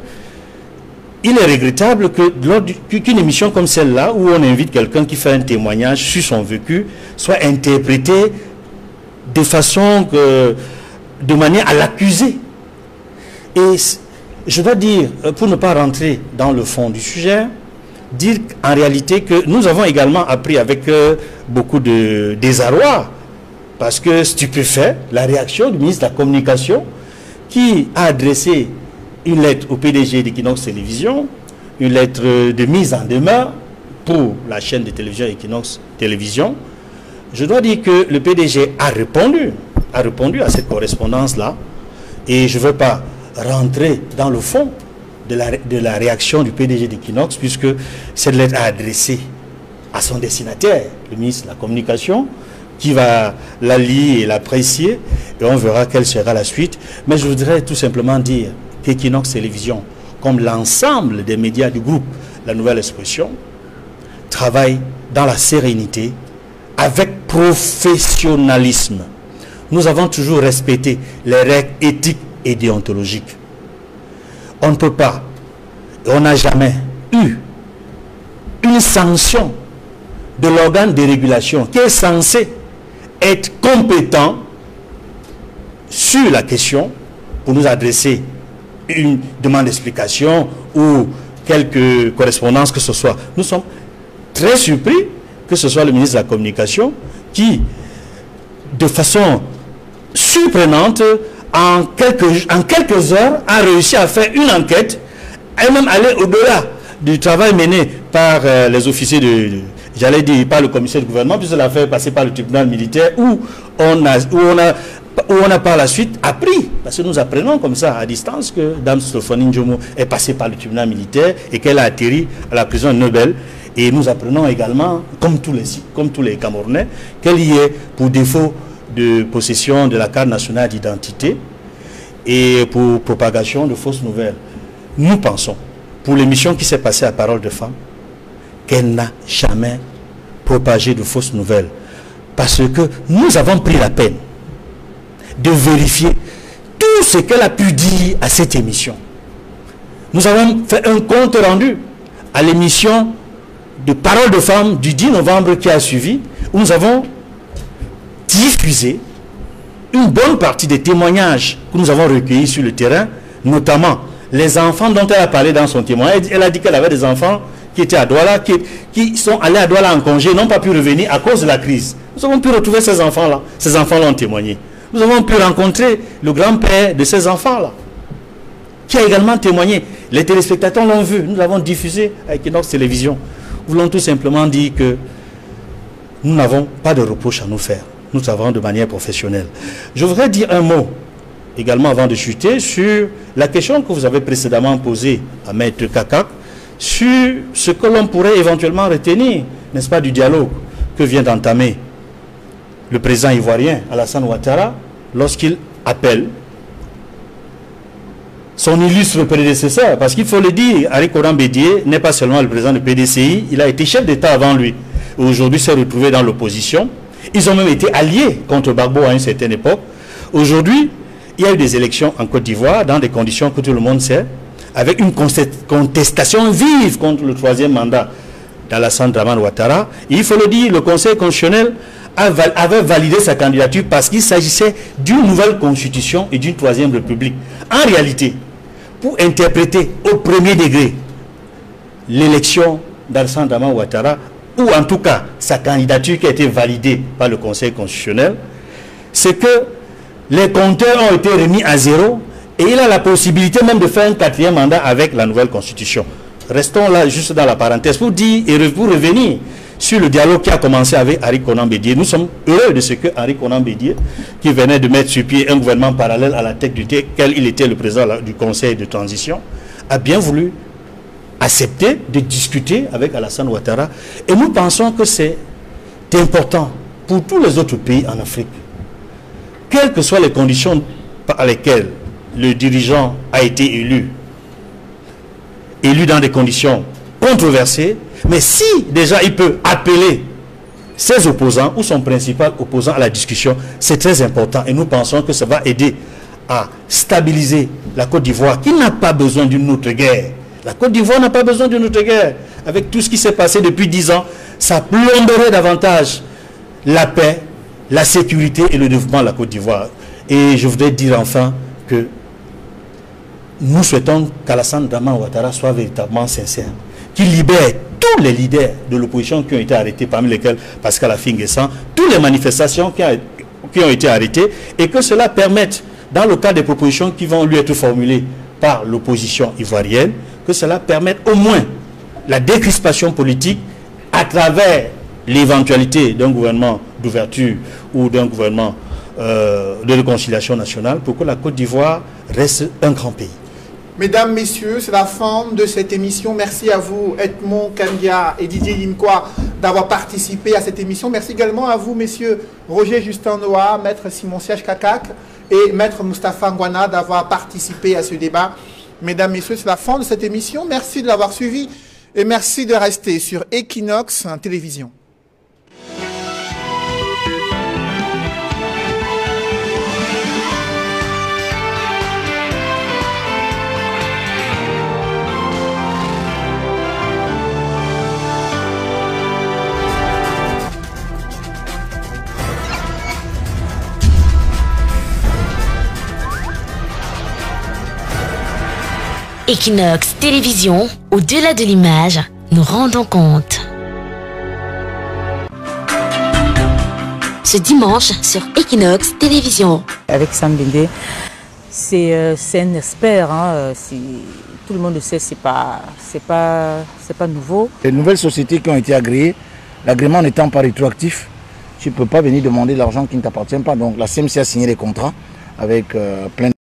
il est regrettable que lors qu'une émission comme celle-là, où on invite quelqu'un qui fait un témoignage sur son vécu, soit interprétée de façon de manière à l'accuser. Et je dois dire, pour ne pas rentrer dans le fond du sujet, dire en réalité que nous avons également appris avec beaucoup de désarroi, parce que stupéfait, la réaction du ministre de la Communication, qui a adressé une lettre au PDG d'Equinox Télévision, une lettre de mise en demeure pour la chaîne de télévision Equinox Télévision. Je dois dire que le PDG a répondu à cette correspondance-là, et je ne veux pas rentrer dans le fond de la réaction du PDG d'Equinox, puisque cette lettre a adressé à son destinataire, le ministre de la Communication, qui va la lire et l'apprécier, et on verra quelle sera la suite. Mais je voudrais tout simplement dire qu'Equinox Télévision, comme l'ensemble des médias du groupe La Nouvelle Expression, travaille dans la sérénité, avec professionnalisme. Nous avons toujours respecté les règles éthiques et déontologiques. On ne peut pas, on n'a jamais eu une sanction de l'organe de régulation qui est censé être compétent sur la question pour nous adresser une demande d'explication ou quelque correspondance que ce soit. Nous sommes très surpris que ce soit le ministre de la Communication qui, de façon surprenante, en quelques heures, a réussi à faire une enquête et même aller au-delà du travail mené par les officiers j'allais dire par le commissaire du gouvernement, puisque l'a fait passer par le tribunal militaire où on a par la suite appris, parce que nous apprenons comme ça à distance que Dame Stéphanie Ndjomo est passée par le tribunal militaire et qu'elle a atterri à la prison de Nobel. Et nous apprenons également, comme tous les Camerounais, qu'elle y est pour défaut de possession de la carte nationale d'identité et pour propagation de fausses nouvelles. Nous pensons, pour l'émission qui s'est passée à Parole de Femme, qu'elle n'a jamais propagé de fausses nouvelles. Parce que nous avons pris la peine de vérifier tout ce qu'elle a pu dire à cette émission. Nous avons fait un compte rendu à l'émission de Parole de Femme du 10 novembre qui a suivi, où nous avons diffusé une bonne partie des témoignages que nous avons recueillis sur le terrain, notamment les enfants dont elle a parlé dans son témoignage. Elle a dit qu'elle avait des enfants qui étaient à Douala, qui sont allés à Douala en congé, n'ont pas pu revenir à cause de la crise. Nous avons pu retrouver ces enfants-là. Ces enfants-là ont témoigné. Nous avons pu rencontrer le grand-père de ces enfants-là, qui a également témoigné. Les téléspectateurs l'ont vu. Nous l'avons diffusé avec Inox Télévision. Nous voulons tout simplement dire que nous n'avons pas de reproche à nous faire. Nous travaillons de manière professionnelle. Je voudrais dire un mot également avant de chuter sur la question que vous avez précédemment posée à Maître Kakak sur ce que l'on pourrait éventuellement retenir, n'est-ce pas, du dialogue que vient d'entamer le président ivoirien Alassane Ouattara lorsqu'il appelle son illustre prédécesseur, parce qu'il faut le dire, Henri Konan Bédié n'est pas seulement le président du PDCI, il a été chef d'État avant lui. Aujourd'hui, s'est retrouvé dans l'opposition. Ils ont même été alliés contre Gbagbo à une certaine époque. Aujourd'hui, il y a eu des élections en Côte d'Ivoire dans des conditions que tout le monde sait, avec une contestation vive contre le troisième mandat d'Alassane Dramane Ouattara. Et il faut le dire, le Conseil constitutionnel avait validé sa candidature parce qu'il s'agissait d'une nouvelle constitution et d'une troisième république. En réalité, pour interpréter au premier degré l'élection d'Alassane Dramane Ouattara, ou en tout cas sa candidature qui a été validée par le Conseil constitutionnel, c'est que les compteurs ont été remis à zéro et il a la possibilité même de faire un quatrième mandat avec la nouvelle constitution. Restons là juste dans la parenthèse pour dire et pour revenir sur le dialogue qui a commencé avec Henri Konan Bédié. Nous sommes heureux de ce que Henri Konan Bédié, qui venait de mettre sur pied un gouvernement parallèle à la tête duquel il était le président du Conseil de transition, a bien voulu accepter de discuter avec Alassane Ouattara. Et nous pensons que c'est important pour tous les autres pays en Afrique, quelles que soient les conditions par lesquelles le dirigeant a été élu dans des conditions controversées, mais si déjà il peut appeler ses opposants ou son principal opposant à la discussion, c'est très important et nous pensons que ça va aider à stabiliser la Côte d'Ivoire qui n'a pas besoin d'une autre guerre. La Côte d'Ivoire n'a pas besoin d'une autre guerre. Avec tout ce qui s'est passé depuis 10 ans, ça plomberait davantage la paix, la sécurité et le développement de la Côte d'Ivoire. Et je voudrais dire enfin que nous souhaitons qu'Alassane Dramane Ouattara soit véritablement sincère, qu'il libère tous les leaders de l'opposition qui ont été arrêtés, parmi lesquels Pascal Affi-N'Guessan, toutes les manifestations qui ont été arrêtées, et que cela permette, dans le cas des propositions qui vont lui être formulées par l'opposition ivoirienne, que cela permette au moins la décrispation politique à travers l'éventualité d'un gouvernement d'ouverture ou d'un gouvernement de réconciliation nationale pour que la Côte d'Ivoire reste un grand pays. Mesdames, Messieurs, c'est la fin de cette émission. Merci à vous, Edmond Kandia et Didier Limkoa, d'avoir participé à cette émission. Merci également à vous, Messieurs Roger Justin Noah, Maître Simon Siège Kakak et Maître Moustapha Ngwana d'avoir participé à ce débat. Mesdames, Messieurs, c'est la fin de cette émission. Merci de l'avoir suivi et merci de rester sur Equinox Télévision. Equinox Télévision, au-delà de l'image, nous rendons compte. Ce dimanche sur Equinox Télévision. Avec Sam Bindé, c'est un expert. Tout le monde le sait, c'est pas nouveau. Les nouvelles sociétés qui ont été agréées, l'agrément n'étant pas rétroactif, tu ne peux pas venir demander l'argent qui ne t'appartient pas. Donc la CMC a signé les contrats avec plein de